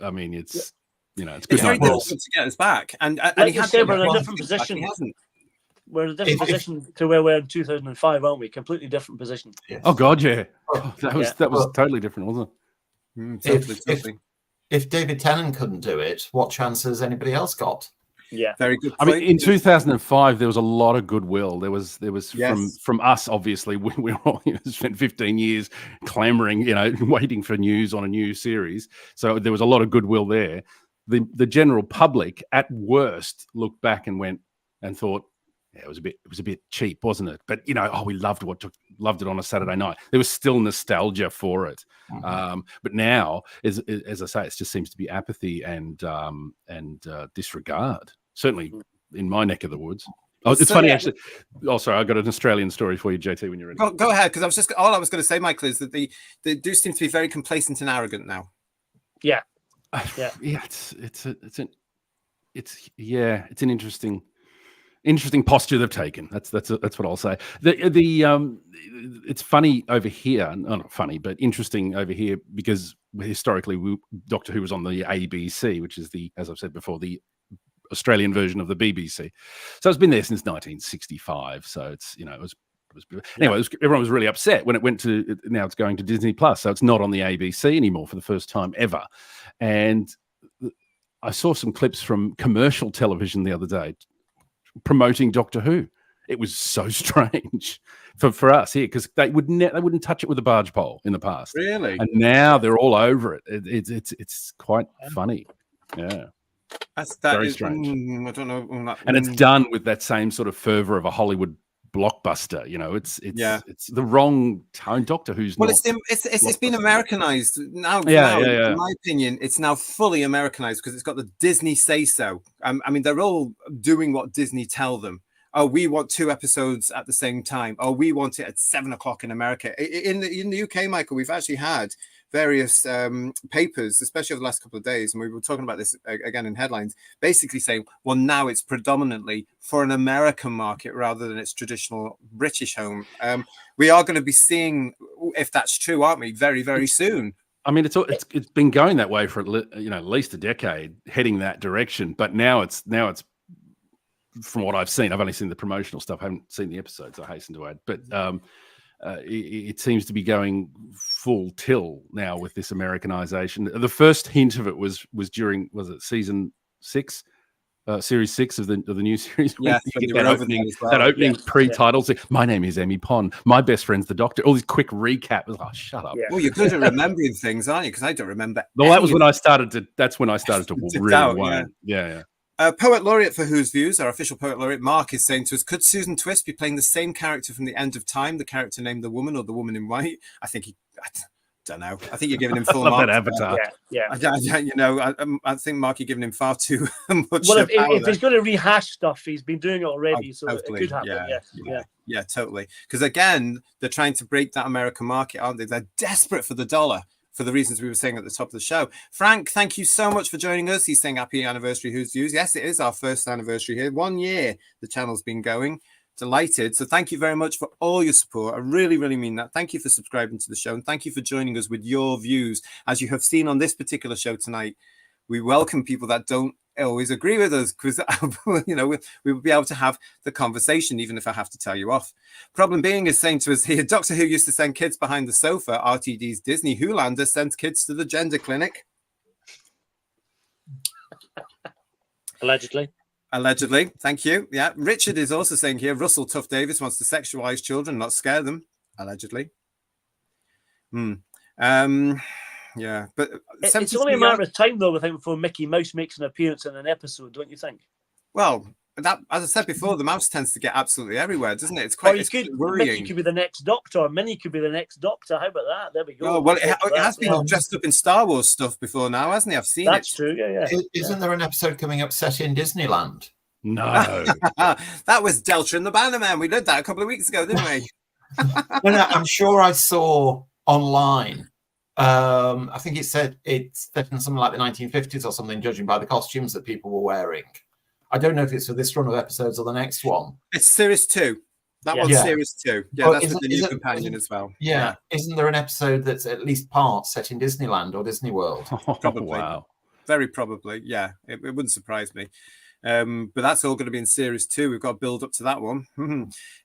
I mean, it's it's good. It's very difficult to get us back. And like you say, we're in a different position. We're in a different position to where we were in 2005, aren't we? Completely different position. Yes. Oh God, yeah. That was totally different, wasn't it? Totally. If David Tennant couldn't do it, what chance has anybody else got? Yeah, very good point. I mean, in 2005, there was a lot of goodwill. There was from us, obviously. We all spent 15 years clamoring, waiting for news on a new series. So there was a lot of goodwill there. The general public, at worst, looked back and thought, yeah, it was a bit cheap, wasn't it? But we loved it on a Saturday night. There was still nostalgia for it. But now, as I say, it just seems to be apathy and disregard. Certainly in my neck of the woods. Oh, it's funny actually. Oh, sorry, I got an Australian story for you, JT, when you're ready. Go ahead, because all I was going to say, Michael, is that they do seem to be very complacent and arrogant now. Yeah. It's an interesting posture they've taken. That's what I'll say. It's funny over here, not funny, but interesting over here, because historically Doctor Who was on the ABC, which is as I've said before, the Australian version of the BBC. So it's been there since 1965. So it's everyone was really upset when it went to, now it's going to Disney Plus. So it's not on the ABC anymore for the first time ever. And I saw some clips from commercial television the other day promoting Doctor Who. It was so strange for us here, because they wouldn't touch it with a barge pole in the past. Really? And now they're all over it. It's quite funny. Yeah. That's very strange. I don't know. And it's done with that same sort of fervor of a Hollywood blockbuster. It's the wrong tone. Doctor Who's it's been Americanized now. In my opinion, it's now fully Americanized because it's got the Disney say so. I mean, they're all doing what Disney tell them. Oh, we want 2 episodes at the same time. Oh, we want it at 7 o'clock in America. In the UK, Michael, we've actually had various papers, especially over the last couple of days, and we were talking about this again in headlines, basically saying, well, now it's predominantly for an American market rather than its traditional British home. We are going to be seeing if that's true, aren't we, very, very soon. I mean, it's been going that way for at least a decade, heading that direction. But now it's from what I've seen. I've only seen the promotional stuff. I haven't seen the episodes, I hasten to add. But it seems to be going full till now with this Americanization. The first hint of it was during season 6? Series 6 of the new series. Yeah, that opening pre-titles. My name is Emmy Pond. My best friend's the Doctor. All these quick recaps. Oh, shut up. Yeah. Well, you're good at remembering things, aren't you? Because I don't remember. Well, that was when I started to. That's when I started to really wane. Yeah. Poet laureate for Who's Views, our official poet laureate, Mark, is saying to us, could Susan Twist be playing the same character from The End of Time, the character named The Woman or The Woman in White? I don't know. I think you're giving him full marks. That avatar. Yeah. I think Mark, you're giving him far too much. Well, if he's going to rehash stuff, he's been doing it already, so totally. It could happen. Yeah, totally. Because again, they're trying to break that American market, aren't they? They're desperate for the dollar, for the reasons we were saying at the top of the show. Frank, thank you so much for joining us. He's saying happy anniversary, Who's Views. Yes, it is our first anniversary here. 1 year the channel's been going. Delighted. So thank you very much for all your support. I really, really mean that. Thank you for subscribing to the show, and thank you for joining us with your views. As you have seen on this particular show tonight, we welcome people that don't always agree with us, because we will be able to have the conversation, even if I have to tell you off. Problem being is saying to us here, Doctor Who used to send kids behind the sofa. RTD's Disney Wholander sends kids to the gender clinic. Allegedly, thank you. Yeah, Richard is also saying here, Russell Tough Davis wants to sexualize children, not scare them. Allegedly. Yeah, but it's only a matter of time, though, I think, before Mickey Mouse makes an appearance in an episode, don't you think? Well, that, as I said before, the mouse tends to get absolutely everywhere, doesn't it? It's quite worrying. Mickey could be the next Doctor. Minnie could be the next Doctor. How about that? There we go. Oh, well, it has been all dressed up in Star Wars stuff before now, hasn't he? I've seen That's true. Yeah. Isn't there an episode coming up set in Disneyland? No. That was Delta and the Bannerman. We did that a couple of weeks ago, didn't we? No, I'm sure I saw online. I think it said it's set in something like the 1950s or something, judging by the costumes that people were wearing. I don't know if it's for this run of episodes or the next one. It's series 2. That one's series 2. Yeah, that's with the new companion as well. Yeah. Isn't there an episode that's at least part set in Disneyland or Disney World? Probably. Wow. Very probably. Yeah, it wouldn't surprise me. But that's all going to be in series 2. We've got to build up to that one.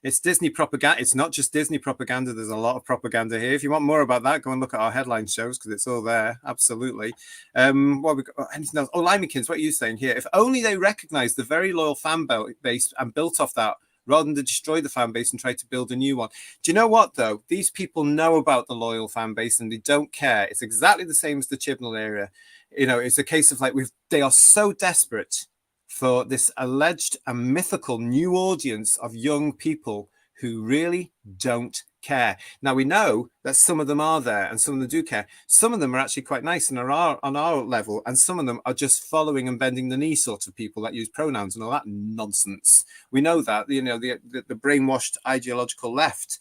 It's Disney propaganda. It's not just Disney propaganda. There's a lot of propaganda here. If you want more about that, go and look at our headline shows, because it's all there. Absolutely. What we got? Anything else? Oh, Limekins, what are you saying here? If only they recognized the very loyal fan base and built off that, rather than to destroy the fan base and try to build a new one. Do you know what, though? These people know about the loyal fan base and they don't care. It's exactly the same as the Chibnall area. It's a case of like they are so desperate for this alleged and mythical new audience of young people who really don't care. Now, we know that some of them are there and some of them do care. Some of them are actually quite nice and are on our level, and some of them are just following and bending the knee sort of people that use pronouns and all that nonsense. We know that, the brainwashed ideological left.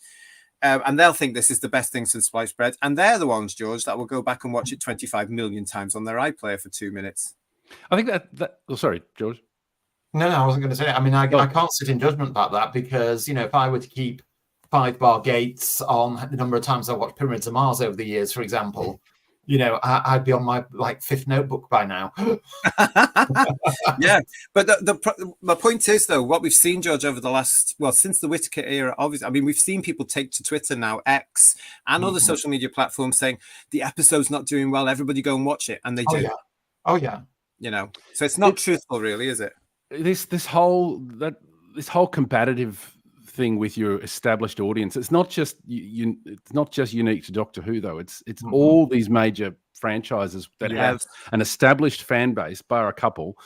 And they'll think this is the best thing since sliced bread. And they're the ones, George, that will go back and watch it 25 million times on their iPlayer for 2 minutes. I think that oh, sorry, George. No, I wasn't going to say it. I mean, I can't sit in judgment about that, because, if I were to keep 5-bar gates on the number of times I watched Pyramids of Mars over the years, for example, I'd be on my 5th notebook by now. Yeah, but the point is, though, what we've seen, George, over the since the Whittaker era, obviously, I mean, we've seen people take to Twitter now, X, and other social media platforms saying the episode's not doing well, everybody go and watch it, and they do. Oh yeah. So it's not truthful, really, is it? This whole combative thing with your established audience, it's not just it's not just unique to Doctor Who, though. It's all these major franchises that have an established fan base, bar a couple.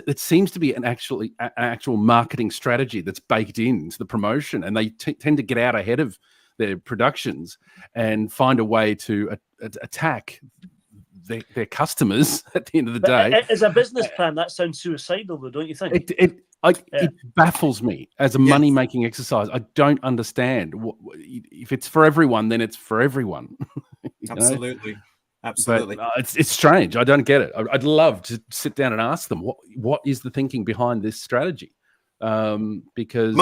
It seems to be an actual marketing strategy that's baked into the promotion, and they tend to get out ahead of their productions and find a way to attack their customers at the end of the day. As a business plan, that sounds suicidal, though, don't you think? It baffles me as a money-making exercise. I don't understand. If it's for everyone, then it's for everyone. Absolutely. But, it's strange. I don't get it. I'd love to sit down and ask them what is the thinking behind this strategy. because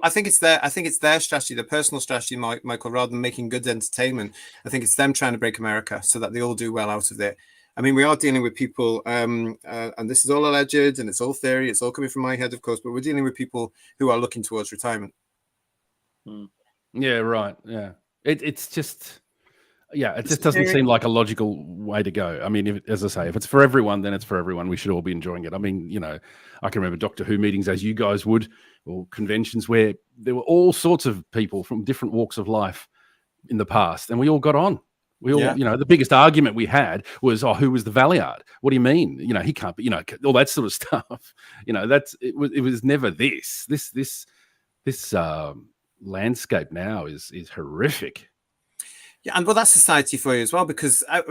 I think it's their strategy, their personal strategy, Michael, rather than making good entertainment. I think it's them trying to break America so that they all do well out of it. I mean, we are dealing with people, and this is all alleged, and it's all theory. It's all coming from my head, of course, but we're dealing with people who are looking towards retirement. Yeah, right. Yeah, it's just. Yeah, it just doesn't seem like a logical way to go. I mean, as I say, if it's for everyone, then it's for everyone. We should all be enjoying it. I mean, I can remember Doctor Who meetings, as you guys would, or conventions where there were all sorts of people from different walks of life in the past, and we all got on. We all, the biggest argument we had was, who was the Valiard? What do you mean? He can't be, all that sort of stuff. It was never this landscape now is horrific. Yeah, and well, that's society for you as well, because I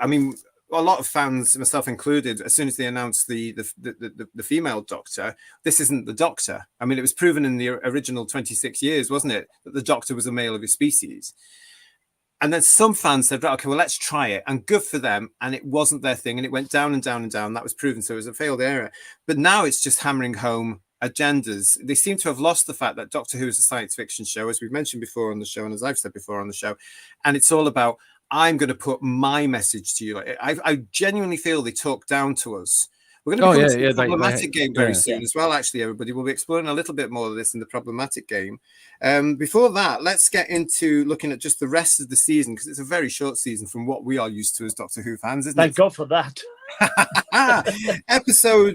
mean, a lot of fans, myself included, as soon as they announced the female Doctor, this isn't the Doctor. I mean, it was proven in the original 26 years, wasn't it, that the Doctor was a male of his species. And then some fans said, right, okay, well, let's try it, and good for them. And it wasn't their thing, and it went down and down and down. That was proven, so it was a failed era. But now it's just hammering home agendas. They seem to have lost the fact that Doctor Who is a science fiction show, as we've mentioned before on the show, and as I've said before on the show, and it's all about, I'm going to put my message to you. I genuinely feel they talk down to us. We're going to become a problematic game very soon as well, actually, everybody. We'll be exploring a little bit more of this in the problematic game. Before that, let's get into looking at just the rest of the season, because it's a very short season from what we are used to as Doctor Who fans, isn't it? Thank God for that.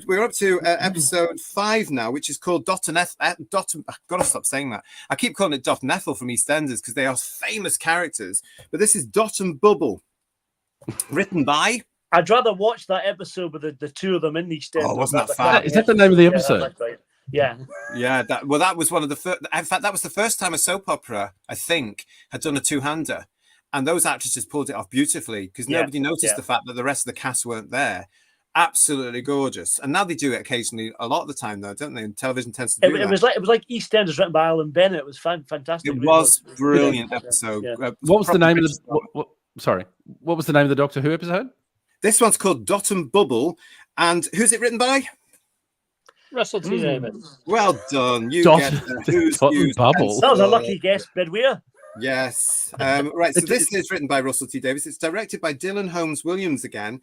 We're up to episode 5 now, which is called I've got to stop saying that. I keep calling it Dot and Ethel from EastEnders because they are famous characters, but this is Dot and Bubble, written by... I'd rather watch that episode with the two of them in EastEnders. Oh, wasn't that fun? Is that the name of the episode? Yeah. That was one of the in fact, that was the first time a soap opera, I think, had done a two-hander. And those actresses pulled it off beautifully, because nobody noticed the fact that the rest of the cast weren't there. Absolutely gorgeous. And now they do it occasionally, a lot of the time, though, don't they? And television tends to do that. It was like EastEnders written by Alan Bennett. It was fantastic. It was a brilliant episode. Yeah. What was the name of what was the name of the Doctor Who episode? This one's called Dot and Bubble. And who's it written by? Russell T. Davies. Well done. You Dot, get Dot and Bubble. That was a lucky guess, Bedweir. Yes. Right. So this is written by Russell T. Davies. It's directed by Dylan Holmes Williams again.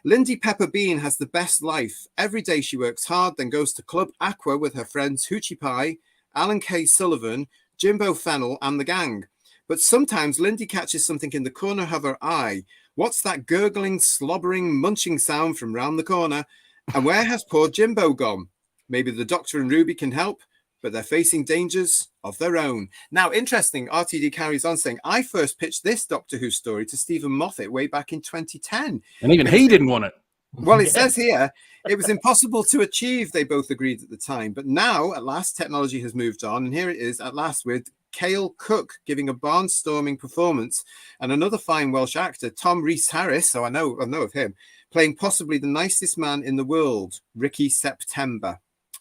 Lindy Pepper Bean has the best life. Every day she works hard, then goes to Club Aqua with her friends Hoochie Pie, Alan K. Sullivan, Jimbo Fennell, and the gang. But sometimes Lindy catches something in the corner of her eye. What's that gurgling, slobbering, munching sound from round the corner? And where has poor Jimbo gone? Maybe the Doctor and Ruby can help, but they're facing dangers of their own. Now, interesting, RTD carries on saying, I first pitched this Doctor Who story to Stephen Moffat way back in 2010. And even he didn't want it. Well, it says here, it was impossible to achieve, they both agreed at the time. But now, at last, technology has moved on. And here it is, at last, with Cale Cook giving a barnstorming performance, and another fine Welsh actor, Tom Rhys-Harris, so I know of him, playing possibly the nicest man in the world, Ricky September.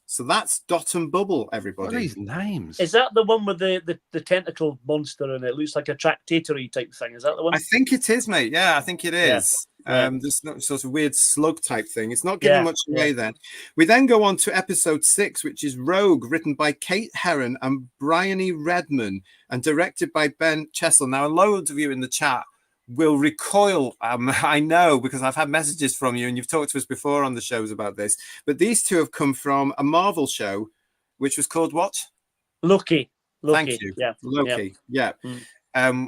So that's Dot and Bubble, everybody. What are these names? Is that the one with the tentacle monster and it looks like a tractatory type thing? Is that the one? I think it is, mate. Yeah, I think it is. Yeah. This sort of weird slug type thing. It's not giving much away then. We then go on to episode 6, which is Rogue, written by Kate Herron and Bryony Redman and directed by Ben Chessel. Now, a load of you in the chat will recoil, I know, because I've had messages from you and you've talked to us before on the shows about this, but these two have come from a Marvel show, which was called what? Loki. Thank you. Yeah. Loki. Yeah.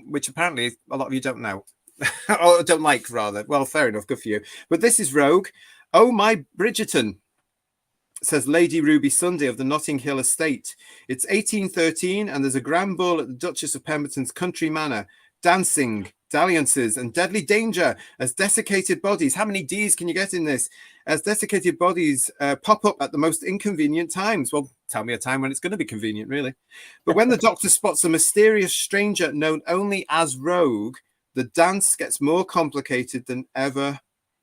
Which apparently a lot of you don't know. Or don't like, rather. Well, fair enough. Good for you. But this is Rogue. Oh, my Bridgerton, says Lady Ruby Sunday of the Notting Hill estate. It's 1813 and there's a grand ball at the Duchess of Pemberton's country manor. Dancing, dalliances, and deadly danger as desiccated bodies. How many D's can you get in this? As desiccated bodies pop up at the most inconvenient times. Well, tell me a time when it's going to be convenient, really. But when the Doctor spots a mysterious stranger known only as Rogue, the dance gets more complicated than ever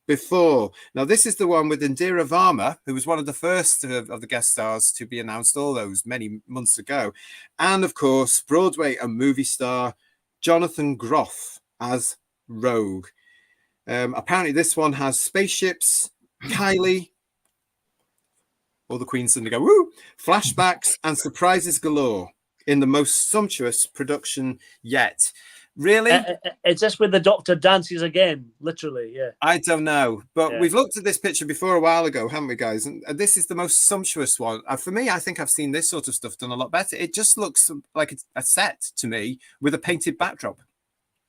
before. Now, this is the one with Indira Varma, who was one of the first of the guest stars to be announced all those many months ago. And, of course, Broadway and movie star Jonathan Groff as Rogue. Apparently, this one has spaceships, Kylie, All the queens suddenly go, woo! Flashbacks and surprises galore in the most sumptuous production yet. Really? It's just when the Doctor dances again, literally, yeah. I don't know, but Yeah. we've looked at this picture before a while ago, haven't we, guys? And this is the most sumptuous one. For me, I think I've seen this sort of stuff done a lot better. It just looks like it's a set to me with a painted backdrop.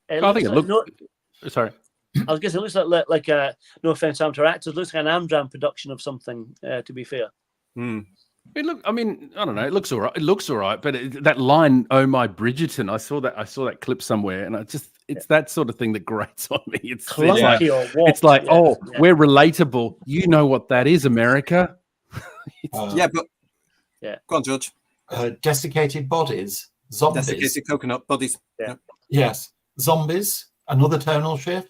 I think it looked... Sorry. I was going to say, it looks like no offense to our actors, looks like an Amdram production of something, to be fair. I mean, I don't know. It looks all right. It looks all right, but that line, "Oh my Bridgerton," I saw that clip somewhere, and it's that sort of thing that grates on me. It's Clunky or what? It's like, we're relatable. You know what that is, America. Yeah, but go on, George. Desiccated bodies, zombies, desiccated coconut bodies. Yeah. Yes, zombies. Another tonal shift.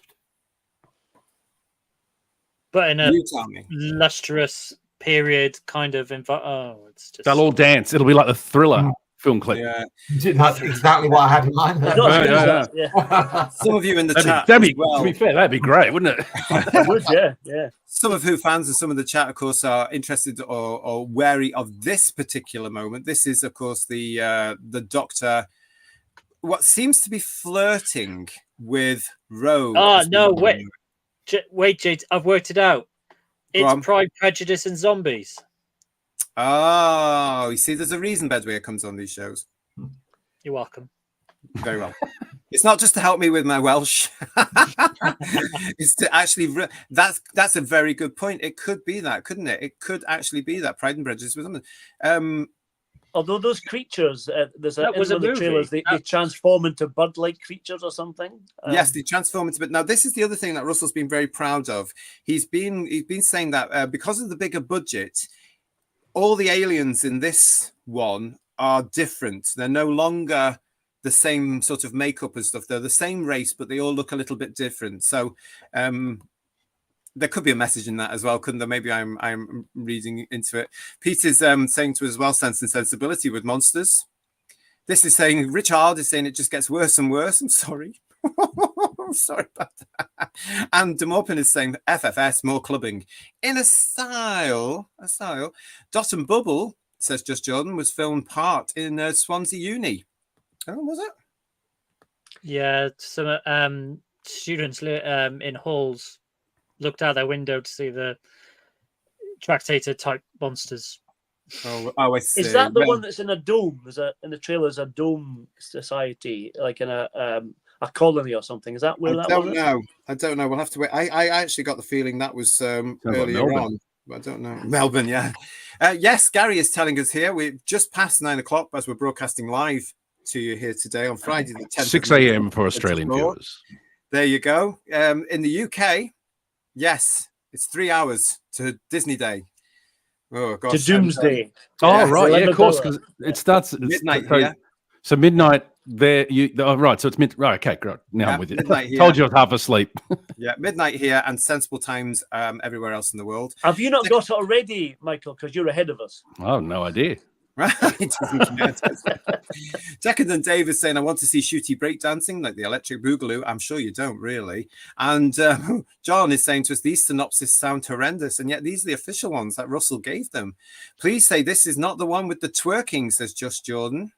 But in a You tell me. lustrous period kind of it's just They'll all dance. It'll be like the Thriller film clip. Yeah, That's exactly what I had in mind. Yeah. some of you in the chat. That'd be, as well, to be fair, that'd be great, wouldn't it? It would, yeah. some of Who fans and some of the chat, of course, are interested or wary of this particular moment. This is, of course, the Doctor. What seems to be flirting with Rose. Oh no! Wait, Jade, I've worked it out. It's Pride, Prejudice, and Zombies. Oh, you see, there's a reason Bedwear comes on these shows. You're welcome. Very well. It's not just to help me with my Welsh. It's to actually... That's a very good point. It could be that, couldn't it? It could actually be that. Pride and Prejudice was something. Although those creatures, there's That was a the movie. trailers, they transform into bird-like creatures or something. Yes, they transform into. But now this is the other thing that Russell's been very proud of. He's been saying that because of the bigger budget, all the aliens in this one are different. They're no longer the same sort of makeup and stuff. They're the same race, but they all look a little bit different. So there could be a message in that as well, couldn't there? Maybe I'm reading into it. Peter's saying to us as well, Sense and Sensibility with monsters. This is saying, Richard is saying it just gets worse and worse. I'm sorry. Sorry about that. And Demorpin is saying FFS, more clubbing. In a style. Dot and Bubble, says Just Jordan, was filmed part in Swansea Uni. Oh, was it? Yeah, some students in halls looked out their window to see the tractator type monsters. Oh, I see. Is that the one that's in a dome? In the trailer, is a dome society, like in a colony or something? Is that where that was? I don't know. We'll have to wait. I actually got the feeling that was earlier on. I don't know. Melbourne, yeah. Yes, Gary is telling us here. We're just past 9 o'clock as we're broadcasting live to you here today on Friday the 10th. 6 a.m. for Australian viewers. There you go. In the UK, yes, it's 3 hours to Disney Day. Oh, gosh. To Doomsday. Oh, right. Yeah, of course, because it starts at midnight here. So midnight there. Right. So it's right. Okay, great. Now I'm with you. Told you I was half asleep. Yeah, midnight here and sensible times everywhere else in the world. Have you not got it already, Michael? Because you're ahead of us. I have no idea. Right. Decadent Dave is saying, I want to see shooty breakdancing like the Electric Boogaloo. I'm sure you don't really. And John is saying to us, these synopses sound horrendous, and yet these are the official ones that Russell gave them. Please say this is not the one with the twerking, says Just Jordan.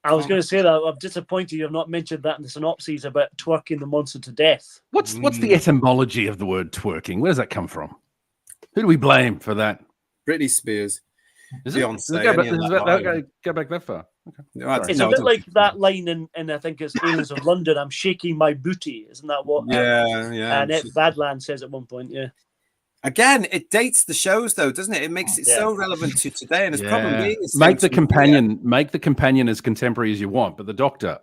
I was going to say that. I'm disappointed you have not mentioned that in the synopses about twerking the monster to death. What's the etymology of the word twerking? Where does that come from? Who do we blame for that? Britney Spears. Is it? Beyonce, go back that far. Okay. It's a bit like that line in I think it's Aliens of London. I'm shaking my booty. Isn't that what? Yeah. And Badland says at one point. Yeah. Again, it dates the shows though, doesn't it? It makes it so relevant to today, and it's probably make the companion as contemporary as you want, but the Doctor,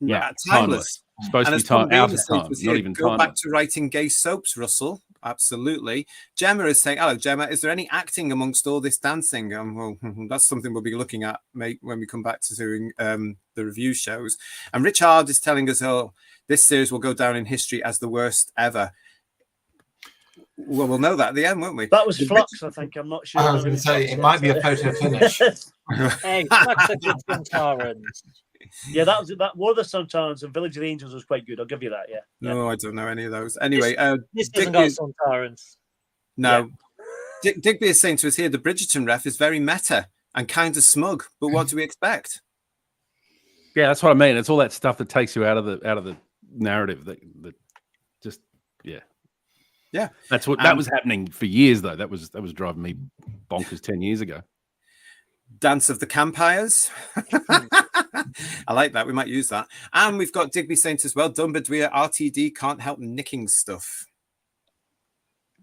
timeless. Supposed to be out of time, not even go back to writing gay soaps, Russell. Absolutely. Gemma is saying, hello, Gemma, is there any acting amongst all this dancing? Well, that's something we'll be looking at when we come back to doing the review shows. And Richard is telling us, this series will go down in history as the worst ever. Well, we'll know that at the end, won't we? That was Flux, I think. I'm not sure. I was going to say, it might be a photo finish. Hey, Flux are good Suntarans. Yeah, that War of the Suntarans and Village of the Angels was quite good. I'll give you that. No, I don't know any of those. Anyway, this doesn't got Suntarans. No. Digby is saying to us here, the Bridgerton ref is very meta and kind of smug, but what do we expect? Yeah, that's what I mean. It's all that stuff that takes you out of the narrative that just yeah. That's what that was happening for years though. That was driving me bonkers 10 years ago. Dance of the Campires. I like that. We might use that. And we've got Digby saying as well, Dumbledore RTD can't help nicking stuff.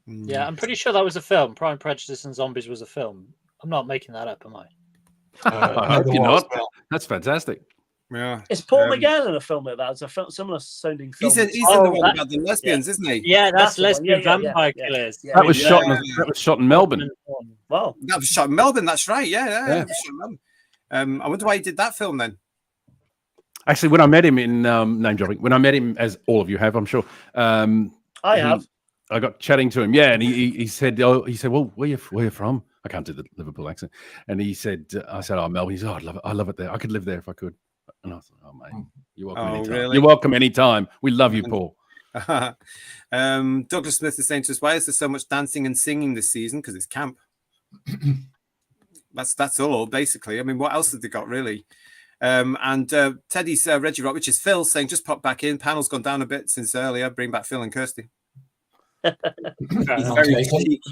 Yeah, I'm pretty sure that was a film. Pride and Prejudice and Zombies was a film. I'm not making that up, am I? I hope you're not. That's fantastic. Yeah. Is Paul McGann in a film like that? It's a similar sounding film. He's in the one about the lesbians, isn't he? Yeah, that's the one. Lesbian Vampire Killers. That was shot. That was shot in Melbourne. Wow. That was shot in Melbourne. That's right. Yeah. I wonder why he did that film then. Actually, when I met him in name dropping, when I met him, as all of you have, I'm sure. I have. I got chatting to him. Yeah, and he said, well, where you from? I can't do the Liverpool accent. And he said, I said, oh, Melbourne. He said, oh, I love it there. I could live there if I could. And I thought, oh, mate, you're welcome anytime. Really? You're welcome anytime. We love you, Paul. Douglas Smith is saying to us, why is there so much dancing and singing this season? Because it's camp. That's all, basically. I mean, what else have they got, really? And Teddy's Reggie Rock, which is Phil, saying, just pop back in. Panel's gone down a bit since earlier. Bring back Phil and Kirsty.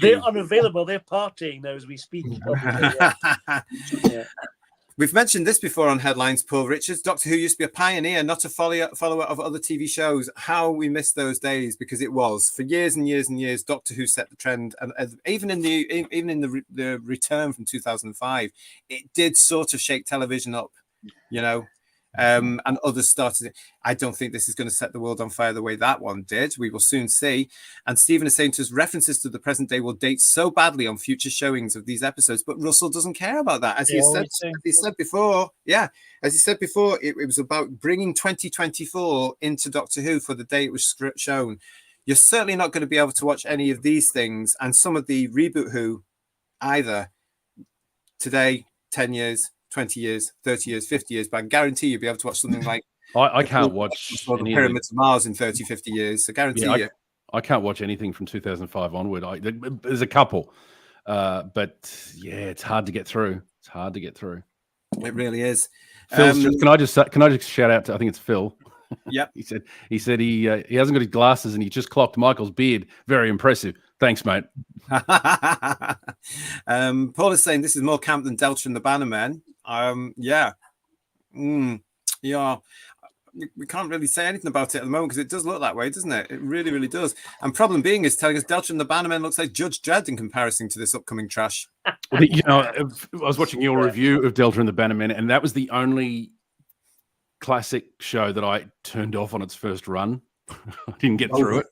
They're unavailable. They're partying now as we speak. Yeah. We've mentioned this before on Headlines, Paul Richards. Doctor Who used to be a pioneer, not a follower of other TV shows. How we miss those days, because it was for years and years and years. Doctor Who set the trend, and even in the return from 2005, it did sort of shake television up, you know. And others started. I don't think this is going to set the world on fire the way that one did. We will soon see. And Stephen is saying to us, references to the present day will date so badly on future showings of these episodes, but Russell doesn't care about that. As he said before, it was about bringing 2024 into Doctor Who for the day it was shown. You're certainly not going to be able to watch any of these things and some of the reboot Who either today, 10 years, 20 years, 30 years, 50 years, but I guarantee you'll be able to watch something like I can't watch the Pyramids of Mars in 30, 50 years. So guarantee you. I can't watch anything from 2005 onward. There's a couple, but yeah, it's hard to get through. It's hard to get through. It really is. Can I just shout out to, I think it's Phil. Yeah. he said he hasn't got his glasses and he just clocked Michael's beard. Very impressive. Thanks, mate. Paul is saying this is more camp than Delta and the Bannermen. Yeah. We can't really say anything about it at the moment because it does look that way, doesn't it? It really, really does. And problem being is telling us Delta and the Bannermen looks like Judge Dredd in comparison to this upcoming trash. Well, I was watching your review of Delta and the Bannermen, and that was the only classic show that I turned off on its first run. I didn't get through it.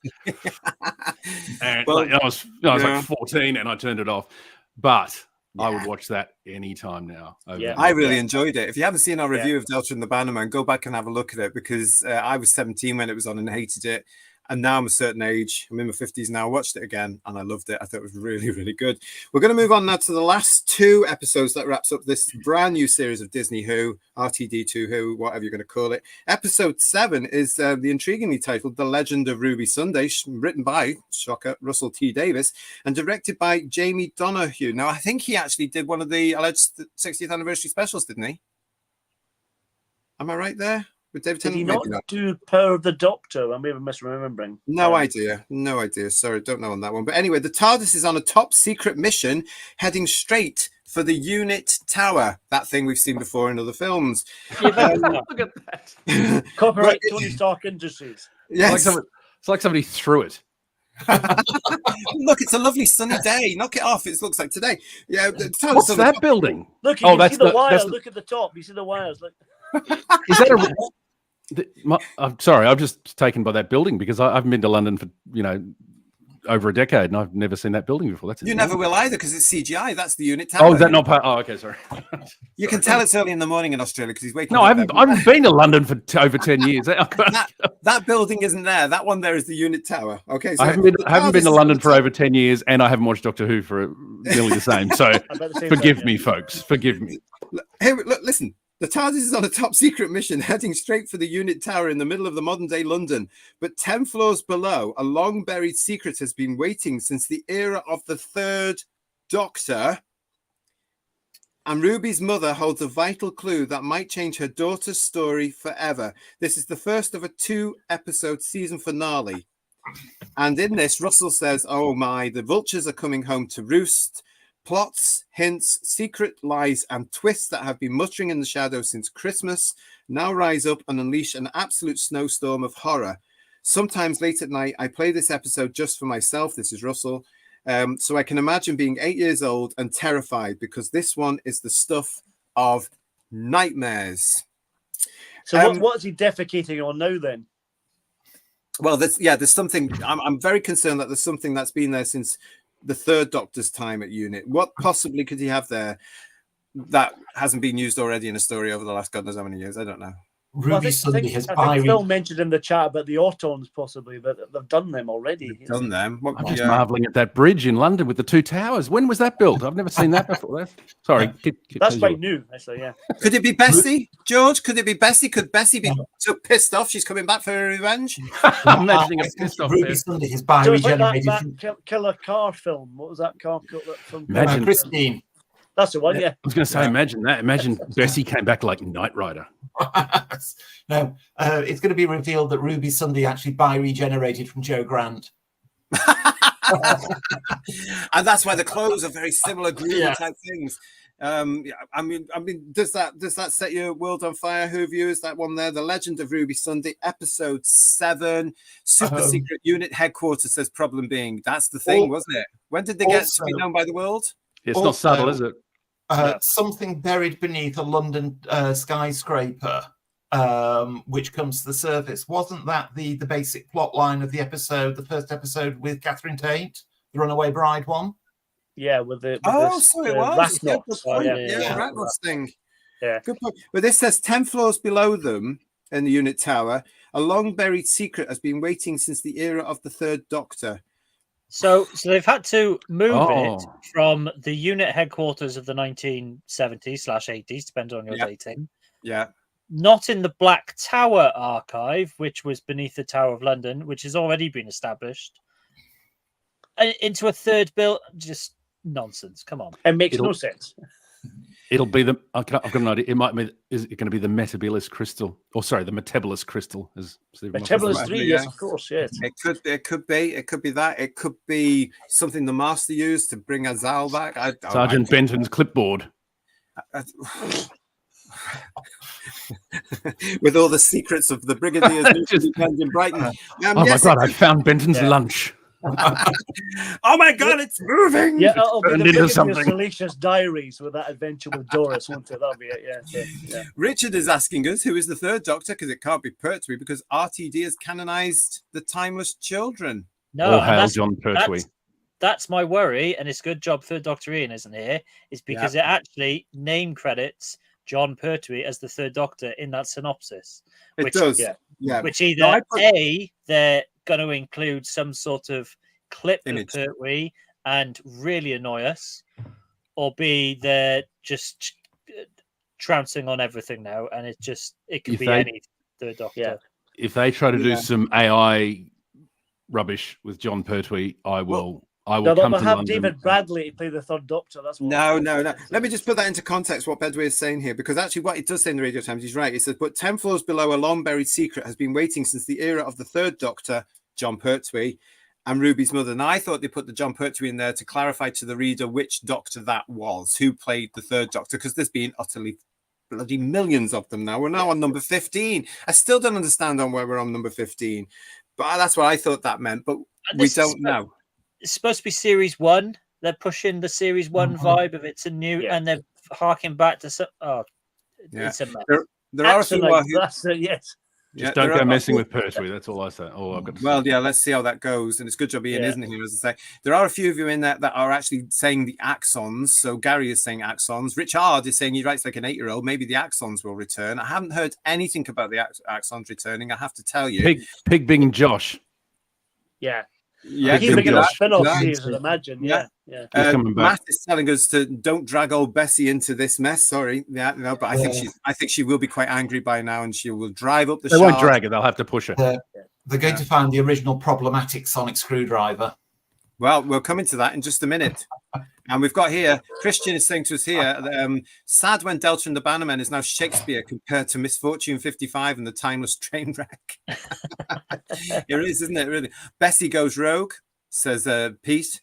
And I was like 14 and I turned it off. But I would watch that anytime now. I really enjoyed it. If you haven't seen our review of Delta and the Bannerman, go back and have a look at it, because I was 17 when it was on and hated it. And now I'm a certain age. I'm in my 50s now. I watched it again and I loved it. I thought it was really, really good. We're going to move on now to the last two episodes that wraps up this brand new series of Disney Who, RTD2 Who, whatever you're going to call it. Episode 7 is the intriguingly titled The Legend of Ruby Sunday, written by, shocker, Russell T. Davis, and directed by Jamie Donahue. Now, I think he actually did one of the alleged 60th anniversary specials, didn't he? Am I right there? Did he not do Power of the Doctor? I'm even misremembering. No idea. Sorry, don't know on that one. But anyway, the TARDIS is on a top secret mission heading straight for the Unit Tower. That thing we've seen before in other films. Look at that. Copyright Tony Stark Industries. Yes. It's like somebody threw it. Look, it's a lovely sunny day. Knock it off. It looks like today. Yeah. What's that building? Look, you can see the wires. Look at the top. You see the wires. Look. Is that I'm sorry, I'm just taken by that building because I haven't been to London for over a decade and I've never seen that building before. That's never will either because it's CGI. That's the Unit Tower. Oh, is that not part? Oh, okay, sorry. You can tell it's early in the morning in Australia because he's waking up. No, I haven't been to London for over 10 years. that building isn't there. That one there is the Unit Tower. Okay, so I haven't been to London for over 10 years and I haven't watched Doctor Who for nearly the same. So forgive me, folks. Forgive me. Hey, look, listen. The TARDIS is on a top secret mission heading straight for the Unit Tower in the middle of the modern day London. But 10 floors below, a long buried secret has been waiting since the era of the Third Doctor, and Ruby's mother holds a vital clue that might change her daughter's story forever. This is the first of a 2-episode season finale. And in this, Russell says, oh my, the vultures are coming home to roost. Plots, hints, secret lies, and twists that have been muttering in the shadows since Christmas now rise up and unleash an absolute snowstorm of horror. Sometimes late at night, I play this episode just for myself. This is Russell. So I can imagine being 8 years old and terrified because this one is the stuff of nightmares. So what is he defecating on now then? Well, there's something. I'm very concerned that there's something that's been there since the third Doctor's time at UNIT. What possibly could he have there that hasn't been used already in a story over the last God knows how many years? I don't know. Ruby Sunday has I think Phil mentioned in the chat about the Autons possibly, but they've done them already. They've done them. I'm just marveling at that bridge in London with the 2 towers. When was that built? I've never seen that before. Sorry. That's quite new, actually, yeah. Could it be Bessie, George? Could it be Bessie? Could Bessie be so pissed off she's coming back for her revenge? I'm imagining a pissed off Ruby Sunday has bioregenerated. That killer car film. What was that car film? Imagine Christine. That's the one, yeah. I was going to say, imagine that. Imagine Bessie came back like Knight Rider. No, it's going to be revealed that Ruby Sunday actually bioregenerated from Joe Grant. And that's why the clothes are very similar, groovy type things. I mean, does that set your world on fire? Who of you is that one there? The Legend of Ruby Sunday, episode 7, super secret unit headquarters. Says problem being that's the thing, wasn't it? When did they get to be known by the world? It's not subtle, is it? Something buried beneath a London skyscraper, which comes to the surface. Wasn't that the basic plot line of the episode, the first episode with Catherine Tate, the Runaway Bride one? Yeah, with the so it was. Ratnos thing. Yeah, good point. But this says 10 floors below them in the unit tower, a long buried secret has been waiting since the era of the third Doctor. So they've had to move it from the unit headquarters of the 1970s/80s, depends on your dating. Yeah. Not in the Black Tower archive, which was beneath the Tower of London, which has already been established. Into a third build, just nonsense. Come on. It makes no sense. It'll be the. I've got an idea. It might be. Is it going to be the Metabolus crystal? Or sorry, the Metabolus crystal? Metabolus 3, yes, of course, yes. It could be that. It could be something the Master used to bring Azal back. Sergeant Benton's clipboard. With all the secrets of the Brigadiers in Brighton. My God! I found Benton's lunch. Oh my God, it's moving! Yeah, it'll be the Brigadier Salacious Diaries with that adventure with Doris, won't it? That'll be it, yeah. Richard is asking us who is the third Doctor, because it can't be Pertwee, because RTD has canonized the Timeless Children. No, hail John Pertwee. That's my worry, and it's good job third Doctor Ian isn't here, is because it actually name credits John Pertwee as the third Doctor in that synopsis. It does. Yeah. Which either they're going to include some sort of clip of Pertwee and really annoy us, or B, they're just trouncing on everything now, and it could be any third Doctor. Yeah. If they try to do some AI rubbish with John Pertwee, I will. They'll have David Bradley play the third Doctor. That's what no. Let me just put that into context, what Bedway is saying here, because actually what it does say in the Radio Times, he's right. It says, but 10 floors below, a long-buried secret has been waiting since the era of the third Doctor, John Pertwee, and Ruby's mother. And I thought they put the John Pertwee in there to clarify to the reader which Doctor that was, who played the third Doctor, because there's been utterly bloody millions of them now. We're now on number 15. I still don't understand on where we're on number 15, but that's what I thought that meant, but we don't know. It's supposed to be series 1. They're pushing the series 1 vibe of it's a new, and they're harking back to some. It's a mess. There are a few more. Yes. Just don't go messing with Pertwee. That's all I say. I've got to say. Let's see how that goes. And it's good job Ian isn't here, as I say. There are a few of you in there that are actually saying the axons. So Gary is saying axons. Richard is saying he writes like an 8-year-old. Maybe the axons will return. I haven't heard anything about the axons returning. I have to tell you. Pig Bing Josh. Yeah. Yeah, he's making a spin-off series, I'd imagine. Yeah. Matt is telling us to don't drag old Bessie into this mess. Sorry, but I think she will be quite angry by now, and she will drive up the. They won't drag it; they'll have to push her. They're going to find the original problematic sonic screwdriver. Well, we'll come into that in just a minute. And we've got here, Christian is saying to us here, sad when Delta and the Bannermen is now Shakespeare compared to Misfortune 55 and the Timeless Train Wreck. It is, isn't it, really? Bessie Goes Rogue, says Pete.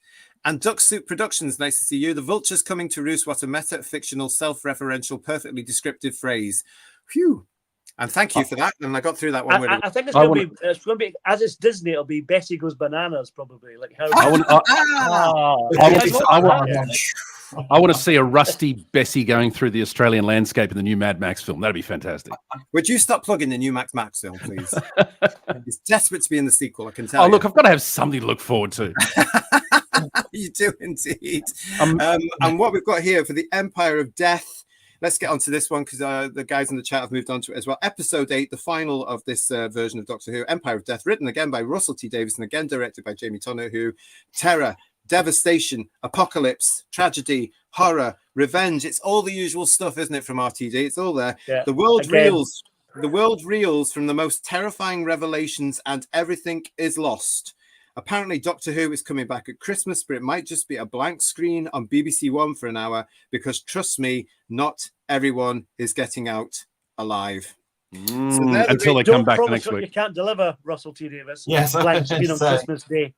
And Duck Soup Productions, nice to see you. The vultures coming to roost, what a meta-fictional, self-referential, perfectly descriptive phrase. Phew. And thank you for that. And I got through that one. I think it's going to be, as it's Disney, it'll be Bessie Goes Bananas, probably. Like how I want to see a rusty Bessie going through the Australian landscape in the new Mad Max film. That'd be fantastic. Would you stop plugging the new Max film, please? It's desperate to be in the sequel, I can tell you. Oh, look, I've got to have something to look forward to. You do indeed. And what we've got here for the Empire of Death, let's get onto this one because the guys in the chat have moved on to it as well. Episode 8, the final of this version of Doctor Who, Empire of Death, written again by Russell T. Davies and again directed by Jamie Donahue. Terror, devastation, apocalypse, tragedy, horror, revenge. It's all the usual stuff, isn't it, from RTD? It's all there. Yeah. The world reels. The world reels from the most terrifying revelations and everything is lost. Apparently, Doctor Who is coming back at Christmas, but it might just be a blank screen on BBC One for an hour because, trust me, not everyone is getting out alive. Until they come back next week. You can't deliver, Russell T. Davies. Yes, blank screen on Christmas Day.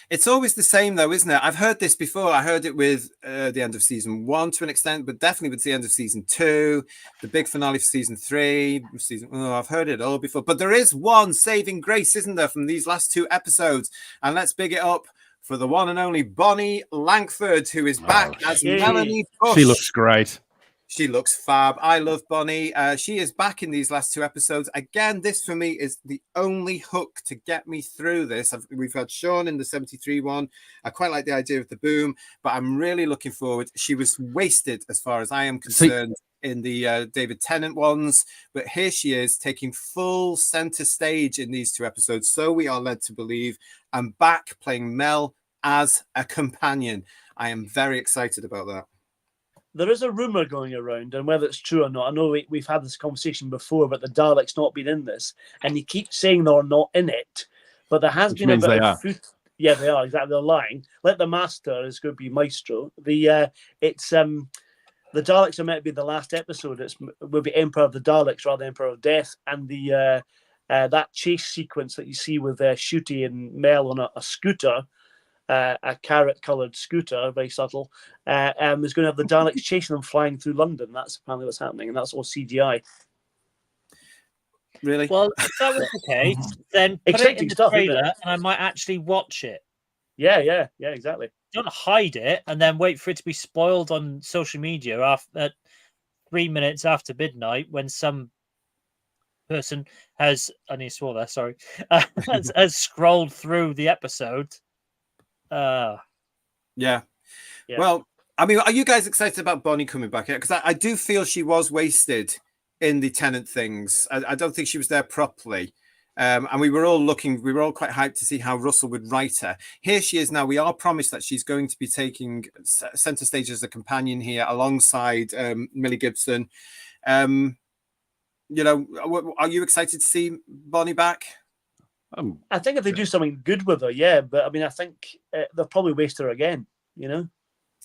It's always the same, though, isn't it? I've heard this before. I heard it with the end of season 1 to an extent, but definitely with the end of season 2, the big finale for season 3. I've heard it all before. But there is one saving grace, isn't there, from these last 2 episodes? And let's big it up for the one and only Bonnie Langford, who is back as Melanie Bush. She looks great. She looks fab. I love Bonnie. She is back in these last 2 episodes. Again, this for me is the only hook to get me through this. We've had Sean in the 73 one. I quite like the idea of the boom, but I'm really looking forward. She was wasted as far as I am concerned in the David Tennant ones, but here she is taking full center stage in these 2 episodes. So we are led to believe I'm back playing Mel as a companion. I am very excited about that. There is a rumor going around, and whether it's true or not, I know we've had this a conversation about the Daleks not being in this, and you keep saying they're not in it, but there has been a bit of food. Yeah, they are, exactly. They're lying. Like the Master is going to be Maestro. The Daleks are meant to be the last episode. It will be Emperor of the Daleks rather than Emperor of Death, and the that chase sequence that you see with Shooty and Mel on a scooter. A carrot-coloured scooter, very subtle, is going to have the Daleks chasing them flying through London. That's apparently what's happening, and that's all CGI. Really? Well, if that was the case, then put it in the trailer, and I might actually watch it. Yeah, exactly. Don't hide it and then wait for it to be spoiled on social media at 3 minutes after midnight when some person has, I need to swallow that, sorry, has scrolled through the episode. Yeah. Well, I mean, are you guys excited about Bonnie coming back here? Because I do feel she was wasted in the Tennant things. I don't think she was there properly. And we were all quite hyped to see how Russell would write her. Here she is now. We are promised that she's going to be taking center stage as a companion here alongside Millie Gibson. Are you excited to see Bonnie back? I think if they do something good with her, yeah. But I mean, I think they'll probably waste her again. I'm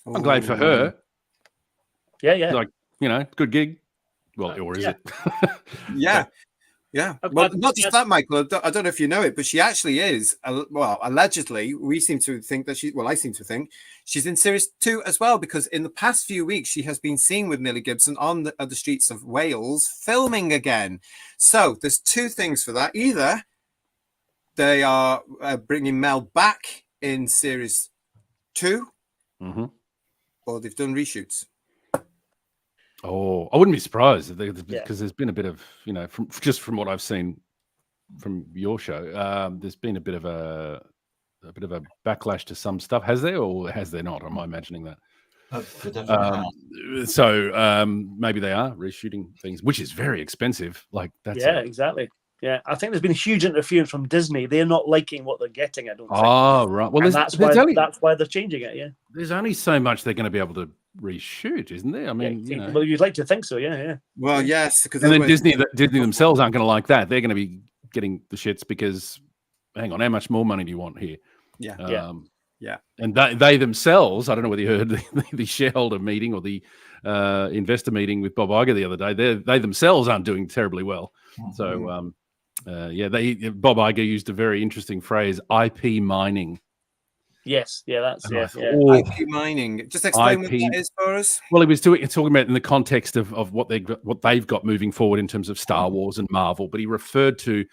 glad for her. Yeah. Like, good gig. Well, or is it? Yeah. Well, not just that, Michael. I don't know if you know it, but she actually is. Allegedly, we seem to think that I seem to think she's in series 2 as well, because in the past few weeks she has been seen with Millie Gibson on the streets of Wales filming again. So there's 2 things for that. Either they are bringing Mel back in series 2, or they've done reshoots. Oh, I wouldn't be surprised because there's been a bit of, from what I've seen from your show, there's been a bit of a backlash to some stuff. Has there, or has there not? Am I imagining that? So maybe they are reshooting things, which is very expensive. Like that's exactly. Yeah, I think there's been huge interference from Disney. They're not liking what they're getting, I don't think. Oh, right. Well, that's why they're changing it, yeah. There's only so much they're going to be able to reshoot, isn't there? I mean, Well, you'd like to think so, yeah. Well, yes. Because then Disney themselves aren't going to like that. They're going to be getting the shits because, hang on, how much more money do you want here? Yeah. Yeah. And they themselves, I don't know whether you heard the shareholder meeting or the investor meeting with Bob Iger the other day. They themselves aren't doing terribly well. So, Bob Iger used a very interesting phrase, IP mining. Yes, yeah, that's And I thought, IP mining. Just explain what that is for us. Well, he was talking about in the context of what they've got moving forward in terms of Star Wars and Marvel, but he referred to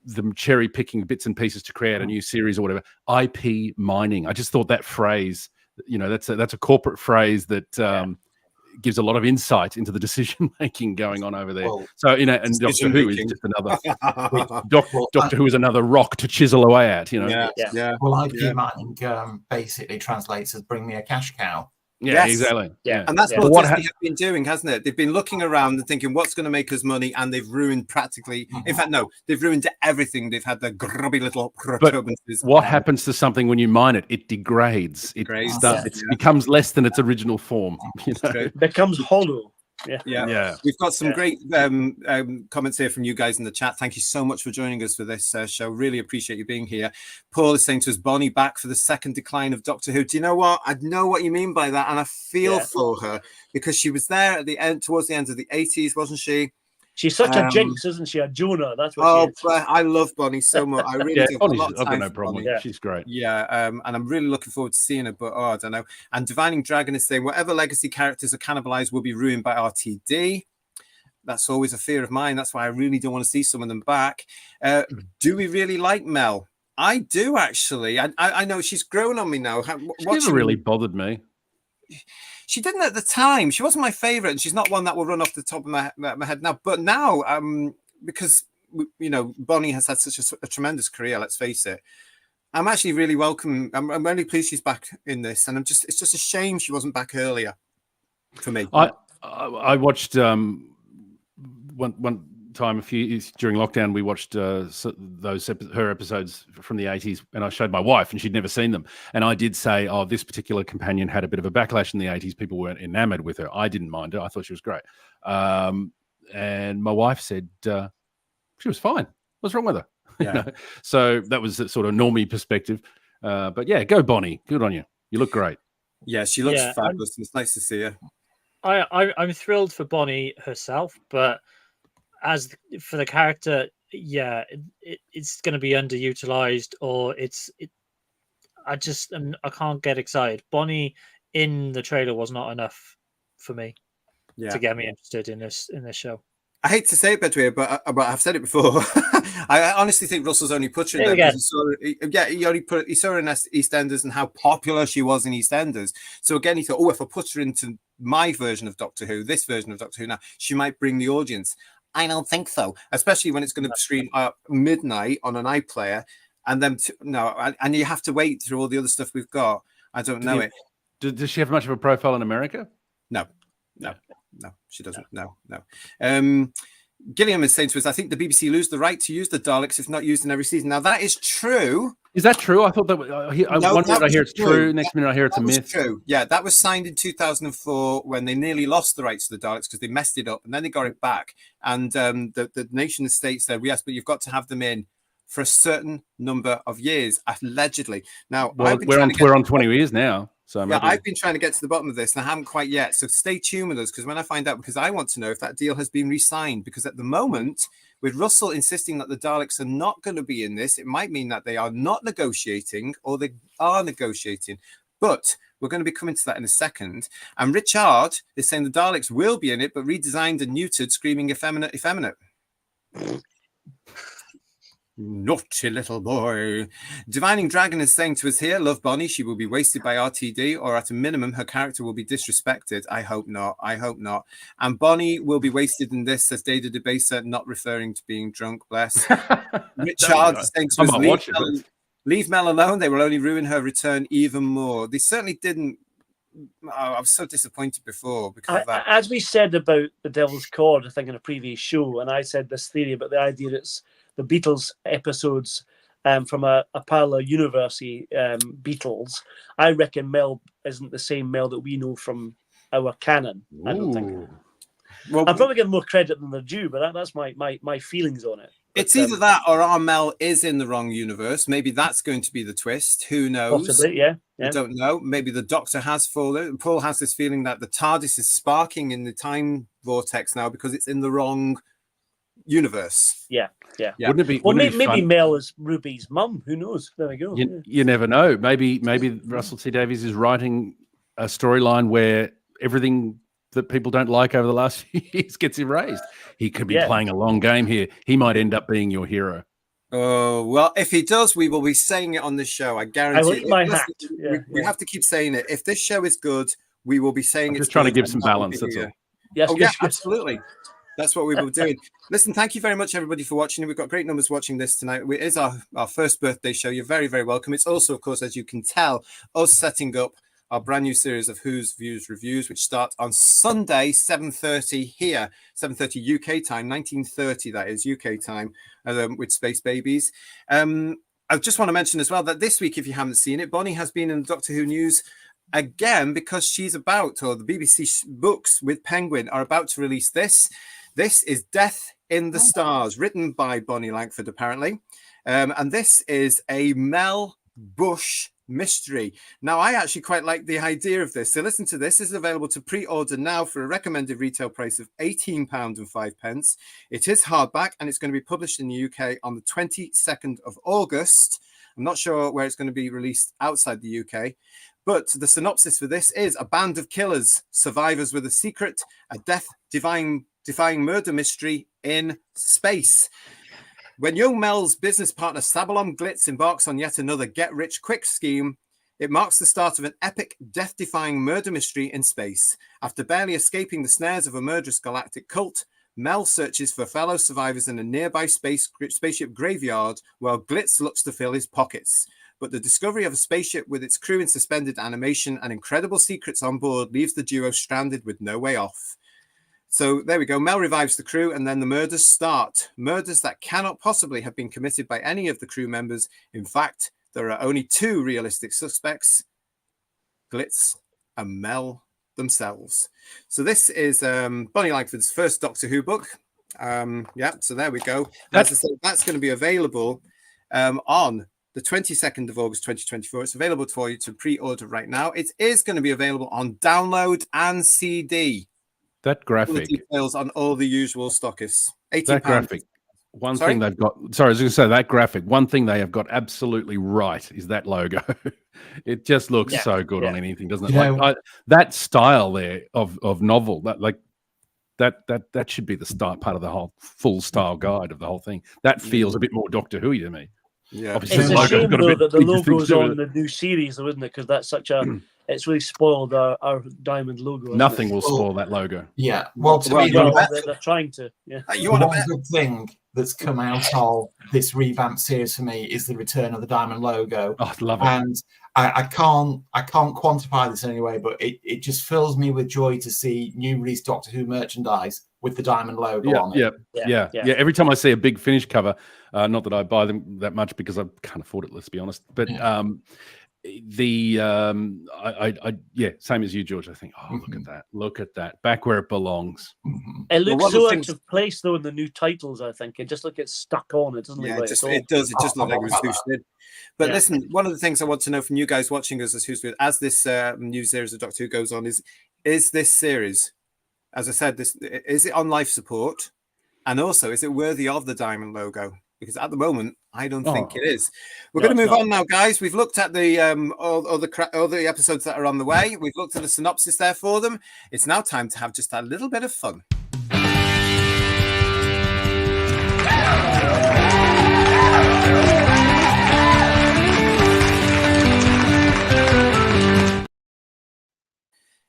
them cherry picking bits and pieces to create a new series or whatever. IP mining. I just thought that phrase, that's a corporate phrase that gives a lot of insight into the decision making going on over there. Well, so and Doctor Who is just another Doctor Who is another rock to chisel away at. Well, IP mining basically translates as "bring me a cash cow." Yeah, exactly. Yeah, and that's what Disney have been doing, hasn't it? They've been looking around and thinking, what's going to make us money? And they've ruined practically. In fact, no, they've ruined everything. They've had the grubby little protuberances. What happens to something when you mine it? It degrades. It becomes less than its original form. It becomes hollow. Yeah. We've got some great comments here from you guys in the chat. Thank you so much for joining us for this show. Really appreciate you being here. Paul is saying to us, Bonnie back for the second decline of Doctor Who. Do you know what? I know what you mean by that, and I feel for her because she was there at the end, towards the end of the 80s, wasn't she? She's such a Jinkx, isn't she? A Jonah. That's what she is. I love Bonnie so much. I really do. I've got no problem with her. She's great. Yeah, and I'm really looking forward to seeing her, but I don't know. And Divining Dragon is saying, whatever legacy characters are cannibalized will be ruined by RTD. That's always a fear of mine. That's why I really don't want to see some of them back. Do we really like Mel? I do, actually. I know she's grown on me now. She never really bothered me. She didn't at the time. She wasn't my favorite, and she's not one that will run off the top of my head now. But now, because Bonnie has had such a tremendous career. Let's face it. I'm actually really welcome. I'm really pleased she's back in this, and it's just a shame she wasn't back earlier. For me, I watched one time during lockdown. We watched her episodes from the 80s, and I showed my wife, and she'd never seen them. And I did say, this particular companion had a bit of a backlash in the 80s. People weren't enamored with her. I didn't mind her. I thought she was great. And my wife said she was fine. What's wrong with her? Yeah. So that was a sort of normie perspective. But yeah, go Bonnie. Good on you. You look great. Yeah, she looks fabulous. It's nice to see her. I'm thrilled for Bonnie herself, but as for the character, it's going to be underutilized, or I can't get excited. Bonnie in the trailer was not enough for me to get me interested in this show. I hate to say it, Bedway, but I've said it before. I honestly think Russell's only put her in there. He saw her in EastEnders and how popular she was in EastEnders. So again, he thought, if I put her into my version of Doctor Who, this version of Doctor Who now, she might bring the audience. I don't think so, especially when it's going to screen midnight on an iPlayer, and then and you have to wait through all the other stuff we've got. I don't know it. Does she have much of a profile in America? No, she doesn't. No. Gilliam is saying to us, I think the BBC lose the right to use the Daleks if not used in every season. Now that is true. Is that true? I thought that. One minute I hear it's true. Next minute I hear it's a myth. True. Yeah, that was signed in 2004 when they nearly lost the rights to the Daleks because they messed it up, and then they got it back. And the nation state said, yes, but you've got to have them in for a certain number of years, allegedly. Now we're on 20 years now. So I've been trying to get to the bottom of this, and I haven't quite yet. So stay tuned with us, because when I find out, because I want to know if that deal has been re-signed. Because at the moment, with Russell insisting that the Daleks are not going to be in this, it might mean that they are not negotiating, or they are negotiating. But we're going to be coming to that in a second. And Richard is saying the Daleks will be in it, but redesigned and neutered, screaming effeminate, effeminate. Naughty little boy. Divining Dragon is saying to us here, love Bonnie. She will be wasted by RTD, or at a minimum, her character will be disrespected. I hope not. And Bonnie will be wasted in this, says Data Debaser, not referring to being drunk, bless. Richard is saying to us, leave Mel alone. They will only ruin her return even more. They certainly didn't. I was so disappointed before because of that. As we said about the Devil's Chord, I think in a previous show, and I said this theory about the idea that it's the Beatles episodes from a parallel universe, Beatles. I reckon Mel isn't the same Mel that we know from our canon. I don't think. Well, I'm probably getting more credit than they're due, but that's my feelings on it. It's either that or our Mel is in the wrong universe. Maybe that's going to be the twist. Who knows? Possibly, yeah. I don't know. Maybe the Doctor has fallen. Paul has this feeling that the TARDIS is sparking in the time vortex now because it's in the wrong universe. Yeah. Wouldn't it be? Well, wouldn't it be maybe fun? Mel is Ruby's mum. Who knows? There we go. You never know. Maybe Russell T Davies is writing a storyline where everything that people don't like over the last few years gets erased. He could be playing a long game here. He might end up being your hero. Oh, well, if he does, we will be saying it on this show. I guarantee. I will eat my hat. We have to keep saying it. If this show is good, we will be saying it. Just trying to give some balance, that's all. Yes, yes, absolutely. That's what we will be doing. Listen, thank you very much, everybody, for watching. We've got great numbers watching this tonight. It is our first birthday show. You're very, very welcome. It's also, of course, as you can tell, us setting up our brand new series of Who's Views Reviews, which start on Sunday, 7:30 here, 7:30 UK time, 19:30, that is UK time, with Space Babies. I just want to mention as well that this week, if you haven't seen it, Bonnie has been in the Doctor Who news again because she's about, or the BBC books with Penguin are about to release this. This is Death in the Stars, written by Bonnie Langford, apparently. And this is a Mel Bush mystery. Now, I actually quite like the idea of this. So listen to this. This is available to pre-order now for a recommended retail price of £18.05. It is hardback and it's going to be published in the UK on the 22nd of August. I'm not sure where it's going to be released outside the UK. But the synopsis for this is: a band of killers, survivors with a secret, a death-defying murder mystery in space. When young Mel's business partner Sabalom Glitz embarks on yet another get-rich-quick scheme, it marks the start of an epic, death-defying murder mystery in space. After barely escaping the snares of a murderous galactic cult, Mel searches for fellow survivors in a nearby spaceship graveyard, while Glitz looks to fill his pockets. But the discovery of a spaceship with its crew in suspended animation and incredible secrets on board leaves the duo stranded with no way off. So there we go. Mel revives the crew and then the murders start. Murders that cannot possibly have been committed by any of the crew members. In fact, there are only two realistic suspects, Glitz and Mel themselves. So this is Bonnie Langford's first Doctor Who book. So there we go. As I said, that's going to be available on the 22nd of August 2024. It's available for you to pre-order right now. It is going to be available on download and CD. That graphic. Details on all the usual stockists. That graphic. One thing they've got. Sorry, I was going to say that graphic. One thing they have got absolutely right is that logo. It just looks so good on anything, doesn't it? Yeah. Like, that style there of novel. That should be the start part of the whole full style guide of the whole thing. That feels a bit more Doctor Who to me. Yeah, obviously it's a shame though that the logo's on the new series, though, isn't it? Because that's such a it's really spoiled our diamond logo. Nothing will spoil that logo. Yeah, well, to me, they're trying to. Yeah, one good thing that's come out of this revamp series for me is the return of the diamond logo. Oh, I love it. And I can't quantify this anyway, but it just fills me with joy to see new release Doctor Who merchandise with the diamond logo on it. Yeah. Every time I see a big finish cover, not that I buy them that much because I can't afford it, let's be honest. But same as you, George. I think, look at that, back where it belongs. It looks so out of place though in the new titles. I think it just gets stuck on. It doesn't look like it does. It just looks like it was boosted. But listen, one of the things I want to know from you guys watching us as this new series of Doctor Who goes on is this series, as I said, is it on life support, and also is it worthy of the diamond logo? Because at the moment, I don't think it is. We're going to move on now, guys. We've looked at the all the episodes that are on the way. We've looked at the synopsis there for them. It's now time to have just a little bit of fun.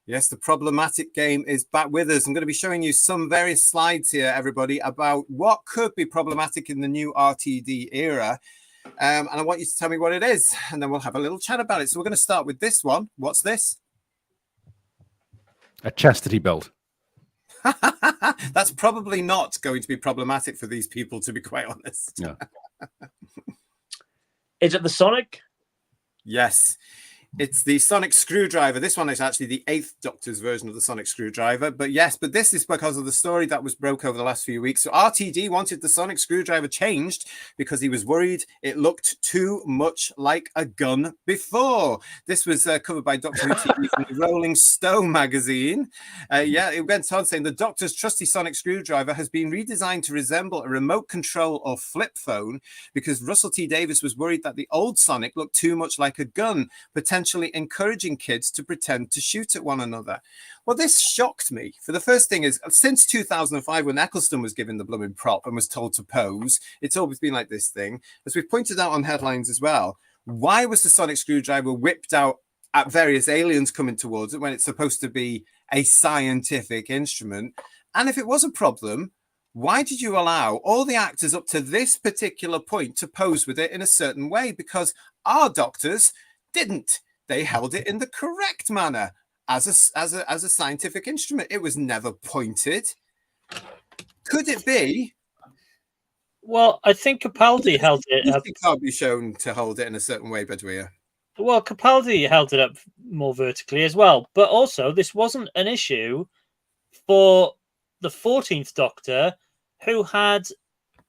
Yes, the problematic game is back with us. I'm going to be showing you some various slides here, everybody, about what could be problematic in the new RTD era. And I want you to tell me what it is, and then we'll have a little chat about it. So we're going to start with this one. What's this? A chastity belt. That's probably not going to be problematic for these people, to be quite honest. Yeah. Is it the Sonic? Yes. It's the sonic screwdriver. This one is actually the 8th Doctor's version of the sonic screwdriver. But yes, but this is because of the story that was broke over the last few weeks. So RTD wanted the sonic screwdriver changed because he was worried it looked too much like a gun before. This was covered by Doctor Who TV from the Rolling Stone magazine. It went on saying the Doctor's trusty sonic screwdriver has been redesigned to resemble a remote control or flip phone because Russell T Davies was worried that the old Sonic looked too much like a gun, potentially encouraging kids to pretend to shoot at one another. Well, this shocked me. For the first thing is, since 2005, when Eccleston was given the blooming prop and was told to pose, it's always been like this thing. As we've pointed out on headlines as well, why was the sonic screwdriver whipped out at various aliens coming towards it when it's supposed to be a scientific instrument? And if it was a problem, why did you allow all the actors up to this particular point to pose with it in a certain way? Because our doctors didn't. They held it in the correct manner as a scientific instrument. It was never pointed. Could it be? Well, I think Capaldi held it up. It can't be shown to hold it in a certain way, Bedouin. Well, Capaldi held it up more vertically as well. But also, this wasn't an issue for the 14th Doctor, who had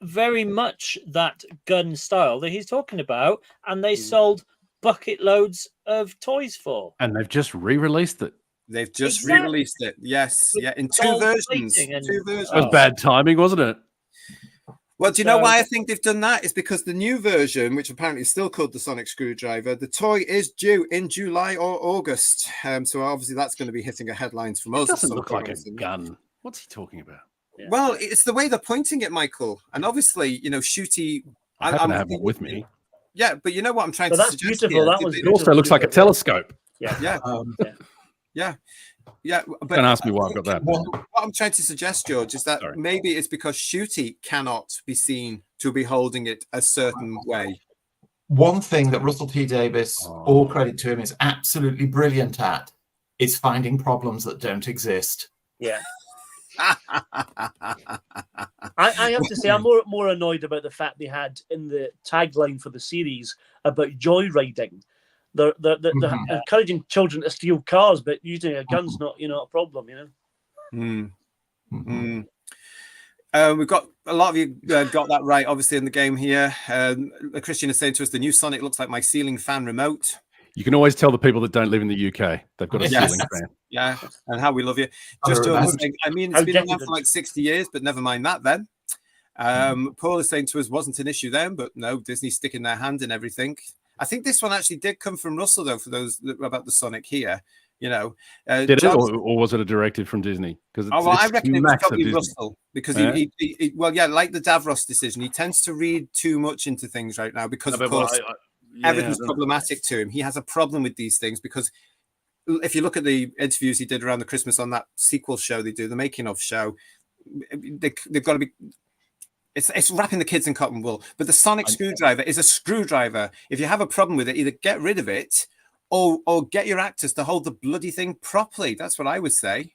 very much that gun style that he's talking about, and they sold bucket loads of toys for. And they've just re-released it. They've just re-released it. Yes, yeah, in two versions. Two versions. That was bad timing, wasn't it? Well, do you know why I think they've done that? It's because the new version, which apparently is still called the Sonic Screwdriver, the toy is due in July or August. So obviously that's going to be hitting a headlines from us. It doesn't look like a gun. What's he talking about? Yeah. Well, it's the way they're pointing it, Michael. And obviously, Shooty... I happen to have it with me. Yeah, but you know what I'm trying to that's suggest beautiful. Here? That was it also looks like a telescope. Yeah. But don't ask me why I've got that. What I'm trying to suggest, George, is that maybe it's because Shooty cannot be seen to be holding it a certain way. One thing that Russell T Davies, all credit to him, is absolutely brilliant at is finding problems that don't exist. Yeah. I have to say, I'm more annoyed about the fact they had in the tagline for the series about joyriding. They're encouraging children to steal cars, but using a gun's not, a problem, We've got a lot of you got that right, obviously, in the game here. Christian is saying to us, the new Sonic looks like my ceiling fan remote. You can always tell the people that don't live in the UK. They've got a ceiling fan. Yeah, and how we love you. Just saying, I mean, it's been around for like 60 years, but never mind that then. Paul is saying to us, wasn't an issue then, but no, Disney's sticking their hand in everything. I think this one actually did come from Russell, though, for those about the Sonic here. Did it, or was it a directive from Disney? Because I reckon it was probably Russell, because he like the Davros decision, he tends to read too much into things right now because, of course, everything's problematic to him. He has a problem with these things because if you look at the interviews he did around the Christmas on that sequel show they do, the making of show, they've got to be. It's wrapping the kids in cotton wool. But the sonic screwdriver is a screwdriver. If you have a problem with it, either get rid of it or get your actors to hold the bloody thing properly. That's what I would say.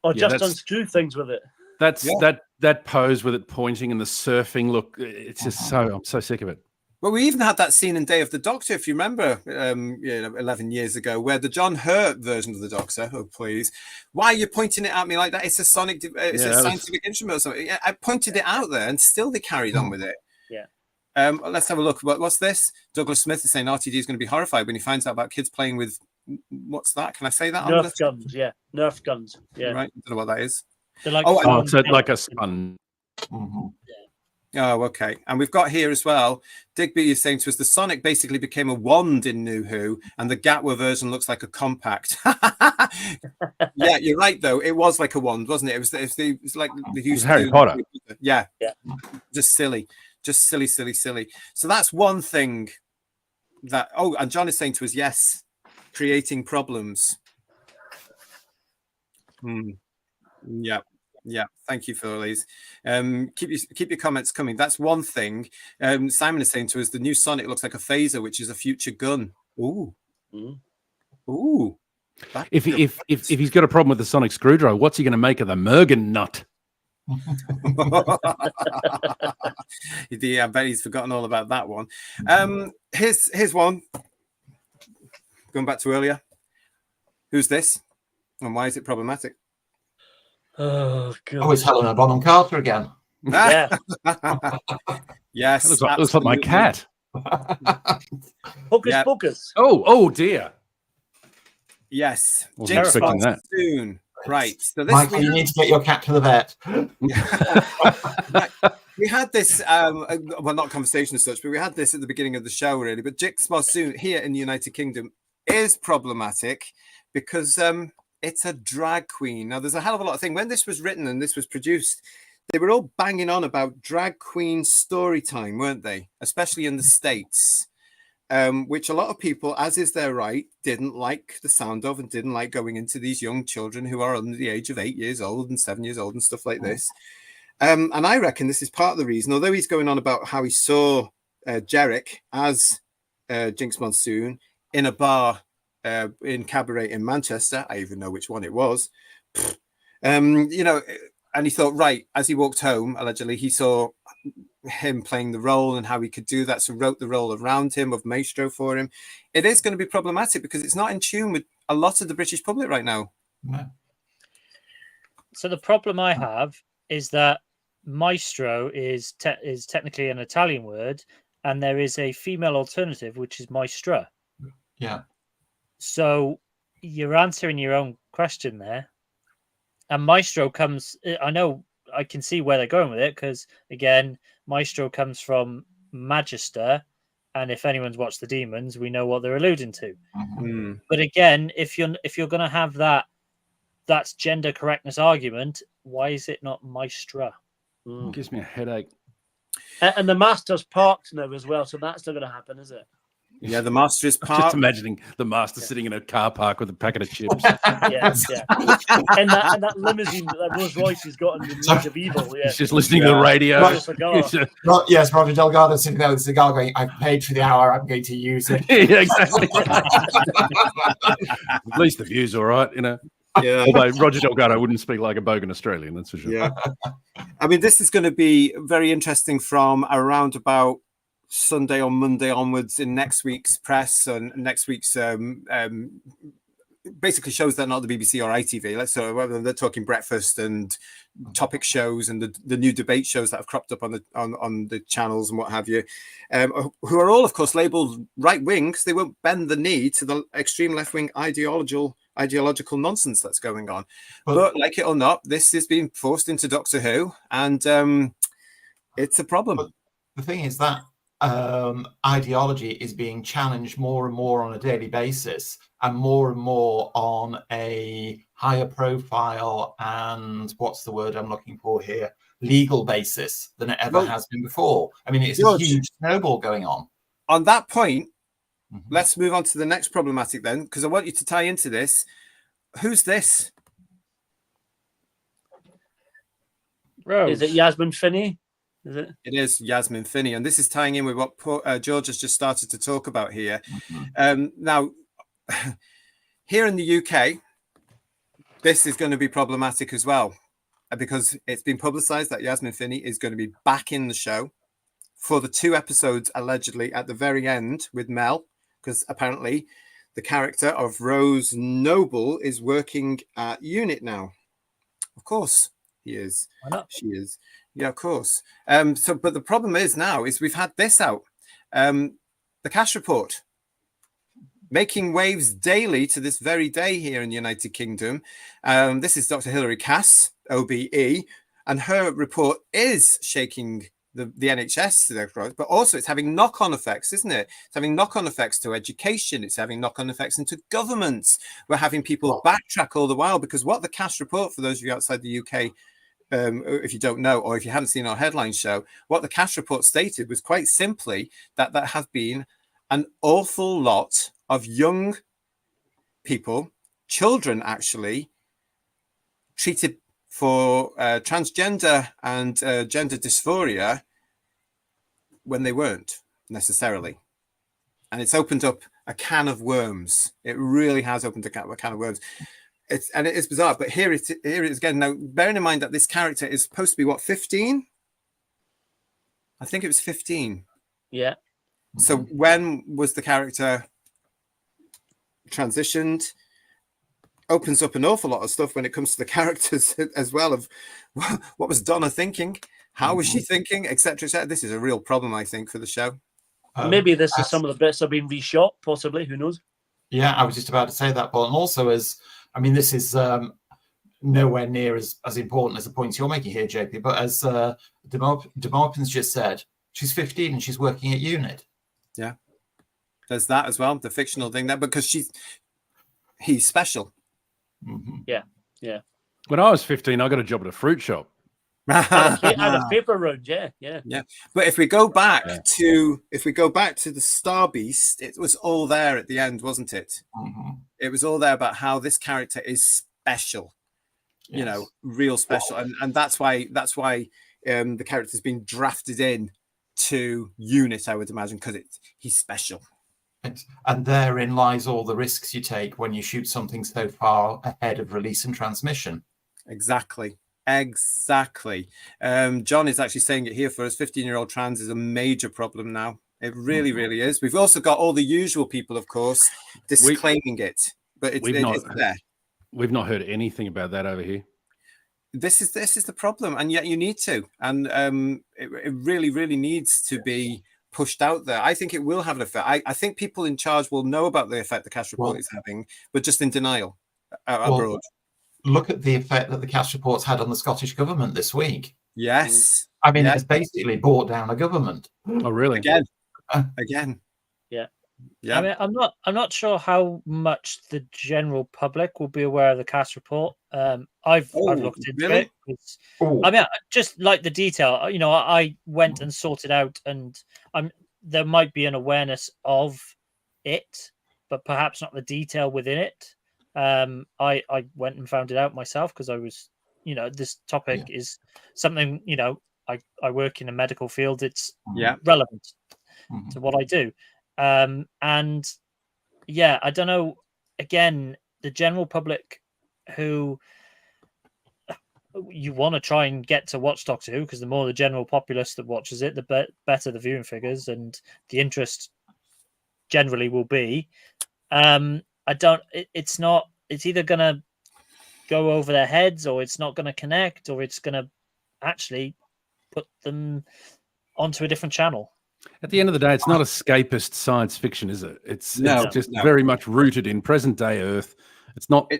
Or just unscrew things with it. That pose with it pointing and the surfing look. It's just I'm so sick of it. Well, we even had that scene in Day of the Doctor, if you remember, 11 years ago, where the John Hurt version of the Doctor, oh, please, why are you pointing it at me like that? It's a scientific instrument or something. I pointed it out there and still they carried on with it. Yeah. Let's have a look. What's this? Douglas Smith is saying RTD is going to be horrified when he finds out about kids playing with, what's that? Can I say that? Nerf guns, yeah. Nerf guns, yeah. Right, I don't know what that is. They're like it's like a sponge. Mm-hmm. Oh, okay. And we've got here as well, Digby is saying to us, the Sonic basically became a wand in New Who, and the Gatwa version looks like a compact. Yeah, you're right, though. It was like a wand, wasn't it? It was like the used Harry Potter. Yeah. Just silly. Just silly. So that's one thing that... Oh, and John is saying to us, yes, creating problems. Yeah, thank you for these. Keep your comments coming. That's one thing. Simon is saying to us, the new Sonic looks like a phaser, which is a future gun. Ooh. If he's got a problem with the sonic screwdriver, what's he going to make of the Mergen nut? Yeah, I bet he's forgotten all about that one. Here's one. going back to earlier. Who's this? And why is it problematic? Oh, God. Oh, it's Helena Bonham Carter again. Yeah. Yes. Looks like my absolutely. cat. Hocus Yeah. Pocus. Oh dear. Yes. Wasn't Jinkx expecting that. monsoon. Right. So this Michael, you need to get your cat to the vet. Right. We had this, well, not conversation as such, but we had this at the beginning of the show, really. But Jinkx monsoon here in the United Kingdom is problematic because it's a drag queen. Now, there's a hell of a lot of things. When this was written and this was produced, they were all banging on about drag queen story time, weren't they? Especially in the States, which a lot of people, as is their right, didn't like the sound of and didn't like going into these young children who are under the age of 8 years old and 7 years old and stuff like this. And I reckon this is part of the reason, although he's going on about how he saw Jerick as Jinkx monsoon in a bar in Cabaret in Manchester. I even know which one it was. You know, and he thought, right, as he walked home, allegedly, he saw him playing the role and how he could do that. So wrote the role around him of Maestro for him. It is going to be problematic because it's not in tune with a lot of the British public right now. No. So the problem I have is that Maestro is technically an Italian word, and there is a female alternative, which is Maestra. Yeah. So you're answering your own question there. And Maestro comes, I know, I can see where they're going with it, because, again, Maestro comes from Magister, and if anyone's watched The Demons, we know what they're alluding to. Mm-hmm. But again, if you're going to have that's gender correctness argument, why is it not Maestra? Gives me a headache. And the Master's parked now as well, so that's not going to happen, is it? Yeah, the Master is Just part. imagining the Master sitting in a car park with a packet of chips. Yeah. And that limousine that Rolls Royce has got in the Knights of Evil. Yeah. He's just listening to the radio. With a cigar. Yes, Roger Delgado sitting there with a cigar going, I've paid for the hour, I'm going to use it. Yeah, exactly. At least the view's all right, you know. Yeah. Although Roger Delgado wouldn't speak like a bogan Australian, that's for sure. Yeah. I mean, this is going to be very interesting from around about Sunday or Monday onwards in next week's press and next week's basically shows that are not the BBC or ITV. So whether they're talking breakfast and topic shows and the new debate shows that have cropped up on the channels and what have you, who are all, of course, labelled right wing because they won't bend the knee to the extreme left wing ideological nonsense that's going on. But like it or not, this is being forced into Doctor Who, and it's a problem. But the thing is that ideology is being challenged more and more on a daily basis, and more on a higher profile and what's the word I'm looking for here? Legal basis than it ever has been before. I mean, it's George, a huge snowball going on. On that point, let's move on to the next problematic then, because I want you to tie into this. Who's this? Rose. Is it Yasmin Finney? Is it? It is Yasmin Finney, and this is tying in with what George has just started to talk about here. Now, here in the UK, this is going to be problematic as well, because it's been publicised that Yasmin Finney is going to be back in the show for the 2 episodes, allegedly, at the very end with Mel, because apparently the character of Rose Noble is working at Unit now. Of course, he is. Why not? She is. Yeah, of course. But the problem is now is we've had this out. The Cash Report, making waves daily to this very day here in the United Kingdom. This is Dr. Hilary Cass, OBE, and her report is shaking the NHS to their growth, but also it's having knock-on effects, isn't it? It's having knock-on effects to education. It's having knock-on effects into governments. We're having people backtrack all the while, because what the Cash Report, for those of you outside the UK, if you don't know, or if you haven't seen our headline show, what the Cash Report stated was quite simply that there have been an awful lot of young people, children actually, treated for transgender and gender dysphoria when they weren't necessarily. And it's opened up a can of worms. It really has opened a can of worms. It is bizarre, but here it is again. Now, bearing in mind that this character is supposed to be, what, 15? I think it was 15. Yeah. So when was the character transitioned, opens up an awful lot of stuff when it comes to the characters as well, of what was Donna thinking, how was she thinking, etc., etc. This is a real problem, I think, for the show. Maybe this is some of the bits have been reshot, possibly. Who knows? Yeah, I was just about to say that, Paul. And also, this is nowhere near as important as the points you're making here, JP. But as DeMarpin's just said, she's 15 and she's working at UNIT. Yeah, there's that as well, the fictional thing there, because he's special. Yeah. When I was 15, I got a job at a fruit shop. And a paper round, yeah. But if we go back to the Star Beast, it was all there at the end, wasn't it? It was all there about how this character is special, you know, real special, and that's why the character's been drafted in to UNIT, I would imagine, because he's special. And therein lies all the risks you take when you shoot something so far ahead of release and transmission. Exactly. John is actually saying it here for us. 15-year-old trans is a major problem now. It really, really is. We've also got all the usual people, of course, disclaiming it, but it's there. We've not heard anything about that over here. This is the problem, and yet you need to, and it really, really needs to be pushed out there. I think it will have an effect. I think people in charge will know about the effect the cast report is having, but just in denial abroad. Look at the effect that the cast reports had on the Scottish government this week. Yes. I mean, it's basically brought down a government. Oh, really? Again. Yeah. I mean, I'm not sure how much the general public will be aware of the cast report. I've looked into it. I mean, just like the detail, you know, I went and sorted out, and there might be an awareness of it, but perhaps not the detail within it. I went and found it out myself because I was, you know, this topic is something, you know, I work in a medical field. It's relevant to what I do. And I don't know, again, the general public who you want to try and get to watch Doctor Who, because the more the general populace that watches it, the better the viewing figures and the interest generally will be. It's either going to go over their heads, or it's not going to connect, or it's going to actually put them onto a different channel. At the end of the day, it's not escapist science fiction, is it? It's just very much rooted in present day Earth. It's not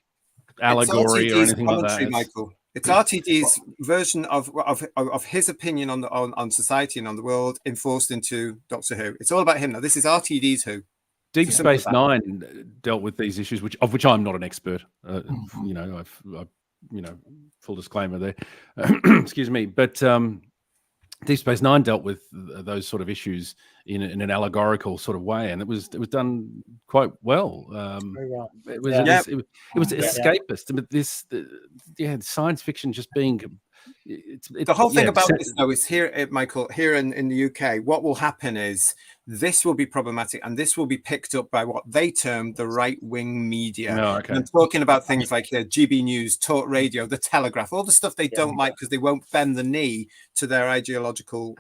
allegory or anything like that. Michael. It's RTD's version of his opinion on society and on the world enforced into Doctor Who. It's all about him now. This is RTD's Who. Deep Space Nine dealt with these issues, of which I'm not an expert. You know, full disclaimer there. Excuse me, but Deep Space Nine dealt with those sort of issues in an allegorical sort of way, and it was done quite well. It was escapist, but science fiction just being. The whole thing about this, though, is here, Michael, here in the UK, what will happen is this will be problematic, and this will be picked up by what they term the right-wing media. Oh, okay. I'm talking about things like GB News, Talk Radio, The Telegraph, all the stuff they don't like because they won't bend the knee to their ideological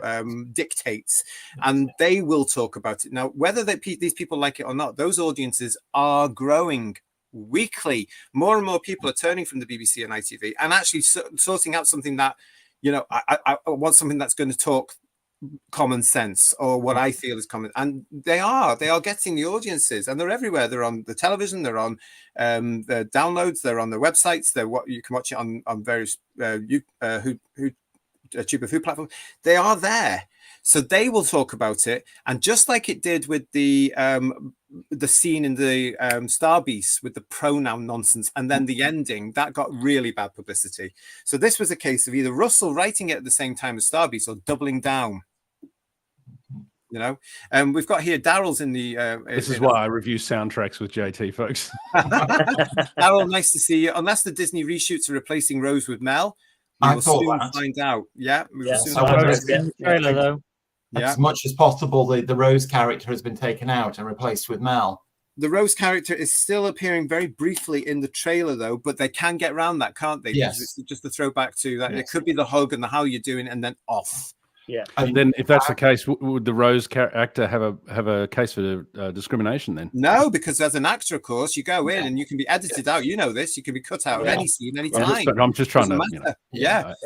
dictates, and they will talk about it. Now, whether these people like it or not, those audiences are growing weekly. More and more people are turning from the BBC and ITV and actually sorting out something that, you know, I want something that's going to talk common sense, or what I feel is common, and they are getting the audiences, and they're everywhere. They're on the television, they're on the downloads, they're on the websites, you can watch it on various Tube of Who platform. They are there, so they will talk about it. And just like it did with the scene in the Star Beast with the pronoun nonsense, and then the ending that got really bad publicity. So this was a case of either Russell writing it at the same time as Star Beast or doubling down. You know, we've got here Daryl's in the. This is why I review soundtracks with JT, folks. Daryl, nice to see you. Unless the Disney reshoots are replacing Rose with Mel, we will soon find out. Yeah, we will soon find out. Trailer, though. As much as possible, the Rose character has been taken out and replaced with Mel. The Rose character is still appearing very briefly in the trailer, though, but they can get around that, can't they? Yes. It's just a throwback to that. Yes. It could be the hug and the how you're doing, and then off. Yeah. And then, if that's the case, would the Rose actor have a case for discrimination then? No, because as an actor, of course, you go in and you can be edited out. You know this. You can be cut out of any scene, any time. I'm just trying to,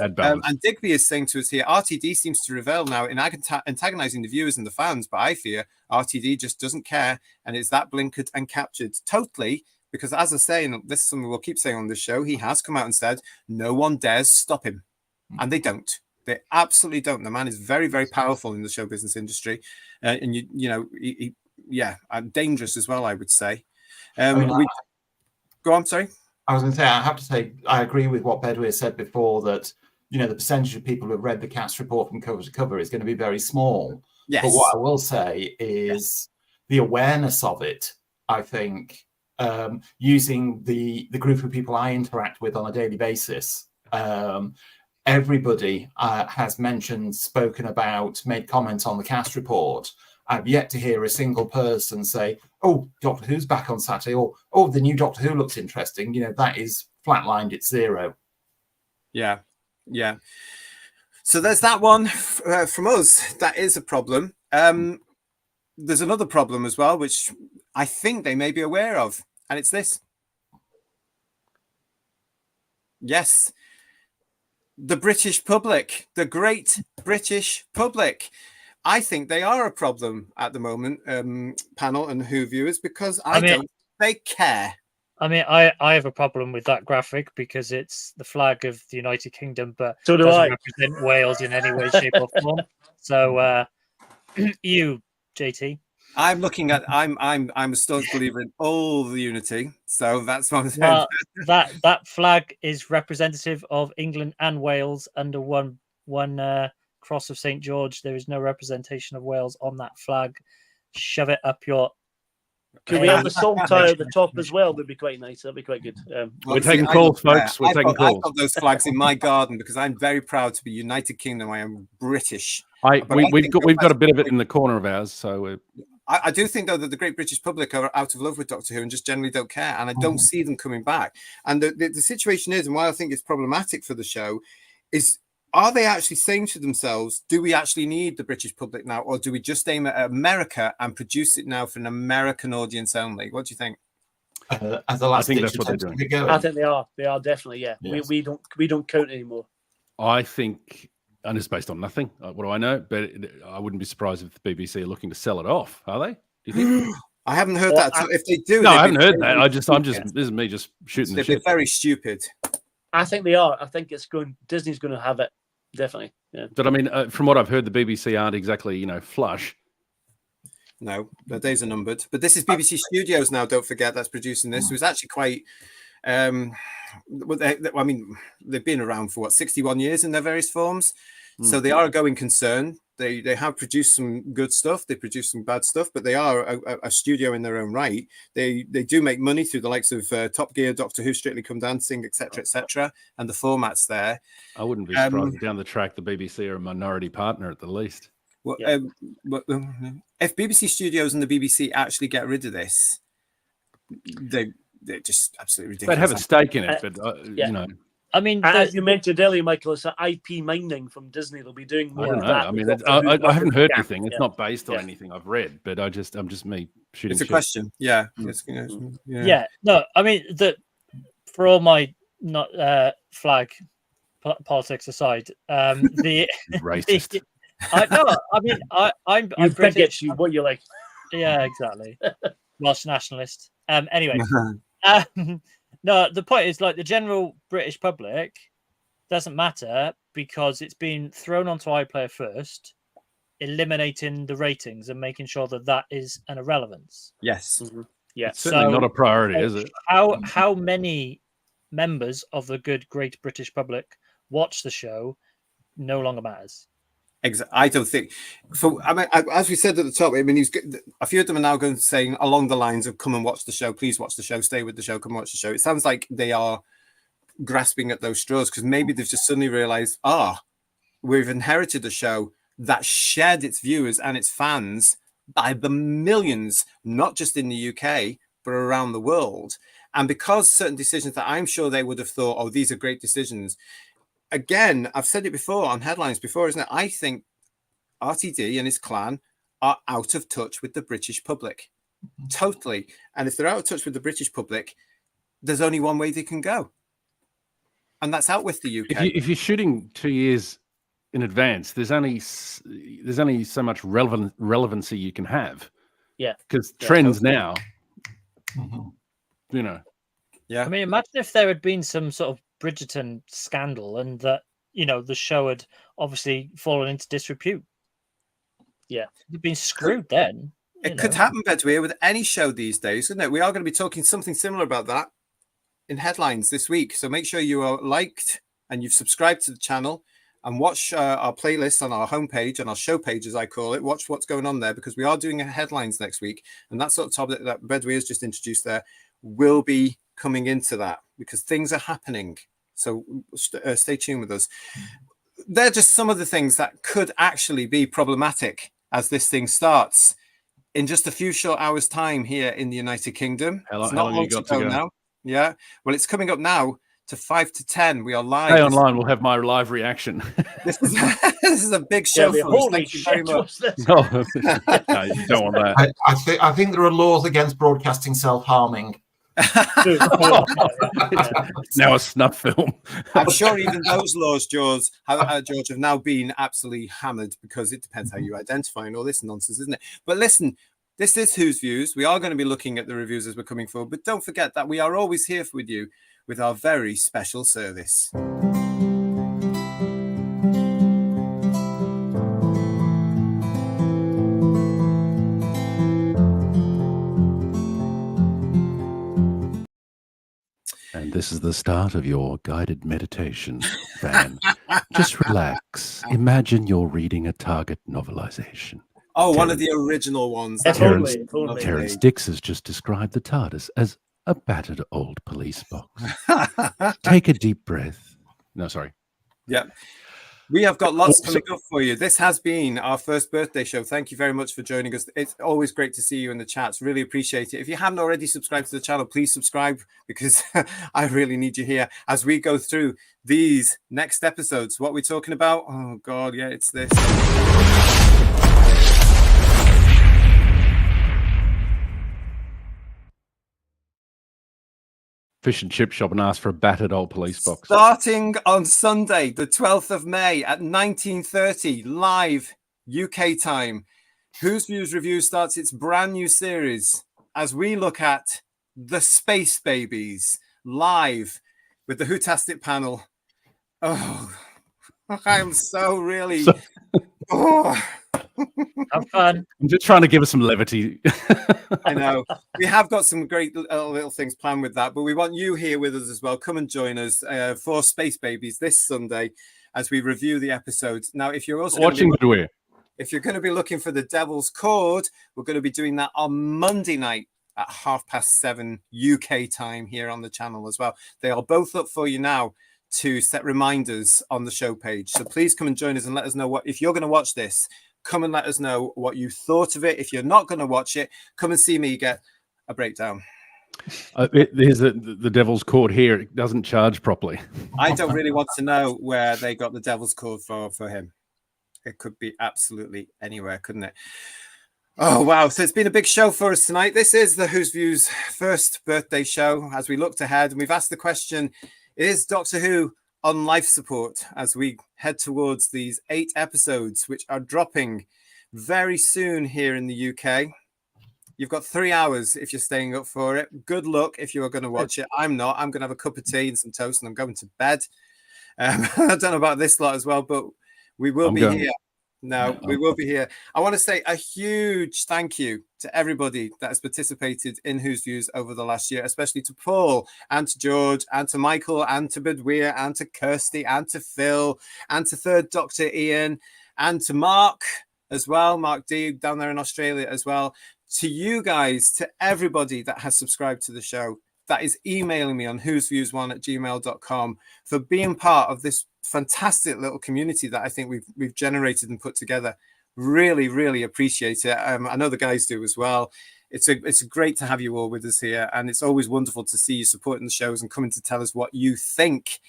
add balance. And Digby is saying to us here, RTD seems to revel now in antagonizing the viewers and the fans, but I fear RTD just doesn't care, and it's that blinkered and captured totally. Because as I say, and this is something we'll keep saying on this show, he has come out and said no one dares stop him, and they don't. They absolutely don't. The man is very, very powerful in the show business industry, and dangerous as well, I would say. Go on, sorry. I was going to say, I have to say, I agree with what Bedwyr said before, that the percentage of people who have read the cast report from cover to cover is going to be very small. Yes. But what I will say is the awareness of it, I think, using the group of people I interact with on a daily basis, everybody has mentioned, spoken about, made comments on the cast report. I've yet to hear a single person say, "Oh, Doctor Who's back on Saturday," or "Oh, the new Doctor Who looks interesting." That is flatlined. It's zero. Yeah. So there's that one from us. That is a problem. There's another problem as well, which I think they may be aware of, and it's this. Yes. The British public, the great British public. I think they are a problem at the moment, panel and Who viewers, because I don't. They care. I mean, I have a problem with that graphic because it's the flag of the United Kingdom, but so doesn't represent Wales in any way, shape, or form. So, you, JT. I'm looking at. I'm a staunch believer in all the unity. So that's what I'm saying. That flag is representative of England and Wales under one cross of St. George. There is no representation of Wales on that flag. Shove it up your. Could we have the song tie at the top as well? That'd be quite nice. That'd be quite good. We're taking calls, folks. We're taking calls. I've got those flags in my garden because I'm very proud to be United Kingdom. I am British. We've got a bit of it in the corner of ours. So I do think, though, that the great British public are out of love with Doctor Who and just generally don't care. And I don't see them coming back. And the situation is, and why I think it's problematic for the show, is are they actually saying to themselves, do we actually need the British public now? Or do we just aim at America and produce it now for an American audience only? What do you think? As the last I think that's what they're doing. I think they are. They are definitely, yeah. Yes. We don't count anymore. I think, and it's based on nothing. What do I know? But I wouldn't be surprised if the BBC are looking to sell it off. Are they? Do you think? I haven't heard that. So if they do, no, I haven't heard that. This is me just shooting the shit. They're very stupid. I think they are. I think Disney's going to have it. Definitely. Yeah. But I mean, from what I've heard, the BBC aren't exactly, flush. No, their days are numbered. But this is BBC Studios now. Don't forget that's producing this. It was actually quite. They've been around for 61 years in their various forms. So they are a going concern. They have produced some good stuff. They produce some bad stuff, but they are a studio in their own right. They do make money through the likes of Top Gear, Doctor Who, Strictly Come Dancing, etc., and the formats there. I wouldn't be surprised if down the track the BBC are a minority partner at the least. Well, if BBC Studios and the BBC actually get rid of this, they're just absolutely ridiculous. They'd have a stake in it, but I mean, as you mentioned earlier, Michael, it's IP mining from Disney. They'll be doing more of that. I mean, I haven't heard anything. It's not based on anything I've read, but I'm just me shooting. It's a question. Yeah. No, I mean for all my not flag politics aside, the racist. I'm British. What you like? Yeah, exactly. Welsh nationalist. Anyway. No, the point is, like, the general British public doesn't matter because it's been thrown onto iPlayer first, eliminating the ratings and making sure that is an irrelevance. Yes. Mm-hmm. Yeah. It's certainly not a priority, is it? How many members of the good, great British public watch the show no longer matters. I don't think. As we said at the top, I mean, a few of them are now going saying along the lines of "Come and watch the show, please watch the show, stay with the show, come watch the show." It sounds like they are grasping at those straws because maybe they've just suddenly realised, we've inherited a show that shared its viewers and its fans by the millions, not just in the UK but around the world. And because certain decisions that I'm sure they would have thought, these are great decisions. Again, I've said it before on headlines before, isn't it? I think RTD and his clan are out of touch with the British public. Totally. And if they're out of touch with the British public, there's only one way they can go. And that's out with the UK. If you're shooting 2 years in advance, there's only so much relevancy you can have. Yeah. Because trends totally. now, you know. Yeah. I mean, imagine if there had been some sort of Bridgerton scandal and that, you know, the show had obviously fallen into disrepute. Yeah. You'd been screwed then. It could happen, Bedweer, with any show these days, isn't it? We are going to be talking something similar about that in headlines this week. So make sure you are liked and you've subscribed to the channel and watch our playlist on our homepage, on our show page, as I call it. Watch what's going on there, because we are doing a headlines next week. And that sort of topic that Bedweer has just introduced there will be coming into that, because things are happening. So stay tuned with us. They're just some of the things that could actually be problematic as this thing starts in just a few short hours' time here in the United Kingdom. How long you got to go now? Yeah. Well, it's coming up now to 5 to 10. We are live. Stay online. We'll have my live reaction. This is a big show for us. Thank you very much. No, you don't want that. I think there are laws against broadcasting self-harming. Now a snuff film. I'm sure even those laws, George, have now been absolutely hammered, because it depends how you identify and all this nonsense, isn't it? But listen, this is Who's Views. We are going to be looking at the reviews as we're coming forward, but don't forget that we are always here with you with our very special service. And this is the start of your guided meditation, Van. Just relax. Imagine you're reading a Target novelization. Oh, one of the original ones. Terrence Dix has just described the TARDIS as a battered old police box. Take a deep breath. No, sorry. Yeah. We have got lots coming up for you. This has been our first birthday show. Thank you very much for joining us. It's always great to see you in the chats. Really appreciate it. If you haven't already subscribed to the channel, please subscribe, because I really need you here as we go through these next episodes. What we're talking about? Oh, God, yeah, it's this. Fish and chip shop and ask for a battered old police box. Starting on Sunday, the 12th of May at 19:30, live UK time, Who's Views Review starts its brand new series as we look at the Space Babies live with the Whotastic panel. Oh, I'm so really... Oh. Have fun. I'm just trying to give us some levity. I know. We have got some great little things planned with that, but we want you here with us as well. Come and join us for Space Babies this Sunday as we review the episodes. Now, if you're also watching the if you're going to be looking for the Devil's Chord, we're going to be doing that on Monday night at 7:30 UK time here on the channel as well. They are both up for you now to set reminders on the show page. So please come and join us and let us know if you're going to watch this. Come and let us know what you thought of it. If you're not going to watch it, come and see me get a breakdown. There's the Devil's Chord here. It doesn't charge properly. I don't really want to know where they got the Devil's Chord for him. It could be absolutely anywhere, couldn't it? Oh, wow. So it's been a big show for us tonight. This is the Who's Views first birthday show as we looked ahead. And we've asked the question, is Doctor Who on life support as we head towards these 8 episodes, which are dropping very soon here in the UK. You've got 3 hours if you're staying up for it. Good luck if you're going to watch it. I'm not. I'm going to have a cup of tea and some toast and I'm going to bed. I don't know about this lot as well, but we will be here. No, we will be here. I want to say a huge thank you to everybody that has participated in Who's Views over the last year, especially to Paul and to George and to Michael and to Bedweer and to Kirsty and to Phil and to Third Doctor Ian and to Mark as well, Mark D down there in Australia as well. To you guys, to everybody that has subscribed to the show, that is emailing me on whosviews1@gmail.com for being part of this fantastic little community that I think we've generated and put together. Really, really appreciate it. I know the guys do as well. It's great to have you all with us here, and it's always wonderful to see you supporting the shows and coming to tell us what you think.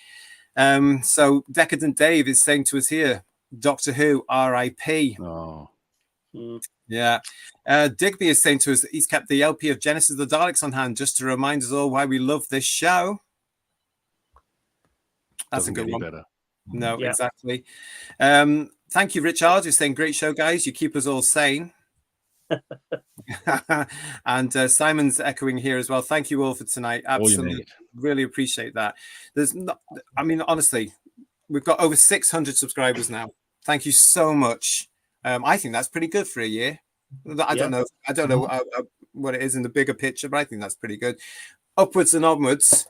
So Decadent Dave is saying to us here, Doctor Who, R.I.P. Oh. Yeah. Digby is saying to us that he's kept the LP of Genesis of the Daleks on hand just to remind us all why we love this show. That's Doesn't a good get any better. better. No, Yeah. exactly. Thank you, Richard. You're saying great show, guys. You keep us all sane. And Simon's echoing here as well. Thank you all for tonight. All you Absolutely, need. really appreciate that. There's not, I mean, honestly, we've got over 600 subscribers now. Thank you so much. I think that's pretty good for a year. I don't know what it is in the bigger picture, but I think that's pretty good. Upwards and onwards.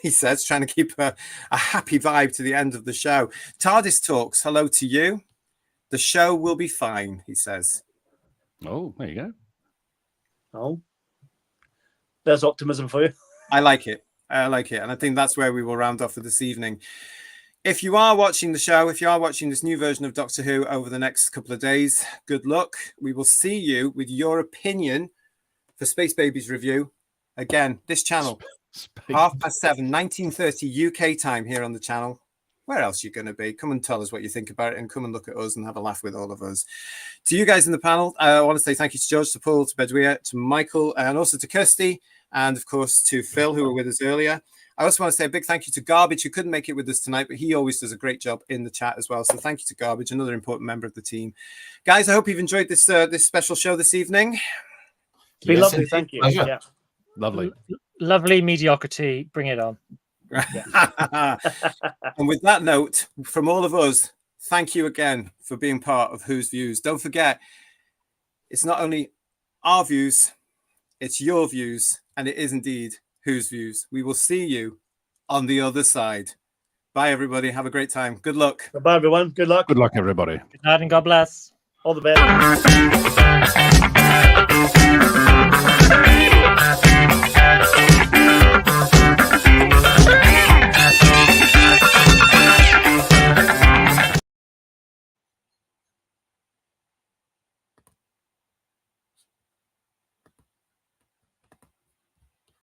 He says, trying to keep a happy vibe to the end of the show. TARDIS talks. Hello to you. The show will be fine, he says. Oh, there you go. Oh, there's optimism for you. I like it. I like it. And I think that's where we will round off for this evening. If you are watching the show, if you are watching this new version of Doctor Who over the next couple of days, good luck. We will see you with your opinion for Space Babies review. Again, this channel, 7:30, 19:30 UK time here on the channel. Where else are you going to be? Come and tell us what you think about it and come and look at us and have a laugh with all of us. To you guys in the panel, I want to say thank you to George, to Paul, to Bedouia, to Michael, and also to Kirsty, and of course to Phil, who were with us earlier. I also want to say a big thank you to Garbage, who couldn't make it with us tonight, but he always does a great job in the chat as well. So thank you to Garbage, another important member of the team. Guys, I hope you've enjoyed this this special show this evening. It's been lovely, thank you. Pleasure. Yeah. Lovely mediocrity. Bring it on. Yeah. And with that note, from all of us, thank you again for being part of Who's Views. Don't forget, it's not only our views, it's your views, and it is indeed Who's Views. We will see you on the other side. Bye, everybody. Have a great time. Good luck. Bye, everyone. Good luck. Good luck, everybody. Good night and God bless. All the best.